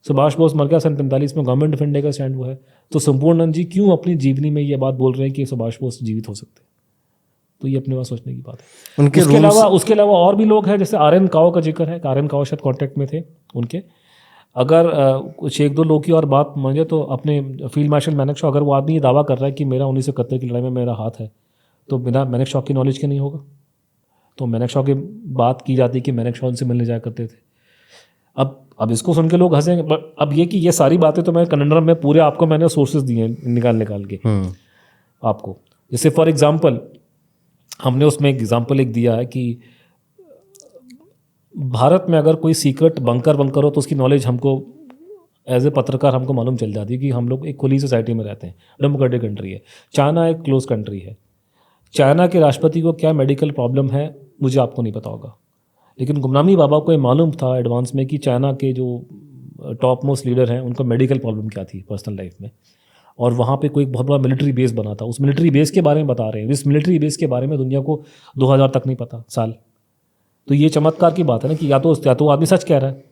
A: सुभाष बोस मर गया सन 45 में, गवर्नमेंट ऑफ इंडिया का स्टैंड हुआ है, तो संपूर्णानंद जी क्यों अपनी जीवनी में ये बात बोल रहे हैं कि सुभाष बोस जीवित हो सकते हैं? तो ये अपने पास सोचने की बात है। उसके अलावा और भी लोग हैं, जैसे आर.एन. काओ का जिक्र है, आर.एन. काओ शायद कॉन्टैक्ट में थे उनके। अगर कुछ एक दो लोग की और बात माने तो अपने फील्ड मार्शल मानेकशॉ, अगर वो आदमी ये दावा कर रहा है कि मेरा 1971 की लड़ाई में मेरा हाथ है, तो बिना मानेकशॉ की नॉलेज के नहीं होगा। तो मानेकशॉ की बात की जाती कि मानेकशॉ उनसे मिलने जाया करते थे। अब इसको सुन के लोग हंसेंगे, बट अब ये सारी बातें तो मैं कन्नडम में पूरे आपको मैंने सोर्सेज दिए हैं निकाल के आपको। जैसे फॉर एग्जांपल हमने उसमें एग्जांपल एक दिया है कि भारत में अगर कोई सीक्रेट बंकर हो तो उसकी नॉलेज हमको एज ए पत्रकार हमको मालूम चल जाती है कि हम लोग एक खुली सोसाइटी में रहते हैं, डेमोक्रेटिक कंट्री है। चाइना एक क्लोज कंट्री है। चाइना के राष्ट्रपति को क्या मेडिकल प्रॉब्लम है मुझे आपको नहीं पता होगा, लेकिन गुमनामी बाबा को ये मालूम था एडवांस में कि चाइना के जो टॉप मोस्ट लीडर हैं उनको मेडिकल प्रॉब्लम क्या थी पर्सनल लाइफ में, और वहाँ पे कोई बहुत बड़ा मिलिट्री बेस बना था। उस मिलिट्री बेस के बारे में बता रहे हैं, इस मिलिट्री बेस के बारे में दुनिया को 2000 तक नहीं पता साल। तो ये चमत्कार की बात है ना कि या तो आदमी सच कह रहा है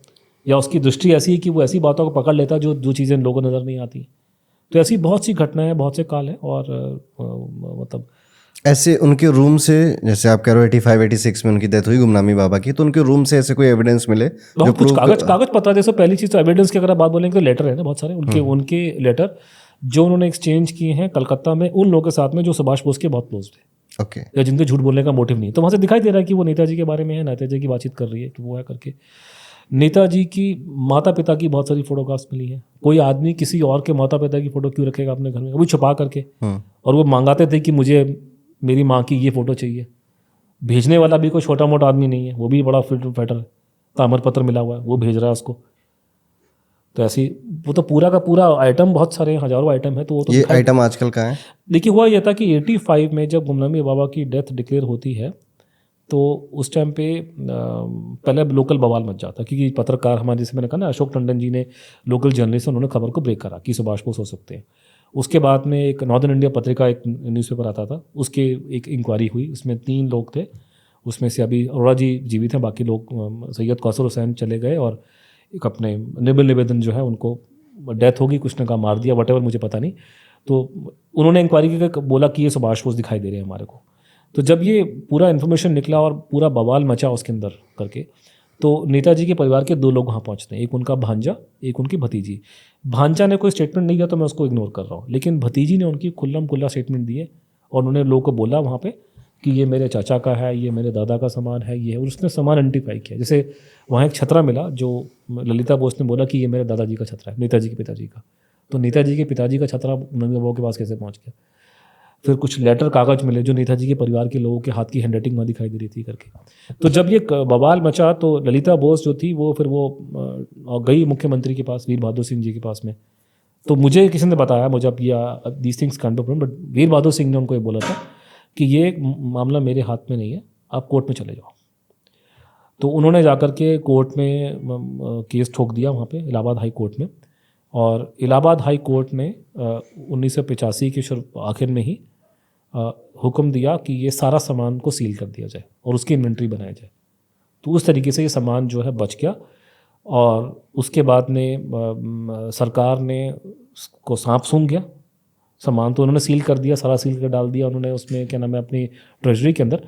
A: या उसकी दृष्टि ऐसी है कि वो ऐसी बातों को पकड़ लेता है जो चीज़ें लोगों को नज़र नहीं आती। तो ऐसी बहुत सी घटनाएं, बहुत से काल हैं। और मतलब
B: ऐसे उनके रूम से, जैसे आप कह रहे हो 85-86 में उनकी डेथ हुई गुमनामी बाबा की, तो उनके रूम से ऐसे कोई एविडेंस मिले?
A: बहुत कुछ कागज पता है। जैसे पहली चीज़ तो एविडेंस की अगर आप बात बोलेंगे तो लेटर है ना, बहुत सारे उनके लेटर जो उन्होंने एक्सचेंज किए हैं कलकत्ता में उन लोगों के साथ में जो सुभाष बोस के बहुत क्लोज थे,
B: ओके,
A: या जिनके झूठ बोलने का मोटिव नहीं। तो वहाँ से दिखाई दे रहा है कि वो नेताजी के बारे में है, नेताजी की बातचीत कर रही है कि वो है करके। नेताजी की माता पिता की बहुत सारी फोटोग्राफ्स मिली हैं। कोई आदमी किसी और के माता पिता की फ़ोटो क्यों रखेगा अपने घर में, वो छुपा करके, और वो मांगाते थे कि मुझे मेरी माँ की ये फ़ोटो चाहिए। भेजने वाला भी कोई छोटा मोटा आदमी नहीं है, वो भी बड़ा फिट फैटर ताम्र पत्र मिला हुआ है, वो भेज रहा है उसको। तो ऐसी वो तो पूरा का पूरा आइटम, बहुत सारे हज़ारों आइटम है। तो वो तो
B: ये आइटम आजकल कहाँ है?
A: देखिए, हुआ यह था कि 85 में जब गुमनामी बाबा की डेथ डिक्लेयर होती है तो उस टाइम पे पहले लोकल बवाल मच जाता, क्योंकि पत्रकार हमारे, जैसे मैंने कहा ना, अशोक टंडन जी ने, लोकल जर्नलिस्ट, उन्होंने खबर को ब्रेक करा कि सुभाष बोस हो सकते हैं। उसके बाद में एक नॉर्दर्न इंडिया पत्रिका, एक न्यूज़पेपर आता था, उसके एक इंक्वायरी हुई, उसमें 3 लोग थे। उसमें से अभी अरोड़ा जी जीवित हैं, बाकी लोग सैयद कौसर हुसैन चले गए, और एक अपने निबिल निवेदन जो है उनको डेथ होगी, कुछ ने कहा मार दिया, वटेवर, मुझे पता नहीं। तो उन्होंने इंक्वायरी करके बोला कि ये सुभाष बोस दिखाई दे रहे हैं हमारे को। तो जब ये पूरा इन्फॉर्मेशन निकला और पूरा बवाल मचा उसके अंदर करके, तो नेताजी के परिवार के 2 लोग वहाँ पहुँचते हैं, एक उनका भांजा, एक उनकी भतीजी। भांजा ने कोई स्टेटमेंट नहीं दिया तो मैं उसको इग्नोर कर रहा हूँ, लेकिन भतीजी ने उनकी खुल्लम खुल्ला स्टेटमेंट दी है और उन्होंने लोगों को बोला वहाँ पे कि ये मेरे चाचा का है, ये मेरे दादा का सामान है, ये है, और उसने सामान आइडेंटिफाई किया। जैसे वहाँ एक छतरा मिला जो ललिता बोस ने बोला कि ये मेरे दादाजी का छतरा है, नेताजी के पिताजी का। तो नेताजी के पिताजी का छतरा नंदन बाबू के पास कैसे पहुँच गया? फिर कुछ लेटर कागज मिले जो नेताजी के परिवार के लोगों के हाथ की हैंडराइटिंग वहाँ दिखाई दे रही थी करके। तो जब ये बवाल मचा तो ललिता बोस जो थी वो फिर गई मुख्यमंत्री के पास, वीर बहादुर सिंह जी के पास में। तो मुझे किसी ने बताया, मुझे अब these things kind of, but Veer Bahadur Singh ने उनको ये बोला था कि ये मामला मेरे हाथ में नहीं है, आप कोर्ट में चले जाओ। तो उन्होंने जाकर के कोर्ट में केस ठोक दिया वहाँ पे इलाहाबाद हाई कोर्ट में, और इलाहाबाद हाई कोर्ट ने 1985 के आखिर में ही हुक्म दिया कि ये सारा सामान को सील कर दिया जाए और उसकी इन्वेंट्री बनाया जाए। तो उस तरीके से ये सामान जो है बच गया, और उसके बाद में सरकार ने को सांप सूंघ गया। सामान तो उन्होंने सील कर दिया, सारा सील कर डाल दिया उन्होंने उसमें, क्या नाम है, अपनी ट्रेजरी के अंदर।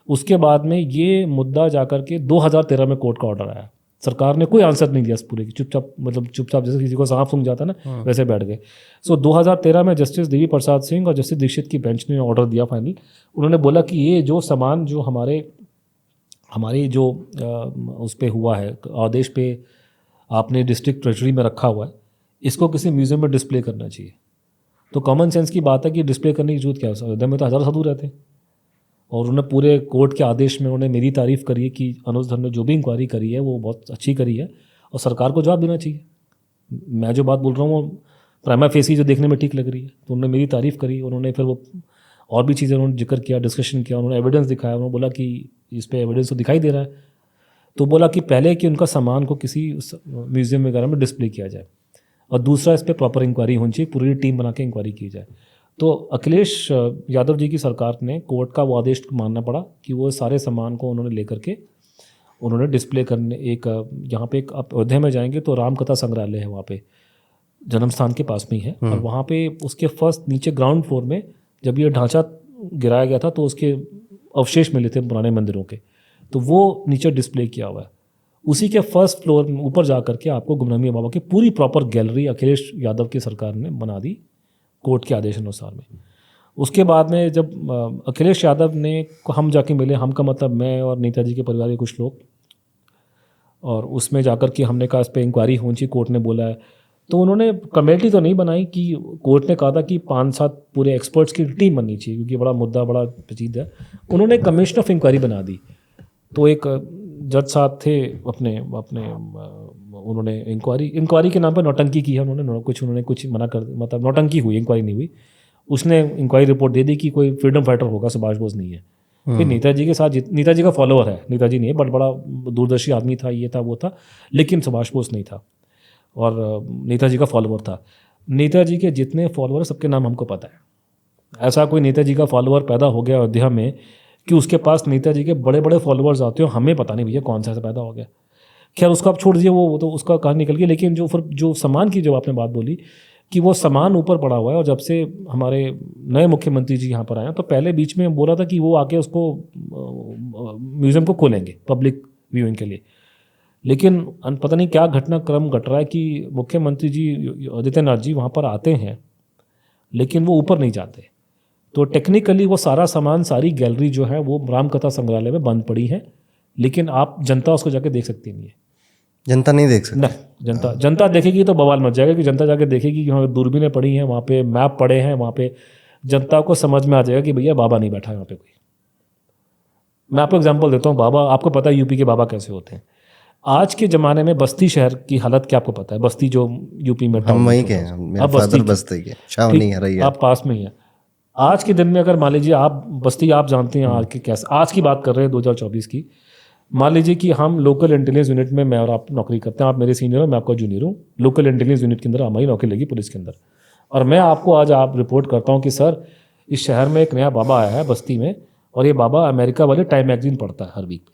A: उसके बाद में ये मुद्दा जाकर के 2013 में कोर्ट का ऑर्डर आया। सरकार ने कोई आंसर नहीं दिया इस पूरे की, चुपचाप जैसे किसी को सांप सूंघ जाता है ना, वैसे बैठ गए। सो 2013 में जस्टिस देवी प्रसाद सिंह और जस्टिस दीक्षित की बेंच ने ऑर्डर दिया फाइनल। उन्होंने बोला कि ये जो सामान जो हमारी जो उस पे हुआ है, आदेश पे आपने डिस्ट्रिक्ट ट्रेजरी में रखा हुआ है, इसको किसी म्यूजियम में डिस्प्ले करना चाहिए। तो कॉमन सेंस की बात है कि डिस्प्ले करने की जरूरत क्या है? अयोध्या में तो हज़ारों साधु रहते हैं। और उन्होंने पूरे कोर्ट के आदेश में उन्होंने मेरी तारीफ़ करी है कि अनुज धर ने जो भी इंक्वायरी करी है वो बहुत अच्छी करी है, और सरकार को जवाब देना चाहिए। मैं जो बात बोल रहा हूँ वो प्राइमा फेसी जो देखने में ठीक लग रही है, तो उन्होंने मेरी तारीफ़ करी। उन्होंने फिर वो और भी चीज़ें उन्होंने जिक्र किया, डिस्कशन किया, उन्होंने एविडेंस दिखाया। उन्होंने बोला कि इस पर एविडेंस तो दिखाई दे रहा है। तो बोला कि पहले कि उनका सामान को किसी म्यूज़ियम वगैरह में डिस्प्ले किया जाए, और दूसरा इस पर प्रॉपर इंक्वायरी होनी चाहिए, पूरी टीम बना के इंक्वायरी की जाए। तो अखिलेश यादव जी की सरकार ने कोर्ट का वो आदेश मानना पड़ा कि वो सारे सामान को उन्होंने लेकर के उन्होंने डिस्प्ले करने, एक यहाँ पे एक आप अयोध्या में जाएंगे तो रामकथा संग्रहालय है वहाँ पे, जन्म स्थान के पास में ही है। और वहाँ पे उसके फर्स्ट नीचे ग्राउंड फ्लोर में जब ये ढांचा गिराया गया था तो उसके अवशेष मिले थे पुराने मंदिरों के, तो वो नीचे डिस्प्ले किया हुआ है। उसी के फर्स्ट फ्लोर में ऊपर जा करके आपको गुमनामी बाबा की पूरी प्रॉपर गैलरी अखिलेश यादव की सरकार ने बना दी कोर्ट के आदेश अनुसार में। उसके बाद में जब अखिलेश यादव ने हम जाके मिले, हम का मतलब मैं और नेताजी के परिवार के कुछ लोग, और उसमें जाकर के हमने कहा इस पर इंक्वायरी होनी चाहिए, कोर्ट ने बोला है। तो उन्होंने कमेटी तो नहीं बनाई, कि कोर्ट ने कहा था कि 5-7 पूरे एक्सपर्ट्स की टीम बननी चाहिए क्योंकि बड़ा मुद्दा बड़ा पेचीदा है। उन्होंने कमीशन ऑफ इंक्वायरी बना दी। तो एक जज साहब थे अपने उन्होंने इंक्वायरी के नाम पर नौटंकी की है उन्होंने कुछ मना कर, मतलब नौटंकी हुई, इंक्वायरी नहीं हुई। उसने इंक्वायरी रिपोर्ट दे दी कि कोई फ्रीडम फाइटर होगा, सुभाष बोस नहीं है। फिर नेताजी के साथ, नेताजी का फॉलोअर है, नेताजी नहीं है, बट बड़ा दूरदर्शी आदमी था, ये था वो था, लेकिन सुभाष बोस नहीं था और नेताजी का फॉलोअर था। नेताजी के जितने फॉलोअर सबके नाम हमको पता है। ऐसा कोई नेताजी का फॉलोअर पैदा हो गया अयोध्या में कि उसके पास नेताजी के बड़े बड़े फॉलोअर्स आते हो, हमें पता नहीं भैया कौन सा ऐसा पैदा हो गया। खैर उसको आप छोड़ दीजिए, वो तो उसका कहानी निकल गई। लेकिन जो सामान की जो आपने बात बोली कि वो सामान ऊपर पड़ा हुआ है, और जब से हमारे नए मुख्यमंत्री जी यहाँ पर आए तो पहले बीच में बोला था कि वो आके उसको म्यूज़ियम को खोलेंगे पब्लिक व्यूइंग के लिए। लेकिन पता नहीं क्या घटनाक्रम घट रहा है कि मुख्यमंत्री जी आदित्यनाथ जी वहाँ पर आते हैं लेकिन वो ऊपर नहीं जाते। तो टेक्निकली वो सारा सामान, सारी गैलरी जो है वो रामकथा संग्रहालय में बंद पड़ी है, लेकिन आप जनता उसको जाके देख सकती नहीं है।
B: जनता नहीं देख सकती?
A: नहीं, जनता देखेगी तो बवाल मच जाएगा कि जनता जाके देखेगी कि वहाँ दूरबीनें पड़ी हैं, वहाँ पे मैप पड़े हैं, वहाँ पे जनता को समझ में आ जाएगा कि भैया बाबा नहीं बैठा है यहाँ पे कोई। मैं आपको एग्जाम्पल देता हूँ, बाबा, आपको पता है यूपी के बाबा कैसे होते हैं। आज के ज़माने में बस्ती शहर की हालत क्या आपको पता है? बस्ती जो यूपी में,
B: हम वहीं के हैं, मेरा फादर बस्ती के, छावनी है रही है,
A: आप पास में ही है। आज के दिन में अगर मान लीजिए आप बस्ती, आप जानते हैं आज के कैसे, आज की बात कर रहे हैं 2024 की, मान लीजिए कि हम लोकल इंटेलिजेंस यूनिट में, मैं और आप नौकरी करते हैं, आप मेरे सीनियर हो, मैं आपका जूनियर हूँ, लोकल इंटेलिजेंस यूनिट के अंदर हमारी नौकरी लगी पुलिस के अंदर, और मैं आपको आज आप रिपोर्ट करता हूँ कि सर इस शहर में एक नया बाबा आया है बस्ती में, और ये बाबा अमेरिका वाले टाइम मैगजीन पढ़ता है हर वीक।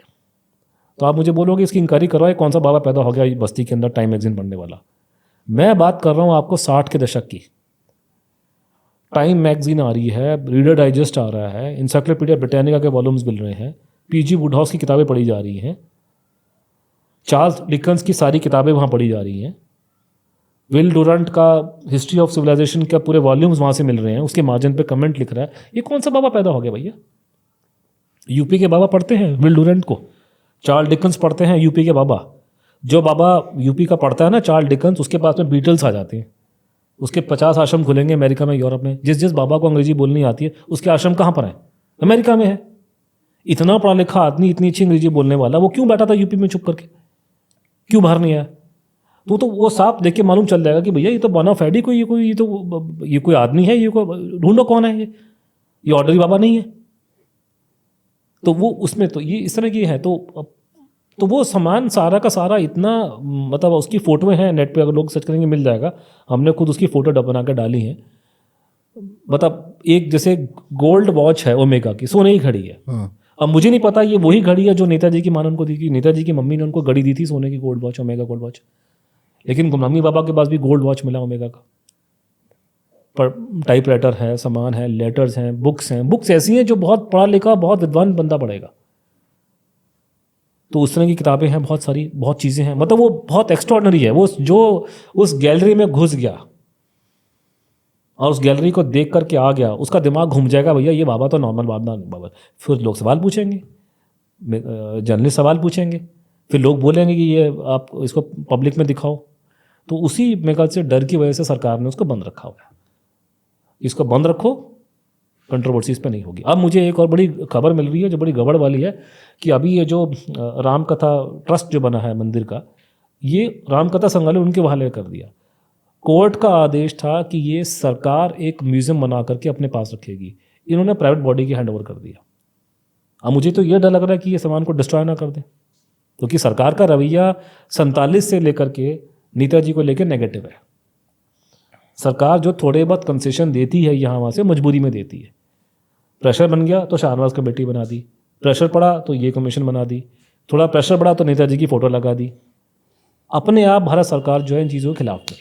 A: तो आप मुझे बोलोगे इसकी इंक्वायरी करवाए, कौन सा बाबा पैदा हो गया बस्ती के अंदर टाइम मैगजीन पढ़ने वाला? मैं बात कर रहा हूँ आपको 60 के दशक की। टाइम मैगजीन आ रही है, रीडर डाइजेस्ट आ रहा है, इंसाइक्लोपीडिया ब्रिटानिका के वॉल्यूम्स मिल रहे हैं, पीजी वुडहाउस की किताबें पढ़ी जा रही हैं, चार्ल्स डिकन्स की सारी किताबें वहाँ पढ़ी जा रही हैं, विल डुरंट का हिस्ट्री ऑफ सिविलाइजेशन का पूरे वॉल्यूम्स वहाँ से मिल रहे हैं, उसके मार्जिन पे कमेंट लिख रहा है। ये कौन सा बाबा पैदा हो गया भैया? यूपी के बाबा पढ़ते हैं विल डुरंट को, चार्ल्स डिकन्स पढ़ते हैं यूपी के बाबा। जो बाबा यूपी का पढ़ता है ना चार्ल्स डिकन्स, उसके पास में बीटल्स आ जाते हैं। उसके 50 आश्रम खुलेंगे अमेरिका में, यूरोप में। जिस जिस बाबा को अंग्रेजी बोलनी आती है उसके आश्रम कहाँ पर है? अमेरिका में है। इतना पढ़ा लिखा आदमी, इतनी अच्छी अंग्रेजी बोलने वाला, वो क्यों बैठा था यूपी में चुप करके? क्यों बाहर नहीं आया? तो वो साफ देख के मालूम चल जाएगा कि भैया ये तो बना फैडी कोई, ये कोई आदमी है, ये कोई ढूंढो कौन है ये ऑर्डरी बाबा नहीं है। तो वो उसमें तो ये इस तरह की है। तो वो सामान सारा का सारा इतना, मतलब उसकी फ़ोटोएं हैं नेट पे, अगर लोग सर्च करेंगे मिल जाएगा। हमने खुद उसकी फ़ोटो बना कर डाली है। मतलब एक जैसे गोल्ड वॉच है ओमेगा की, सोने की घड़ी है। अब मुझे नहीं पता ये वही घड़ी है जो नेताजी की माँ ने उनको दी थी। नेताजी की मम्मी ने उनको घड़ी दी थी सोने की, gold watch, omega gold watch. लेकिन गुमनामी बाबा के पास भी गोल्ड वॉच मिला ओमेगा का। पर टाइपराइटर है, सामान है, लेटर्स हैं, बुक्स हैं। बुक्स ऐसी हैं जो बहुत पढ़ा लिखा, बहुत विद्वान बंदा पढ़ेगा। तो उस तरह की किताबें हैं बहुत सारी, बहुत चीज़ें हैं। मतलब वो बहुत एक्स्ट्रॉर्डनरी है। वो जो उस गैलरी में घुस गया और उस गैलरी को देख करके आ गया, उसका दिमाग घूम जाएगा, भैया ये बाबा तो नॉर्मल बाबा। फिर लोग सवाल पूछेंगे, जर्नलिस्ट सवाल पूछेंगे, फिर लोग बोलेंगे कि ये आप इसको पब्लिक में दिखाओ। तो उसी मेरे ख्याल से डर की वजह से सरकार ने उसको बंद रखा हुआ है। इसको बंद रखो, कंट्रोवर्सी इस पर नहीं होगी। अब मुझे एक और बड़ी खबर मिल रही है जो बड़ी गड़बड़ वाली है कि अभी ये जो राम कथा ट्रस्ट जो बना है मंदिर का, ये राम कथा संग्रहालय उनके हवाले कर दिया। कोर्ट का आदेश था कि ये सरकार एक म्यूजियम बना करके अपने पास रखेगी, इन्होंने प्राइवेट बॉडी की हैंड ओवर कर दिया। अब मुझे तो ये डर लग रहा है कि ये सामान को डिस्ट्रॉय ना कर दें, क्योंकि सरकार का रवैया 47 से लेकर के नेताजी को लेकर नेगेटिव है। सरकार जो थोड़े बहुत कंसेशन देती है यहाँ वहाँ से, मजबूरी में देती है। प्रेशर बन गया तो शाहनवाज का बेटी बना दी, प्रेशर पड़ा तो ये कमीशन बना दी, थोड़ा प्रेशर बढ़ा तो नेताजी की फ़ोटो लगा दी। अपने आप भारत सरकार जो है इन चीज़ों के खिलाफ में।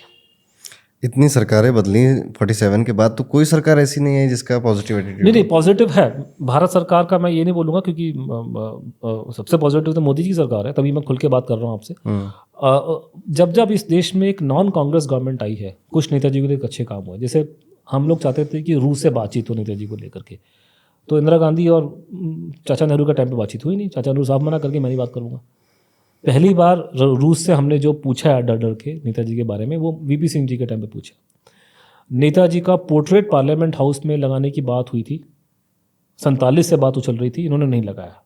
B: इतनी सरकारें बदली 47 के बाद, तो कोई सरकार ऐसी नहीं है जिसका पॉजिटिव एटीट्यूड।
A: नहीं, पॉजिटिव है भारत सरकार का, मैं ये नहीं बोलूँगा, क्योंकि सबसे पॉजिटिव तो मोदी जी की सरकार है, तभी मैं खुल के बात कर रहा हूँ आपसे। जब जब इस देश में एक नॉन कांग्रेस गवर्नमेंट आई है, कुछ नेताजी के लिए अच्छे काम हुए। जैसे हम लोग चाहते थे कि रूस से बातचीत हो नेताजी को लेकर के, तो इंदिरा गांधी और चाचा नेहरू का टाइम पे बातचीत हुई नहीं। चाचा नेहरू साहब मना करके मैं नहीं बात करूँगा। पहली बार रूस से हमने जो पूछा है डर डर के नेताजी के बारे में, वो वीपी सिंह जी के टाइम पे पूछा। नेताजी का पोर्ट्रेट पार्लियामेंट हाउस में लगाने की बात हुई थी, 47 से बात उछल रही थी, इन्होंने नहीं लगाया।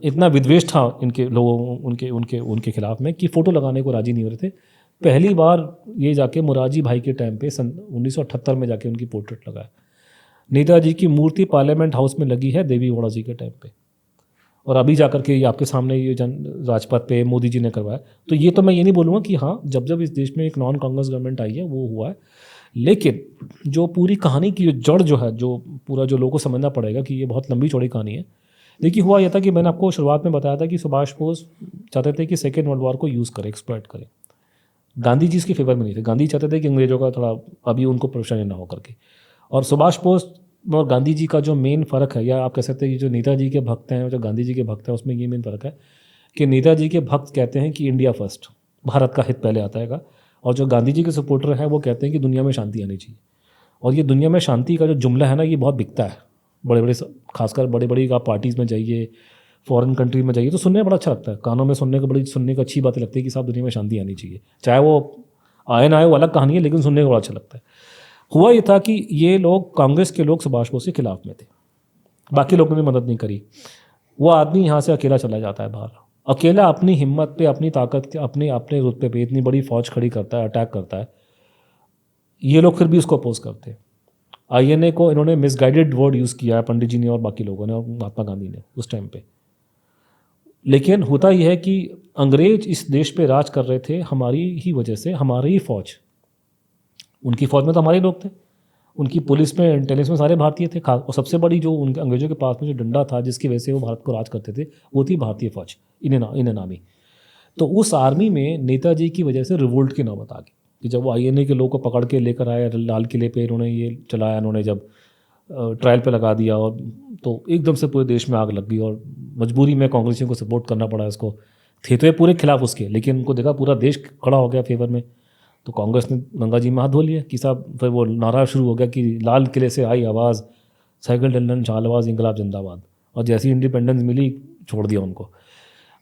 A: इतना विद्वेष था इनके लोगों उनके खिलाफ में कि फ़ोटो लगाने को राजी नहीं हो रहे थे। पहली बार ये जाके मुरारजी भाई के टाइम पे 1978 में जाके उनकी पोर्ट्रेट लगाया। नेताजी की मूर्ति पार्लियामेंट हाउस में लगी है देवी गौड़ा जी के टाइम पे, और अभी जाकर के ये आपके सामने ये राजपथ पे मोदी जी ने करवाया। तो ये तो मैं ये नहीं बोलूँगा कि हाँ, जब जब इस देश में एक नॉन कांग्रेस गवर्नमेंट आई है वो हुआ है, लेकिन जो पूरी कहानी की जड़ जो है, जो पूरा जो लोगों को समझना पड़ेगा कि ये बहुत लंबी चौड़ी कहानी है। देखिए हुआ यह था कि मैंने आपको शुरुआत में बताया था कि सुभाष बोस चाहते थे कि सेकेंड वर्ल्ड वॉर को यूज़ करें, एक्सप्लॉइट करें। गांधी जी इसके फेवर में नहीं थे। गांधी चाहते थे कि अंग्रेजों का थोड़ा अभी उनको परेशानी ना हो करके। और सुभाष बोस और गांधी जी का जो मेन फ़र्क है, या आप कह सकते हैं कि जो नेताजी के भक्त हैं जो गांधी जी के भक्त हैं, उसमें ये मेन फ़र्क है कि नेताजी के भक्त कहते हैं कि इंडिया फर्स्ट, भारत का हित पहले आता है, और जो गांधी जी के सपोर्टर हैं वो कहते हैं कि दुनिया में शांति आनी चाहिए। और ये दुनिया में शांति का जो जुमला है ना, ये बहुत बिकता है। बड़े बड़े, खासकर बड़े बड़ी आप पार्टीज़ में जाइए, फॉरेन कंट्री में जाइए, तो सुनने में बड़ा अच्छा लगता है, कानों में सुनने को अच्छी बातें लगती है कि साहब दुनिया में शांति आनी चाहिए। चाहे वो आए ना आए वो अलग कहानी है, लेकिन सुनने को बड़ा अच्छा लगता है। हुआ ये था कि ये लोग, कांग्रेस के लोग सुभाष बोस के खिलाफ में थे, बाकी लोगों ने भी मदद नहीं करी। वो आदमी यहाँ से अकेला चला जाता है बाहर, अकेला अपनी हिम्मत पे, अपनी ताकत के, अपने रुतबे पे इतनी बड़ी फौज खड़ी करता है, अटैक करता है। ये लोग फिर भी उसको अपोज करते हैं। INA को इन्होंने मिसगाइडेड वर्ड यूज़ किया है, पंडित जी ने और बाकी लोगों ने और महात्मा गांधी ने उस टाइम पे। लेकिन होता यह है कि अंग्रेज इस देश पे राज कर रहे थे हमारी ही वजह से। हमारी ही फौज, उनकी फौज में तो हमारे लोग थे, उनकी पुलिस में, इंटेलिजेंस में सारे भारतीय थे। और सबसे बड़ी जो उनके अंग्रेजों के पास में जो डंडा था जिसकी वजह से वो भारत को राज करते थे, वो थी भारतीय फौज, इन्हें नामी। तो उस आर्मी में नेताजी की वजह से रिवोल्ट की नौबत आ गई कि जब वो INA के लोगों को पकड़ के लेकर आए लाल किले पे, इन्होंने ये चलाया, इन्होंने जब ट्रायल पे लगा दिया, और तो एकदम से पूरे देश में आग लग गई और मजबूरी में कांग्रेसियों को सपोर्ट करना पड़ा इसको। थे तो ये पूरे खिलाफ उसके, लेकिन उनको देखा पूरा देश खड़ा हो गया फेवर में, तो कांग्रेस ने गंगा जी में हाथ धो लिया कि साहब, फिर वो नारा शुरू हो गया कि लाल किले से आई आवाज़, साइकिल डंडन चालबाज इंकलाब जिंदाबाद, और जैसी इंडिपेंडेंस मिली छोड़ दिया उनको,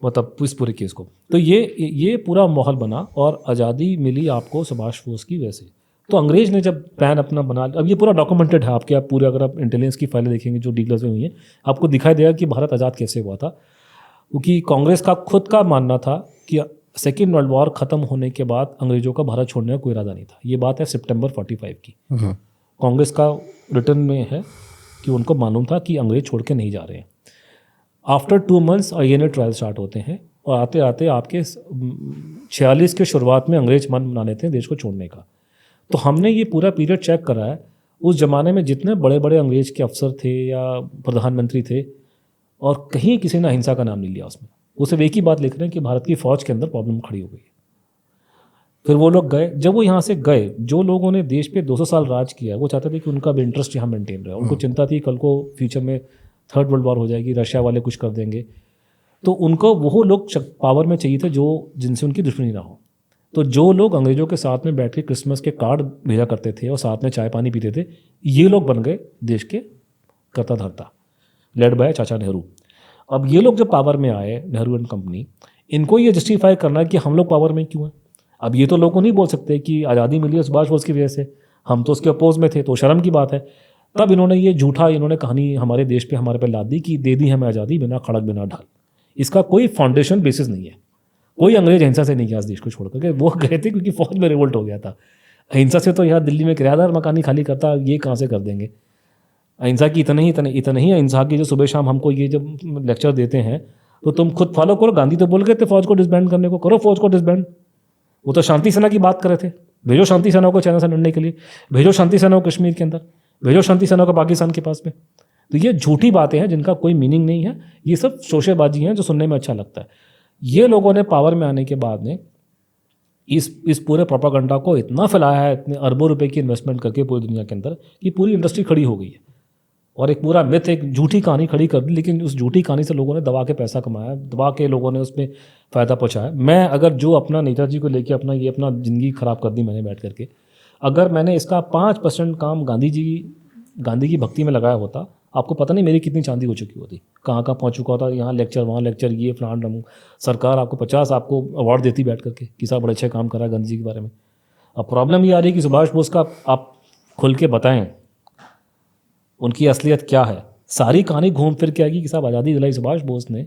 A: मतलब इस पूरे केस को। तो ये पूरा माहौल बना और आज़ादी मिली आपको सुभाष बोस की वजह से। तो अंग्रेज ने जब प्लान अपना बना, अब ये पूरा डॉक्यूमेंटेड है आपके, आप पूरे अगर आप इंटेलिजेंस की फाइलें देखेंगे जो डीक्लेस में हुई हैं, आपको दिखाई देगा कि भारत आज़ाद कैसे हुआ था। क्योंकि कांग्रेस का खुद का मानना था कि सेकेंड वर्ल्ड वॉर ख़त्म होने के बाद अंग्रेजों का भारत छोड़ने का कोई इरादा नहीं था। ये बात है सितंबर 45 की, कांग्रेस का रिटर्न में है कि उनको मालूम था कि अंग्रेज छोड़ के नहीं जा रहे हैं। After 2 months INA trial start होते हैं और आते आते आपके 46 के शुरुआत में अंग्रेज मन बना लेते हैं देश को छोड़ने का। तो हमने ये पूरा पीरियड चेक करा है, उस ज़माने में जितने बड़े बड़े अंग्रेज के अफसर थे या प्रधानमंत्री थे, और कहीं किसी ने अहिंसा का नाम नहीं लिया उसमें। वो सिर्फ एक ही बात लिख रहे हैं कि भारत की फ़ौज के अंदर प्रॉब्लम खड़ी हो गई है। फिर वो लोग गए, जब वो यहाँ से गए, जो लोगों ने देश पे 200 साल राज किया, वो चाहते थे कि उनका भी इंटरेस्ट यहाँ मेंटेन रहे। उनको चिंता थी कल को फ्यूचर में 3rd वर्ल्ड वॉर हो जाएगी, रशिया वाले कुछ कर देंगे, तो उनको वो लोग पावर में चाहिए थे जो जिनसे उनकी दुश्मनी ना हो। तो जो लोग अंग्रेजों के साथ में बैठ के क्रिसमस के कार्ड भेजा करते थे और साथ में चाय पानी पीते थे, ये लोग बन गए देश के कर्ता धर्ता, लेड बाय चाचा नेहरू। अब ये लोग जब पावर में आए, नेहरू एंड कंपनी, इनको ये जस्टिफाई करना है कि हम लोग पावर में क्यों हैं। अब ये तो लोग को नहीं बोल सकते कि आज़ादी मिली है सुभाष बोस की वजह से, हम तो उसके अपोज में थे, तो शर्म की बात है। तब इन्होंने ये झूठा कहानी हमारे देश पे हमारे पे लाद दी कि दे दी हमें आज़ादी बिना खड़क बिना ढाल। इसका कोई फाउंडेशन बेसिस नहीं है। कोई अंग्रेज अहिंसा से नहीं गया इस देश को छोड़ करके, वो गए थे क्योंकि फौज में रिवोल्ट हो गया था। अहिंसा से तो यहाँ दिल्ली में किराएदार मकान ही खाली करता, ये कहाँ से कर देंगे। अहिंसा की इतना ही अहिंसा की जो सुबह शाम हमको ये जब लेक्चर देते हैं, तो तुम खुद फॉलो करो। गांधी तो बोल गए थे फौज को डिसबैंड करने को, करो फौज को डिसबैंड। वो तो शांति सेना की बात कर रहे थे, भेजो शांति सेना को चाइना से लड़ने के लिए, भेजो शांति सेना को कश्मीर के अंदर, भेजो शांति सेना को पाकिस्तान के पास में। तो ये झूठी बातें हैं जिनका कोई मीनिंग नहीं है, ये सब शोशेबाजी हैं जो सुनने में अच्छा लगता है। ये लोगों ने पावर में आने के बाद में इस पूरे प्रोपागेंडा को इतना फैलाया है, इतने अरबों रुपए की इन्वेस्टमेंट करके पूरी दुनिया के अंदर, कि पूरी इंडस्ट्री खड़ी हो गई है और एक पूरा मिथ, एक झूठी कहानी खड़ी कर दी। लेकिन उस झूठी कहानी से लोगों ने दबा के पैसा कमाया, दबा के लोगों ने उसमें फ़ायदा पहुंचाया। मैं अगर जो अपना नेताजी को लेके अपना ज़िंदगी ख़राब कर दी मैंने बैठ करके, अगर मैंने इसका 5% काम गांधी की भक्ति में लगाया होता, आपको पता नहीं मेरी कितनी चांदी हो चुकी होती, कहाँ कहाँ पहुँच चुका होता। यहाँ लेक्चर, वहाँ लेक्चर, ये फलान, सरकार आपको 50 आपको अवार्ड देती बैठ करके कि साहब बड़े अच्छे काम करा गांधी जी के बारे में। अब प्रॉब्लम ये आ रही है कि सुभाष बोस का आप खुल के बताएं उनकी असलियत क्या है। सारी कहानी घूम फिर के आएगी कि साहब आज़ादी दिलाई सुभाष बोस ने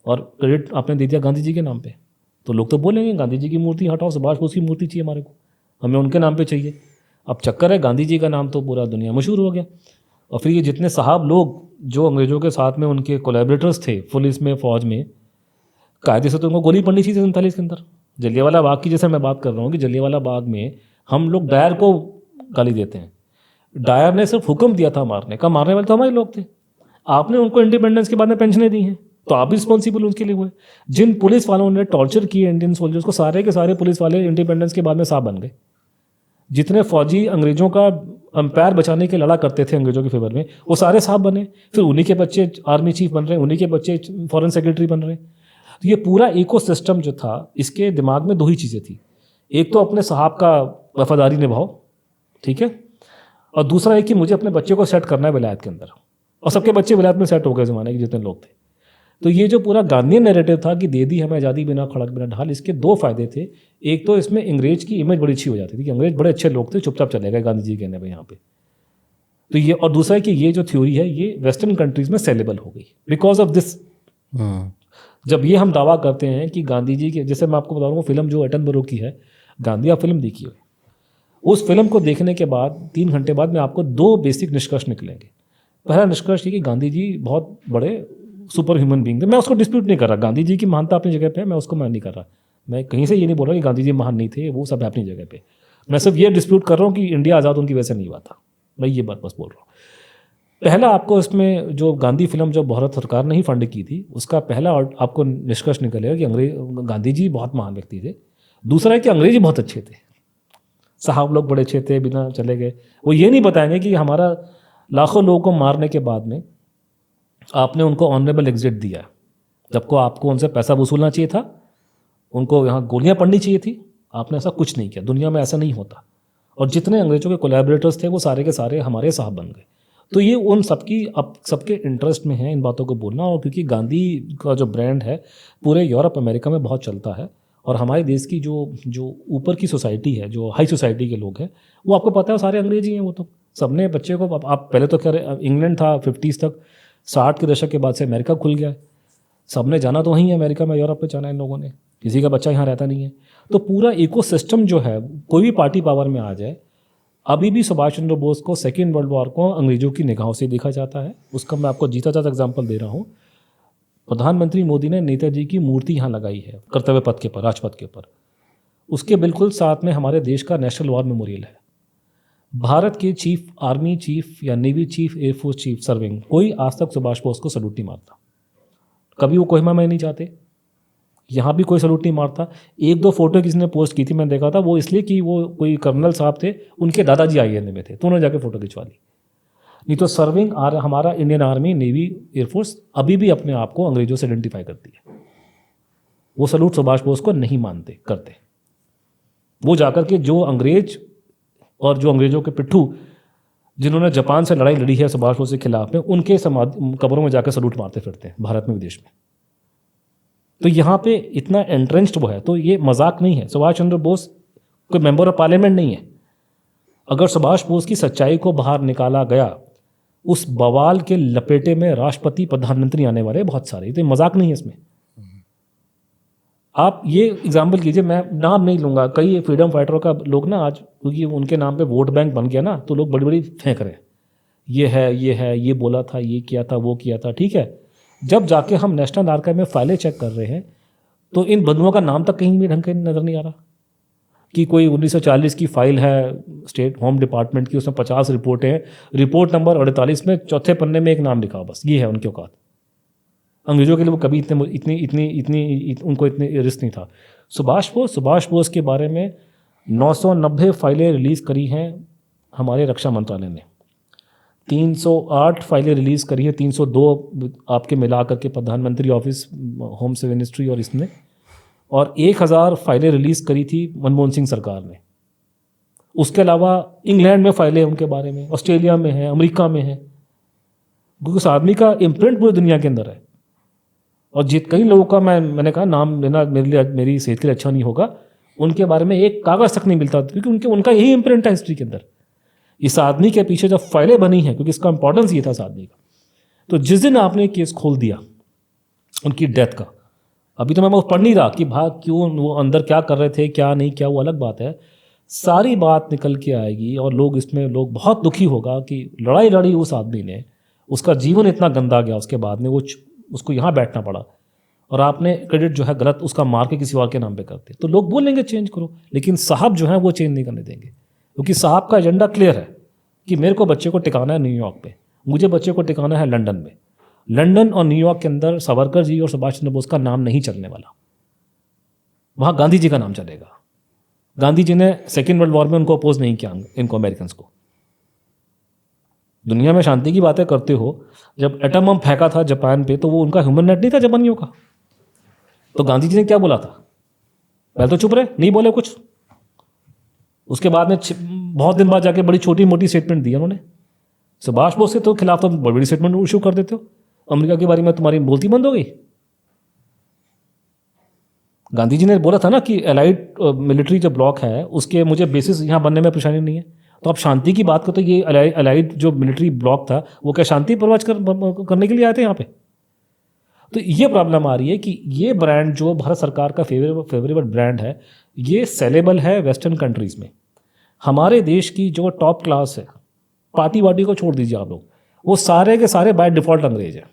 A: और क्रेडिट आपने दे दिया गांधी जी के नाम पे। तो लोग तो बोलेंगे गांधी जी की मूर्ति हटाओ, सुभाष बोस की मूर्ति चाहिए हमारे को, हमें उनके नाम पे चाहिए। अब चक्कर है गांधी जी का नाम तो पूरा दुनिया मशहूर हो गया, और फिर ये जितने साहब लोग जो अंग्रेजों के साथ में उनके कोलैबोरेटर्स थे पुलिस में, फौज में, कायदे से तो उनको गोली पड़नी चाहिए 47 के अंदर। जलियांवाला बाग की जैसे मैं बात कर रहा हूँ कि जलियांवाला बाग में हम लोग डायर को गाली देते हैं, डायर ने सिर्फ हुक्म दिया था मारने का, मारने वाले तो हमारे लोग थे। आपने उनको इंडिपेंडेंस के बाद में पेंशनें दी हैं, तो आप रिस्पॉन्सिबल उसके लिए हुए। जिन पुलिस वालों ने टॉर्चर किए इंडियन सोल्जर्स को, सारे के सारे पुलिस वाले इंडिपेंडेंस के बाद में साहब बन गए। जितने फौजी अंग्रेजों का अंपायर बचाने के लड़ा करते थे अंग्रेजों के फेवर में, वो सारे साहब बने। फिर उन्हीं के बच्चे आर्मी चीफ बन रहे हैं, उन्हीं के बच्चे फॉरेन सेक्रेटरी बन रहे हैं। तो ये पूरा इकोसिस्टम जो था, इसके दिमाग में 2 ही चीज़ें थी। एक तो अपने साहब का वफादारी निभाओ, ठीक है, और दूसरा है कि मुझे अपने बच्चे को सेट करना है विलायत के अंदर, और सबके बच्चे विलायत में सेट हो गए ज़माने के जितने लोग थे। तो ये जो पूरा गांधीयन नैरेटिव था कि दे दी हमें आज़ादी बिना खड़क बिना ढाल, इसके 2 फायदे थे। एक तो इसमें अंग्रेज की इमेज बड़ी अच्छी हो जाती थी कि अंग्रेज बड़े अच्छे लोग थे, चुपचाप चले गए गांधी जी कहने पे यहाँ पे। तो ये, और दूसरा है कि ये जो थ्योरी है ये वेस्टर्न कंट्रीज़ में सेलेबल हो गई बिकॉज ऑफ दिस। जब ये हम दावा करते हैं कि गांधी जी के, जैसे मैं आपको बता रहा हूँ फिल्म जो एटनबरो की है, गांधी आप फिल्म देखी हो, उस फिल्म को देखने के बाद 3 घंटे बाद में आपको 2 बेसिक निष्कर्ष निकलेंगे। पहला निष्कर्ष ये कि गांधी जी बहुत बड़े सुपर ह्यूमन बीइंग थे। मैं उसको डिस्प्यूट नहीं कर रहा, गांधी जी की महानता अपनी जगह पे है, मैं उसको मैं नहीं कर रहा। मैं कहीं से ये नहीं बोल रहा कि गांधी जी महान नहीं थे, वो सब है अपनी जगह पे। मैं सिर्फ ये डिस्प्यूट कर रहा हूँ कि इंडिया आज़ाद उनकी वजह से नहीं हुआ था, मैं ये बात बस बोल रहा हूँ। पहला आपको इसमें जो गांधी फिल्म जो भारत सरकार ने ही फंड की थी, उसका पहला आपको निष्कर्ष निकलेगा कि गांधी जी बहुत महान व्यक्ति थे। दूसरा है कि अंग्रेजी बहुत अच्छे थे, साहब लोग बड़े अच्छे थे, बिना चले गए। वो ये नहीं बताएंगे कि हमारा लाखों लोगों को मारने के बाद में आपने उनको ऑनरेबल एग्जिट दिया, जबको आपको उनसे पैसा वसूलना चाहिए था, उनको यहाँ गोलियां पड़नी चाहिए थी, आपने ऐसा कुछ नहीं किया। दुनिया में ऐसा नहीं होता। और जितने अंग्रेजों के कोलैबोरेटर्स थे वो सारे के सारे हमारे साहब बन गए। तो ये उन सबकी अब सबके इंटरेस्ट में है इन बातों को बोलना। और क्योंकि गांधी का जो ब्रांड है पूरे यूरोप अमेरिका में बहुत चलता है, और हमारे देश की जो जो ऊपर की सोसाइटी है, जो हाई सोसाइटी के लोग हैं, वो आपको पता है सारे अंग्रेज ही हैं। वो तो सबने बच्चे को, अब आप पहले तो कह रहे इंग्लैंड था 50s तक, 60 के दशक के बाद से अमेरिका खुल गया। सबने जाना तो वहीं है अमेरिका में, यूरोप में जाना इन लोगों ने, किसी का बच्चा यहाँ रहता नहीं है। तो पूरा इकोसिस्टम जो है, कोई भी पार्टी पावर में आ जाए, अभी भी सुभाष चंद्र बोस को सेकेंड वर्ल्ड वॉर को अंग्रेजों की निगाहों से देखा जाता है। उसका मैं आपको जीता जाता एग्जाम्पल दे रहा हूँ। प्रधानमंत्री मोदी ने नेताजी की मूर्ति यहाँ लगाई है कर्तव्य पथ के ऊपर, राजपथ के ऊपर। उसके बिल्कुल साथ में हमारे देश का नेशनल वॉर मेमोरियल है। भारत के चीफ आर्मी चीफ या navy chief, air force chief serving, कोई आज तक सुभाष बोस को सल्यूट नहीं मारता। कभी वो कोहिमा में नहीं जाते, यहाँ भी कोई सल्यूट नहीं मारता। एक दो फोटो किसी ने पोस्ट की थी, मैंने देखा था, वो इसलिए कि वो कोई कर्नल साहब थे, उनके दादाजी INA में थे, तो उन्होंने जाके फ़ोटो खिंचवा ली। नहीं तो सर्विंग हमारा इंडियन आर्मी, नेवी, एयरफोर्स अभी भी अपने आप को अंग्रेजों से आइडेंटिफाई करती है। वो सल्यूट सुभाष बोस को नहीं मानते करते। वो जाकर के जो अंग्रेज और जो अंग्रेजों के पिट्ठू जिन्होंने जापान से लड़ाई लड़ी है सुभाष बोस के खिलाफ में, उनके कब्रों में जाकर सल्यूट मारते फिरते हैं भारत में, विदेश में। तो यहाँ पे इतना एंट्रेंच्ड वो है, तो ये मजाक नहीं है। सुभाष चंद्र बोस कोई मेंबर ऑफ पार्लियामेंट नहीं है। अगर सुभाष बोस की सच्चाई को बाहर निकाला गया, उस बवाल के लपेटे में राष्ट्रपति, प्रधानमंत्री आने वाले बहुत सारे, तो मजाक नहीं है इसमें। आप ये एग्जाम्पल कीजिए, मैं नाम नहीं लूँगा, कई फ्रीडम फाइटरों का लोग ना आज, क्योंकि उनके नाम पे वोट बैंक बन गया ना, तो लोग बड़ी बड़ी फेंक रहे हैं, ये है, ये बोला था, ये किया था, वो किया था। ठीक है, जब जाके हम नेशनल आर्काइव में फाइलें चेक कर रहे हैं तो इन बंधुओं का नाम तक कहीं भी ढंग से नज़र नहीं आ रहा कि कोई 1940 की फाइल है स्टेट होम डिपार्टमेंट की, उसमें 50 रिपोर्टें हैं, रिपोर्ट नंबर 48 में चौथे पन्ने में एक नाम लिखा, बस ये है उनकी औकात। अंग्रेजों के लिए वो कभी उनको इतने रिस्क नहीं था। सुभाष बोस के बारे में 990 फाइलें रिलीज़ करी हैं हमारे रक्षा मंत्रालय ने, 308 फाइलें रिलीज़ करी है, 302 आपके मिला करके प्रधानमंत्री ऑफिस, होम से मिनिस्ट्री और इसने, और 1000 फाइलें रिलीज़ करी थी मनमोहन सिंह सरकार ने। उसके अलावा इंग्लैंड में फाइलें उनके बारे में, ऑस्ट्रेलिया में है, अमेरिका में है, क्योंकि उस आदमी का इम्प्रिंट पूरी दुनिया के अंदर है। और कई लोगों का मैंने कहा नाम लेना मेरे लिए, मेरी सेहत के लिए अच्छा नहीं होगा, उनके बारे में एक कागज़ तक नहीं मिलता, क्योंकि उनका यही इम्प्रिंट है हिस्ट्री के अंदर। इस आदमी के पीछे जब फाइलें बनी हैं, क्योंकि इसका इंपॉर्टेंस ये था इस आदमी का, तो जिस दिन आपने केस खोल दिया उनकी डेथ का, अभी तो मैं वो पढ़ नहीं रहा कि भाग क्यों, वो अंदर क्या कर रहे थे, क्या नहीं किया, वो अलग बात है, सारी बात निकल के आएगी। और लोग बहुत दुखी होगा कि लड़ाई लड़ी उस आदमी ने, उसका जीवन इतना गंदा गया, उसके बाद में उसको यहाँ बैठना पड़ा, और आपने क्रेडिट जो है गलत उसका मार के किसी और के नाम पे करते, तो लोग बोलेंगे चेंज करो, लेकिन साहब जो है वो चेंज नहीं करने देंगे, क्योंकि साहब का एजेंडा क्लियर है कि मेरे को बच्चे को टिकाना है न्यूयॉर्क पे, मुझे बच्चे को टिकाना है लंदन में। लंदन और न्यूयॉर्क के अंदर सावरकर जी और सुभाष चंद्र बोस का नाम नहीं चलने वाला, वहाँ गांधी जी का नाम चलेगा। गांधी जी ने सेकेंड वर्ल्ड वॉर में उनको अपोज नहीं किया, इनको अमेरिकन को। दुनिया में शांति की बातें करते हो, जब एटम बम फेंका था जापान पे, तो वो उनका ह्यूमन नेट नहीं था जापानियों का, तो गांधी जी ने क्या बोला था? पहले तो चुप रहे, नहीं बोले कुछ, उसके बाद में बहुत दिन बाद जाके बड़ी छोटी मोटी स्टेटमेंट दी उन्होंने। सुभाष बोस के तो खिलाफ तो बड़ी बड़ी स्टेटमेंट इशू कर देते हो, अमेरिका के बारे में तुम्हारी बोलती बंद हो गई। गांधी जी ने बोला था ना कि एलाइड मिलिट्री जो ब्लॉक है उसके मुझे बेसिस यहाँ बनने में परेशानी नहीं है, तो आप शांति की बात करते, ये एलाइड जो मिलिट्री ब्लॉक था वो क्या शांति प्रवाज करने के लिए आए थे यहाँ पे? तो ये प्रॉब्लम आ रही है कि ये ब्रांड जो भारत सरकार का फेवरेबल ब्रांड है, ये सेलेबल है वेस्टर्न कंट्रीज़ में। हमारे देश की जो टॉप क्लास है, पार्टी वार्टी को छोड़ दीजिए आप लोग, वो सारे के सारे बाय डिफ़ॉल्ट अंग्रेज हैं,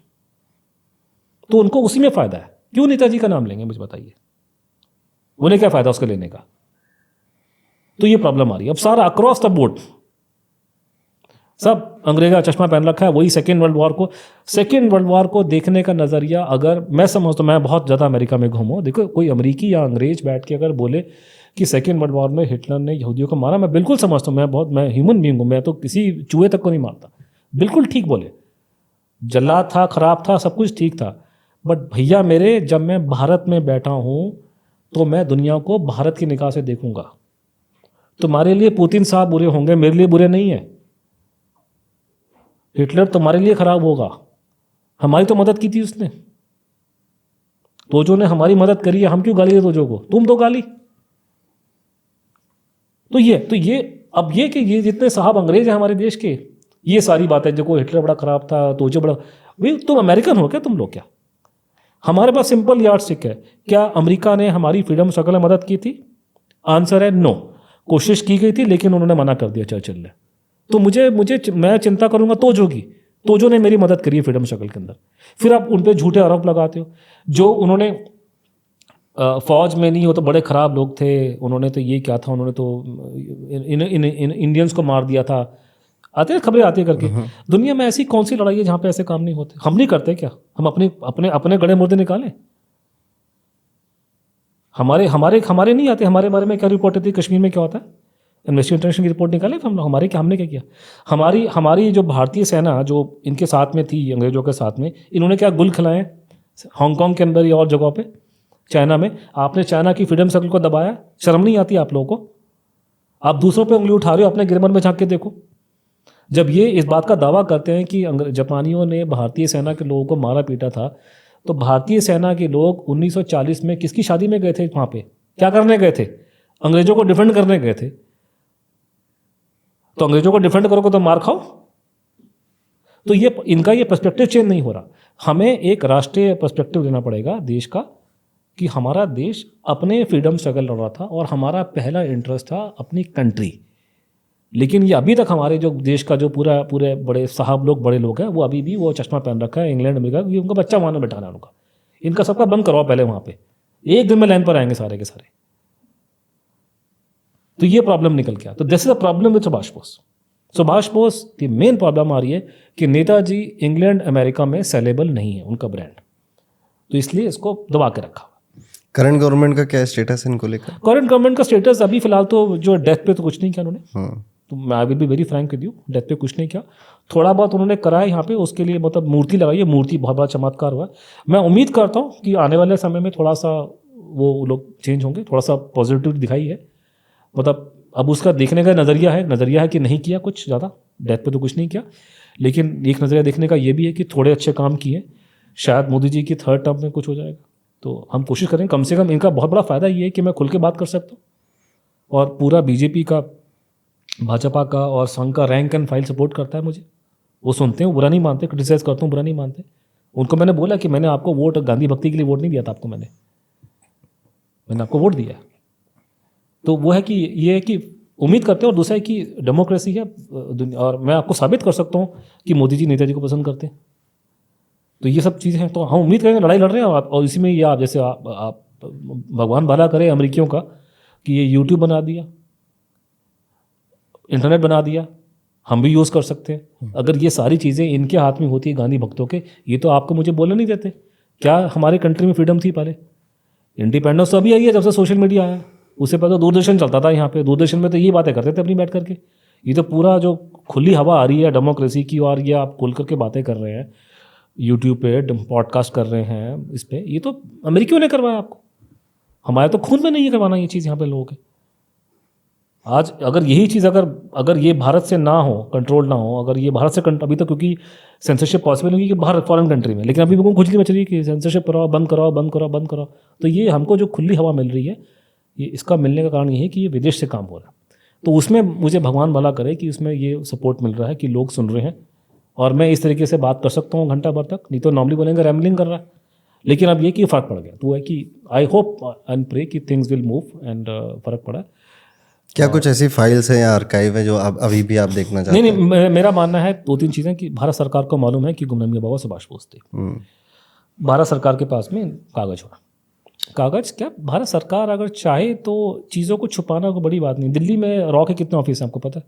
A: तो उनको उसी में फ़ायदा है। क्यों नेताजी का नाम लेंगे, मुझे बताइए, उन्हें क्या फ़ायदा उसके लेने का? तो ये प्रॉब्लम आ रही है अब सारा अक्रॉस द बोर्ड, सब अंग्रेज का चश्मा पहन रखा है। वही सेकेंड वर्ल्ड वॉर को देखने का नज़रिया, अगर मैं समझता हूँ, मैं बहुत ज़्यादा अमेरिका में घूमूँ, देखो कोई अमेरिकी या अंग्रेज बैठ के अगर बोले कि सेकेंड वर्ल्ड वॉर में हिटलर ने यहूदियों को मारा, मैं बिल्कुल समझता हूँ, मैं ह्यूमन बीइंग हूँ, मैं तो किसी चूहे तक को नहीं मारता, बिल्कुल ठीक बोले, जल्लाद था, ख़राब था, सब कुछ ठीक था, बट भैया मेरे, जब मैं भारत में बैठा हूँ तो मैं दुनिया को भारत की निगाह से देखूंगा। तुम्हारे लिए पुतिन साहब बुरे होंगे, मेरे लिए बुरे नहीं है। हिटलर तुम्हारे लिए खराब होगा, हमारी तो मदद की थी उसने। तोजो ने हमारी मदद करी है, हम क्यों गाली दे तोजो को? तुम तो गाली। तो ये अब ये कि ये जितने साहब अंग्रेज हैं हमारे देश के, ये सारी बातें, जो हिटलर बड़ा खराब था, तोजो बड़ा, भाई तुम अमेरिकन हो क्या? तुम लोग क्या? हमारे पास सिंपल यार्डस्टिक है। क्या अमेरिका ने हमारी फ्रीडम स्ट्रगल में मदद की थी? आंसर है नो। कोशिश की गई थी लेकिन उन्होंने मना कर दिया चर्चिल ने। तो मैं चिंता करूंगा तोजो की। तोजो ने मेरी मदद करी है फ्रीडम स्ट्रगल के अंदर। फिर आप उन पे झूठे आरोप लगाते हो। जो उन्होंने फौज में नहीं हो तो बड़े खराब लोग थे, उन्होंने तो ये क्या था, उन्होंने तो इंडियंस को मार दिया था। आते हैं खबरें आती है करके। दुनिया में ऐसी कौन सी लड़ाई है जहाँ पे ऐसे काम नहीं होते? हम नहीं करते क्या? हम अपने गड़े मुर्दे निकालें? हमारे नहीं आते। हमारे बारे में क्या रिपोर्ट आती है, कश्मीर में क्या होता है, इन्वेस्टिगेशन की रिपोर्ट निकालें हम लोग। हमने क्या किया? हमारी जो भारतीय सेना जो इनके साथ में थी, अंग्रेजों के साथ में, इन्होंने क्या गुल खिलाए हांगकांग के अंदर या और जगहों पे, चाइना में? आपने चाइना की फ्रीडम सर्कल को दबाया। शर्म नहीं आती आप लोगों को? आप दूसरों पे उंगली उठा रहे हो, अपने गिरमन में झांक के देखो। जब ये इस बात का दावा करते हैं कि जापानियों ने भारतीय सेना के लोगों को मारा पीटा था, तो भारतीय सेना के लोग 1940 में किसकी शादी में गए थे? वहाँ पे क्या करने गए थे? अंग्रेजों को डिफेंड करने गए थे। तो अंग्रेजों को डिफेंड करोगे तो मार खाओ। तो इनका ये पर्सपेक्टिव चेंज नहीं हो रहा। हमें एक राष्ट्रीय पर्सपेक्टिव लेना पड़ेगा देश का, कि हमारा देश अपने फ्रीडम स्ट्रगल लड़ रहा था और हमारा पहला इंटरेस्ट था अपनी कंट्री। लेकिन ये अभी तक हमारे जो देश का जो पूरे बड़े साहब लोग, बड़े लोग हैं, वो अभी भी वो चश्मा पहन रखा है इंग्लैंड अमेरिका, ये उनका बच्चा वहाँ बैठाना है उनका। इनका सबका बंद करवाओ पहले वहाँ पे, एक दिन में लाइन पर आएंगे सारे के सारे। तो ये प्रॉब्लम निकल गया। तो this is the problem with Subhash Bose. Subhash Bose की मेन प्रॉब्लम आ रही है कि नेताजी इंग्लैंड अमेरिका में सेलेबल नहीं है उनका ब्रांड, तो इसलिए इसको दबा के रखा।
B: करंट गवर्नमेंट का क्या स्टेटस है इनको लेकर?
A: करंट गवर्नमेंट का स्टेटस अभी फिलहाल तो जो डेथ पे तो कुछ नहीं किया उन्होंने। तो I will be very Frank with you, death पे कुछ नहीं किया। थोड़ा बहुत उन्होंने कराया यहाँ पे, उसके लिए मतलब मूर्ति लगाई है, मूर्ति बहुत बड़ा चमत्कार हुआ। मैं उम्मीद करता हूँ कि आने वाले समय में थोड़ा सा वो लोग चेंज होंगे, थोड़ा सा पॉजिटिव दिखाई है। मतलब अब उसका देखने का नज़रिया है कि नहीं किया कुछ ज़्यादा, डेथ पे तो कुछ नहीं किया, लेकिन एक नज़रिया देखने का ये भी है कि थोड़े अच्छे काम किए। शायद मोदी जी की थर्ड टर्म में कुछ हो जाएगा, तो हम कोशिश करें। कम से कम इनका बहुत बड़ा फ़ायदा ये है कि मैं खुल के बात कर सकता हूँ, और पूरा बीजेपी का, भाजपा का और संघ का रैंक एंड फाइल सपोर्ट करता है मुझे। वो सुनते हैं, बुरा नहीं मानते, क्रिटिसाइज करता हूँ, बुरा नहीं मानते। उनको मैंने बोला कि मैंने आपको वोट गांधी भक्ति के लिए वोट नहीं दिया था आपको, मैंने आपको वोट दिया। तो वो है कि ये है कि उम्मीद करते हैं, और दूसरा है कि डेमोक्रेसी है और मैं आपको साबित कर सकता हूँ कि मोदी जी नेताजी को पसंद करते हैं। तो ये सब चीज़ें हैं, तो हम उम्मीद करेंगे लड़ाई लड़ रहे हैं और इसी में ये आप जैसे आप भगवान भला करे अमेरिकियों का कि ये यूट्यूब बना दिया, इंटरनेट बना दिया, हम भी यूज़ कर सकते हैं। अगर ये सारी चीज़ें इनके हाथ में होती है, गांधी भक्तों के, ये तो आपको मुझे बोलने नहीं देते। क्या हमारे कंट्री में फ्रीडम थी पहले? इंडिपेंडेंस तो अभी आई है जब से सोशल मीडिया आया। उससे पहले तो दूरदर्शन चलता था यहाँ पे, दूरदर्शन में तो ये बातें करते थे अपनी बैठ करके। ये तो पूरा जो खुली हवा आ रही है डेमोक्रेसी की, और ये आप खुल करके बातें कर रहे हैं यूट्यूब पे, पॉडकास्ट कर रहे हैं इस पर, ये तो अमेरिकियों ने करवाया आपको। हमारे तो खून में नहीं है करवाना ये चीज़ यहाँ पे लोगों के। आज अगर यही चीज़ अगर ये भारत से ना हो, कंट्रोल ना हो, अगर ये भारत से अभी तो क्योंकि सेंसरशिप पॉसिबल होगी कि बाहर फॉरेन कंट्री में, लेकिन अभी भी खुजली मच रही है कि सेंसरशिप कराओ, बंद कराओ, बंद कराओ, बंद कराओ। तो ये हमको जो खुली हवा मिल रही है, ये इसका मिलने का कारण ये है कि ये विदेश से काम हो रहा है। तो उसमें मुझे भगवान भला करे कि उसमें ये सपोर्ट मिल रहा है कि लोग सुन रहे हैं, और मैं इस तरीके से बात कर सकता हूँ घंटा भर तक। नहीं तो नॉर्मली बोलेंगे रैमलिंग कर रहा है, लेकिन अब ये कि फ़र्क पड़ गया। तो वो है कि आई होप एंड प्रे कि थिंग्स विल मूव एंड फ़र्क पड़ा।
B: क्या कुछ ऐसी फाइल्स हैं या आर्काइव है जो अभी भी आप देखना चाहते हैं?
A: नहीं, मेरा मानना है 2-3 चीज़ें कि भारत सरकार को मालूम है कि गुमनामी बाबा सुभाष बोस थे। भारत सरकार के पास में कागज़ होना, कागज़ क्या, भारत सरकार अगर चाहे तो चीज़ों को छुपाना कोई बड़ी बात नहीं। दिल्ली में रॉ के कितने ऑफिस हैं आपको पता है?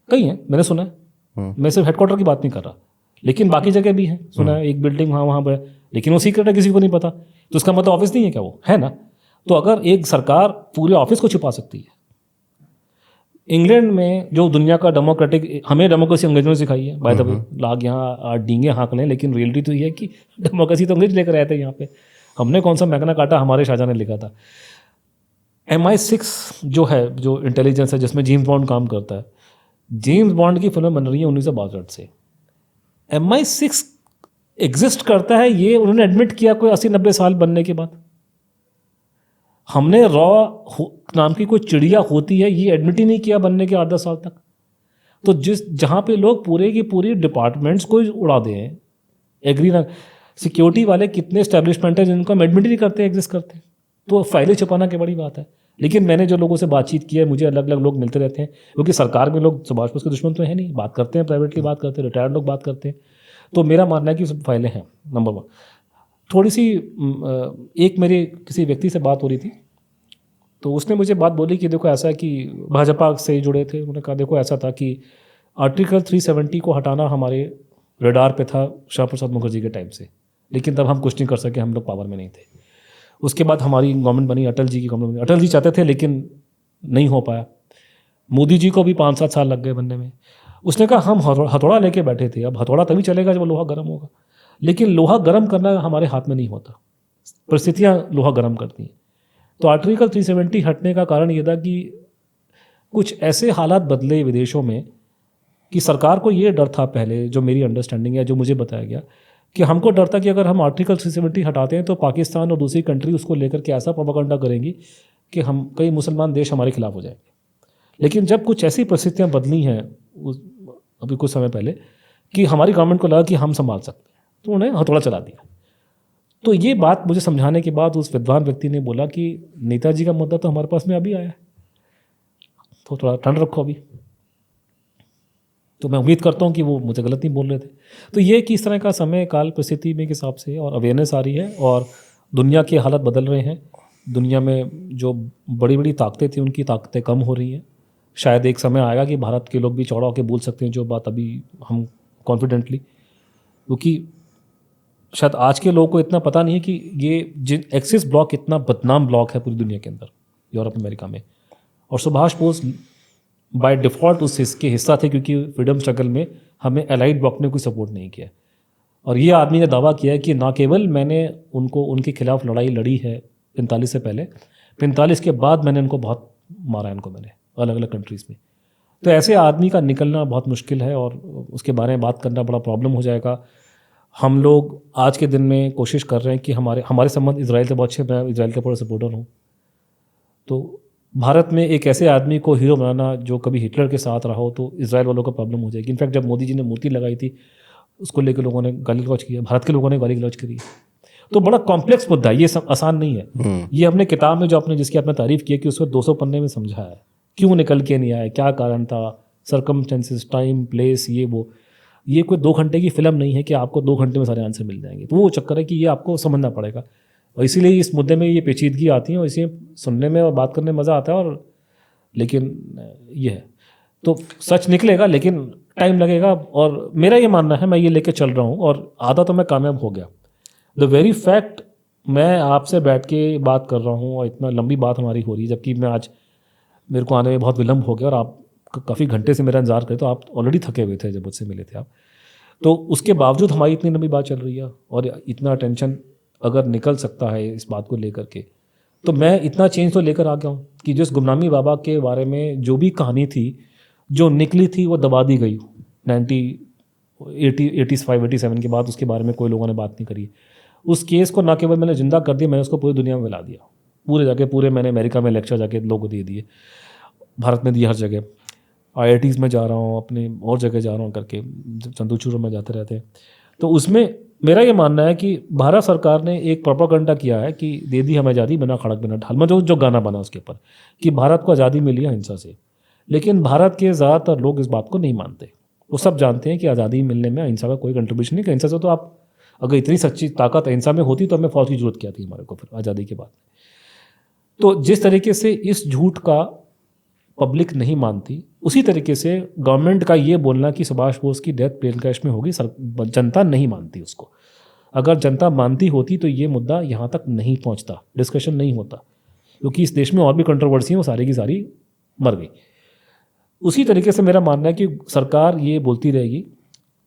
A: कई हैं, मैंने सुना है। मैं सिर्फ हेडक्वार्टर की बात नहीं कर रहा, लेकिन बाकी जगह भी हैं, सुना है। एक बिल्डिंग वहाँ पर, लेकिन वो सीक्रेट है, किसी को नहीं पता। तो उसका मतलब ऑफिस नहीं है क्या? वो है ना। तो अगर एक सरकार पूरे ऑफिस को छुपा सकती है, इंग्लैंड में जो दुनिया का डेमोक्रेटिक, हमें डेमोक्रेसी अंग्रेजों ने सिखाई है बाय द वे, लाग यहाँ डींगे हाँक लें, लेकिन रियलिटी तो ये है कि डेमोक्रेसी तो अंग्रेज लेकर आए थे यहाँ पे। हमने कौन सा मैग्ना कार्टा हमारे शाहजहां ने लिखा था। MI6 जो है, जो इंटेलिजेंस है जिसमें जेम्स बॉन्ड काम करता है, जेम्स बॉन्ड की फिल्म बन रही है 1962 से। MI6 एग्जिस्ट करता है ये उन्होंने एडमिट किया कोई 80-90 साल बनने के बाद। हमने नाम की कोई चिड़िया होती है ये एडमिट ही नहीं किया बनने के 8-10 साल तक। तो जहाँ पे लोग पूरे की पूरी डिपार्टमेंट्स को उड़ा दें, एग्री ना, सिक्योरिटी वाले कितने एस्टेब्लिशमेंट हैं जिनको हम एडमिट ही नहीं करते, एग्जिस्ट करते हैं। तो फाइलें छुपाना क्या बड़ी बात है। लेकिन मैंने जो लोगों से बातचीत की है, मुझे अलग अलग लोग मिलते रहते हैं, क्योंकि सरकार में लोग सुभाष बोस के दुश्मन तो है नहीं, बात करते हैं, प्राइवेटली बात करते हैं, रिटायर्ड लोग बात करते हैं। तो मेरा मानना है कि सब फाइलें हैं, नंबर 1। थोड़ी सी एक मेरे किसी व्यक्ति से बात हो रही थी, तो उसने मुझे बात बोली कि देखो ऐसा है कि भाजपा से जुड़े थे। उन्होंने कहा देखो ऐसा था कि आर्टिकल 370 को हटाना हमारे रडार पे था श्यामा प्रसाद मुखर्जी के टाइम से, लेकिन तब हम कुछ नहीं कर सके, हम लोग पावर में नहीं थे। उसके बाद हमारी गवर्नमेंट बनी, अटल जी की गवर्नमेंट बनी। अटल जी चाहते थे लेकिन नहीं हो पाया। मोदी जी को भी 5-7 साल लग गए बनने में। उसने कहा हम हथौड़ा लेके बैठे थे, अब हथौड़ा तभी चलेगा जब लोहा गर्म होगा। लेकिन लोहा गर्म करना हमारे हाथ में नहीं होता, परिस्थितियाँ लोहा गर्म करती हैं। तो आर्टिकल 370 हटने का कारण ये था कि कुछ ऐसे हालात बदले विदेशों में कि सरकार को ये डर था पहले, जो मेरी अंडरस्टैंडिंग है, जो मुझे बताया गया, कि हमको डर था कि अगर हम आर्टिकल 370 हटाते हैं तो पाकिस्तान और दूसरी कंट्री उसको लेकर के ऐसा प्रोपेगेंडा करेंगी कि हम कई मुसलमान देश हमारे खिलाफ हो जाएंगे। लेकिन जब कुछ ऐसी परिस्थितियाँ बदली हैं अभी कुछ समय पहले कि हमारी गवर्नमेंट को लगा कि हम संभाल सकते हैं, तो उन्हें हथौड़ा चला दिया। तो ये बात मुझे समझाने के बाद उस विद्वान व्यक्ति ने बोला कि नेताजी का मुद्दा तो हमारे पास में अभी आया है, तो थोड़ा ठंड रखो अभी। तो मैं उम्मीद करता हूँ कि वो मुझे गलत नहीं बोल रहे थे। तो ये कि इस तरह का समय काल परिस्थिति में के हिसाब से और अवेयरनेस आ रही है और दुनिया के हालात बदल रहे हैं। दुनिया में जो बड़ी बड़ी ताकतें थी उनकी ताकतें कम हो रही हैं। शायद एक समय आएगा कि भारत के लोग भी चौड़ा होकर बोल सकते हैं जो बात अभी हम कॉन्फिडेंटली, क्योंकि शायद आज के लोगों को इतना पता नहीं है कि ये एक्सिस ब्लॉक इतना बदनाम ब्लॉक है पूरी दुनिया के अंदर, यूरोप अमेरिका में। और सुभाष बोस बाय डिफ़ॉल्ट उस इसके हिस्सा थे, क्योंकि फ्रीडम स्ट्रगल में हमें एलाइड ब्लॉक ने कोई सपोर्ट नहीं किया। और ये आदमी ने दावा किया है कि ना केवल मैंने उनके खिलाफ लड़ाई लड़ी है 45 से पहले, 45 के बाद मैंने उनको बहुत मारा है, इनको मैंने अलग अलग कंट्रीज़ में। तो ऐसे आदमी का निकलना बहुत मुश्किल है और उसके बारे में बात करना बड़ा प्रॉब्लम हो जाएगा। हम लोग आज के दिन में कोशिश कर रहे हैं कि हमारे संबंध इजराइल से बहुत अच्छे, मैं इजराइल का पूरा सपोर्टर हूँ। तो भारत में एक ऐसे आदमी को हीरो बनाना जो कभी हिटलर के साथ रहा हो, तो इजराइल वालों को प्रॉब्लम हो जाएगी। इनफैक्ट जब मोदी जी ने मूर्ति लगाई थी उसको लेकर लोगों ने गाली गलौज किया, भारत के लोगों ने गाली गलौज करी। तो बड़ा कॉम्प्लेक्स मुद्दा है, ये सब आसान नहीं है। ये अपने किताब में जो जिसकी आपने तारीफ की है कि उसमें 200 पन्ने में समझा है क्यों निकल के नहीं आया, क्या कारण था, सर्कमस्टेंसेस, टाइम, प्लेस, ये वो। ये कोई 2 घंटे की फिल्म नहीं है कि आपको 2 घंटे में सारे आंसर मिल जाएंगे। तो वो चक्कर है कि ये आपको समझना पड़ेगा और इसीलिए इस मुद्दे में ये पेचीदगी आती है और इसे सुनने में और बात करने में मज़ा आता है। और लेकिन ये है तो सच निकलेगा, लेकिन टाइम लगेगा। और मेरा ये मानना है, मैं ये लेके चल रहा हूँ और आधा तो मैं कामयाब हो गया। द वेरी फैक्ट मैं आपसे बैठ के बात कर रहा हूँ और इतना लंबी बात हमारी हो रही है, जबकि मैं आज मेरे को आने में बहुत विलम्ब हो गया और आप काफ़ी घंटे से मेरा इंतजार करें, तो आप ऑलरेडी थके हुए थे जब मुझसे मिले थे आप। तो उसके बावजूद हमारी इतनी लंबी बात चल रही है और इतना टेंशन अगर निकल सकता है इस बात को लेकर के, तो मैं इतना चेंज तो लेकर आ गया हूँ कि जिस गुमनामी बाबा के बारे में जो भी कहानी थी जो निकली थी वो दबा दी गई। 1985-87 के बाद उसके बारे में कोई लोगों ने बात नहीं करी। उस केस को ना केवल मैंने जिंदा कर दिया, मैंने उसको पूरी दुनिया में फैला दिया। पूरे मैंने अमेरिका में लेक्चर जाके लोगों को दे दिए, भारत में दिए, हर जगह IITs में जा रहा हूँ, अपने और जगह जा रहा हूँ करके, चंदूचूर में जाते रहते हैं। तो उसमें मेरा ये मानना है कि भारत सरकार ने एक प्रोपेगेंडा किया है कि दे दी हमें आज़ादी बिना खड़क बिना ढाल में, जो गाना बना उसके ऊपर कि भारत को आज़ादी मिली है हिंसा से। लेकिन भारत के ज़्यादातर लोग इस बात को नहीं मानते। वो सब जानते हैं कि आज़ादी मिलने में अहिंसा का कोई कंट्रीब्यूशन नहीं। हिंसा से तो आप अगर इतनी सच्ची ताकत अहिंसा में होती तो हमें फौज की जरूरत क्या थी हमारे को फिर आज़ादी के बाद। तो जिस तरीके से इस झूठ का पब्लिक नहीं मानती, उसी तरीके से गवर्नमेंट का ये बोलना कि सुभाष बोस की डेथ प्लेन क्रैश में होगी, जनता नहीं मानती उसको। अगर जनता मानती होती तो ये मुद्दा यहाँ तक नहीं पहुँचता, डिस्कशन नहीं होता, क्योंकि इस देश में और भी कंट्रोवर्सी है, वो सारी की सारी मर गई। उसी तरीके से मेरा मानना है कि सरकार ये बोलती रहेगी,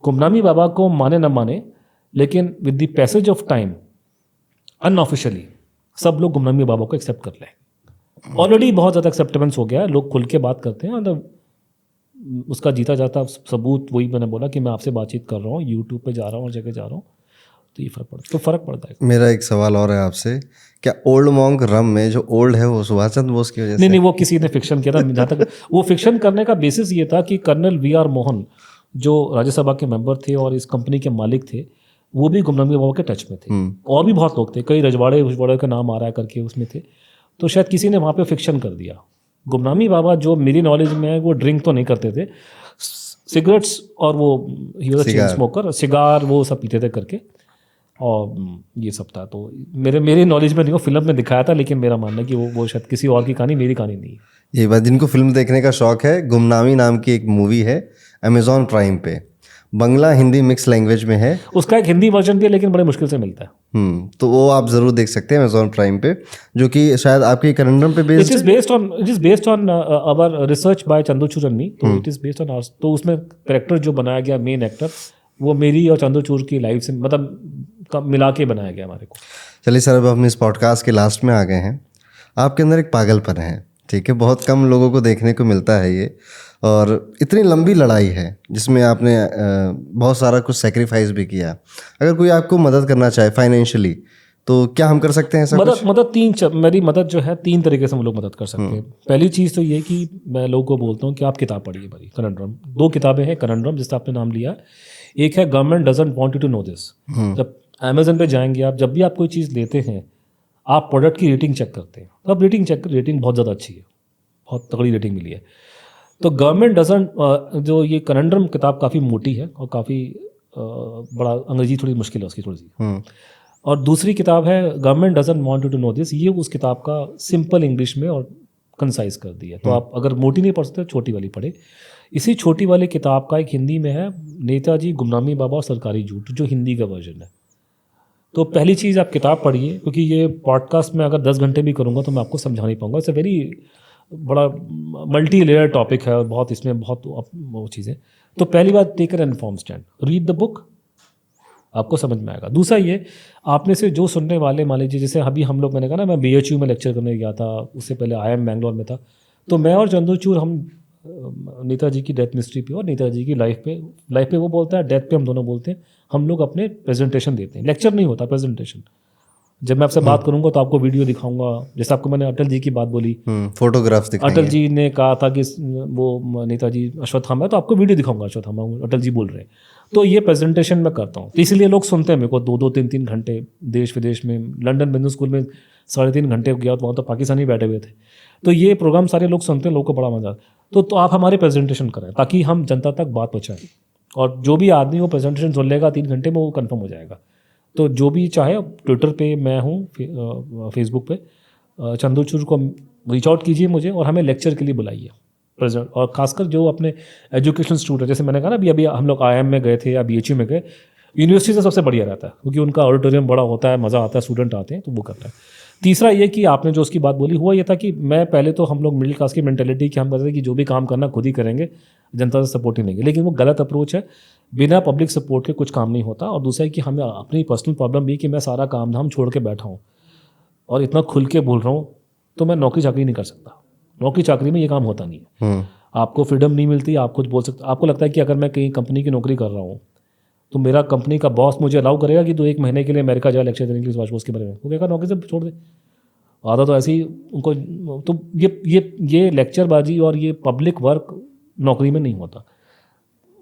A: गुमनामी बाबा को माने न माने, लेकिन with the passage of time unofficially सब लोग गुमनामी बाबा को एक्सेप्ट कर लें। ऑलरेडी बहुत ज़्यादा एक्सेप्टेंस हो गया है, लोग खुल के बात करते हैं। मतलब उसका जीता जाता सबूत वही मैंने बोला कि मैं आपसे बातचीत कर रहा हूँ, यूट्यूब पे जा रहा हूँ और जगह जा रहा हूँ, तो ये फ़र्क पड़ता है।
B: मेरा एक सवाल और है आपसे, क्या ओल्ड मॉन्क रम में जो ओल्ड है वो सुभाष चंद्र बोस की वजह से?
A: नहीं, वो किसी ने फिक्शन किया था। जहाँ तक वो फिक्शन करने का बेसिस ये था कि कर्नल वी.आर. मोहन जो राज्यसभा के मेंबर थे और इस कंपनी के मालिक थे, वो भी गुमनामी बाबा के टच में थे। और भी बहुत लोग थे, कई रजवाड़े का नाम आ रहा है करके उसमें थे। तो शायद किसी ने वहाँ पे फिक्शन कर दिया। गुमनामी बाबा जो मेरी नॉलेज में है वो ड्रिंक तो नहीं करते थे, सिगरेट्स और वो he was a chain smoker, cigar वो सब पीते थे करके, और ये सब था। तो मेरे नॉलेज में नहीं, वो फिल्म में दिखाया था, लेकिन मेरा मानना है कि वो शायद किसी और की कहानी, मेरी कहानी नहीं है।
B: ये बात, जिनको फिल्म देखने का शौक है, गुमनामी नाम की एक मूवी है अमेजॉन प्राइम पे, बंगला हिंदी मिक्स लैंग्वेज में है।
A: उसका एक हिंदी वर्जन भी है, लेकिन बड़े मुश्किल से मिलता है।
B: तो वो आप ज़रूर देख सकते हैं अमेजॉन प्राइम पे, जो कि शायद आपके कन्नड़म पे बेस्ड है।
A: It is based on our research by Chandrachud and me. तो it is based on our, तो उसमें कैरेक्टर जो बनाया गया मेन एक्टर, वो मेरी और चंद्रचूड़ की लाइफ से मतलब मिला के बनाया गया हमारे को।
B: चलिए सर, अब हम इस पॉडकास्ट के लास्ट में आ गए हैं। आपके अंदर एक पागलपन है, ठीक है, बहुत कम लोगों को देखने को मिलता है ये, और इतनी लंबी लड़ाई है जिसमें आपने बहुत सारा कुछ सेक्रीफाइस भी किया। अगर कोई आपको मदद करना चाहे फाइनेंशियली, तो क्या हम कर सकते हैं ऐसा कुछ?
A: मेरी मदद जो है 3 तरीके से हम लोग मदद कर सकते हैं। पहली चीज़ तो ये कि मैं लोगों को बोलता हूँ कि आप किताब पढ़िए भाई, कनंड्रम। 2 किताबें हैं कनंड्रम, जिसका आपने नाम लिया। एक है government doesn't want you to know this. जब अमेजन पे जाएंगे आप, जब भी आप कोई चीज़ लेते हैं, आप प्रोडक्ट की रेटिंग चेक करते हैं। अब रेटिंग बहुत ज़्यादा अच्छी है, बहुत तगड़ी रेटिंग मिली है। तो गवर्नमेंट डजंट, जो ये कनंड्रम किताब काफ़ी मोटी है और काफ़ी बड़ा, अंग्रेजी थोड़ी मुश्किल है उसकी थोड़ी सी। और दूसरी किताब है government doesn't want you to know this. ये उस किताब का सिंपल इंग्लिश में और कंसाइज कर दिया। तो आप अगर मोटी नहीं पढ़ सकते, छोटी वाली पढ़े। इसी छोटी वाली किताब का एक हिंदी में है, नेताजी, गुमनामी बाबा और सरकारी झूठ, जो हिंदी का वर्जन है। तो पहली चीज़ आप किताब पढ़िए, क्योंकि ये पॉडकास्ट में अगर 10 घंटे भी करूँगा तो मैं आपको समझा नहीं पाऊँगा। इट्स अ वेरी बड़ा मल्टी लेयर टॉपिक है और बहुत इसमें बहुत वो चीज़ें। तो पहली बात, take an inform stand, read the book, आपको समझ में आएगा। दूसरा ये, आप में से जो सुनने वाले, मान लीजिए जैसे अभी हम लोग, मैंने कहा ना मैं BHU में लेक्चर करने गया था, उससे पहले IIM बैंगलोर में था। तो मैं और चंद्रचूड़, हम नेताजी की डेथ मिस्ट्री पे और नेताजी की लाइफ पे वो बोलता है, डेथ पे हम दोनों बोलते हैं। हम लोग अपने प्रेजेंटेशन देते हैं, लेक्चर नहीं होता, प्रेजेंटेशन। जब मैं आपसे बात करूंगा तो आपको वीडियो दिखाऊंगा। जैसे आपको मैंने अटल जी की बात बोली,
B: फोटोग्राफ्स दिखाएंगे।
A: अटल जी ने कहा था कि वो नेताजी अश्वत्थामा है, तो आपको वीडियो दिखाऊंगा अश्वत्थामा, अटल जी बोल रहे हैं। तो ये प्रेजेंटेशन मैं करता हूँ, तो इसलिए लोग सुनते हैं मेरे को 2-2, 3-3 घंटे। देश विदेश में, लंदन बिजनेस स्कूल में 3.5 घंटे गया, तो वहाँ तो पाकिस्तानी बैठे हुए थे। तो ये प्रोग्राम सारे लोग सुनते हैं, लोगों को बड़ा मजा आता है। तो आप हमारे प्रेजेंटेशन करें, ताकि हम जनता तक बात पहुँचाएं, और जो भी आदमी वो प्रेजेंटेशन सुन लेगा 3 घंटे में, वो कन्फर्म हो जाएगा। तो जो भी चाहे, ट्विटर पे मैं हूँ, फेसबुक पे चंद्रचूड़ को रीच आउट कीजिए मुझे, और हमें लेक्चर के लिए बुलाइए प्रेजेंट। और खासकर जो अपने एजुकेशन स्टूडेंट, जैसे मैंने कहा ना, अभी हम लोग IIM में गए थे या BHU में गए, यूनिवर्सिटी से सबसे बढ़िया रहता है, क्योंकि उनका ऑडिटोरियम बड़ा होता है, मज़ा आता है, स्टूडेंट आते हैं, तो वो करता है। तीसरा ये कि आपने जो उसकी बात बोली, हुआ ये था कि मैं पहले तो, हम लोग मिडिल क्लास की मेंटेलिटी कि हम कहते थे कि जो भी काम करना खुद ही करेंगे, जनता से सपोर्ट ही नहीं, लेकिन वो गलत अप्रोच है। बिना पब्लिक सपोर्ट के कुछ काम नहीं होता। और दूसरा है कि हमें अपनी पर्सनल प्रॉब्लम भी कि मैं सारा काम धाम छोड़ के बैठा हूँ और इतना खुल के बोल रहा हूँ, तो मैं नौकरी चाकरी नहीं कर सकता। नौकरी चाकरी में ये काम होता नहीं है। आपको फ्रीडम नहीं मिलती, आप कुछ बोल सकते। आपको लगता है कि अगर मैं कहीं कंपनी की नौकरी कर रहा हूँ, तो मेरा कंपनी का बॉस मुझे अलाउ करेगा कि तो 1 महीने के लिए अमेरिका जाए लेक्चर देने के लिए सुभाष बोस के बारे में? वो कहेगा नौकरी से छोड़ दे। आधा तो ऐसे ही उनको, तो ये लेक्चरबाजी और ये पब्लिक वर्क नौकरी में नहीं होता।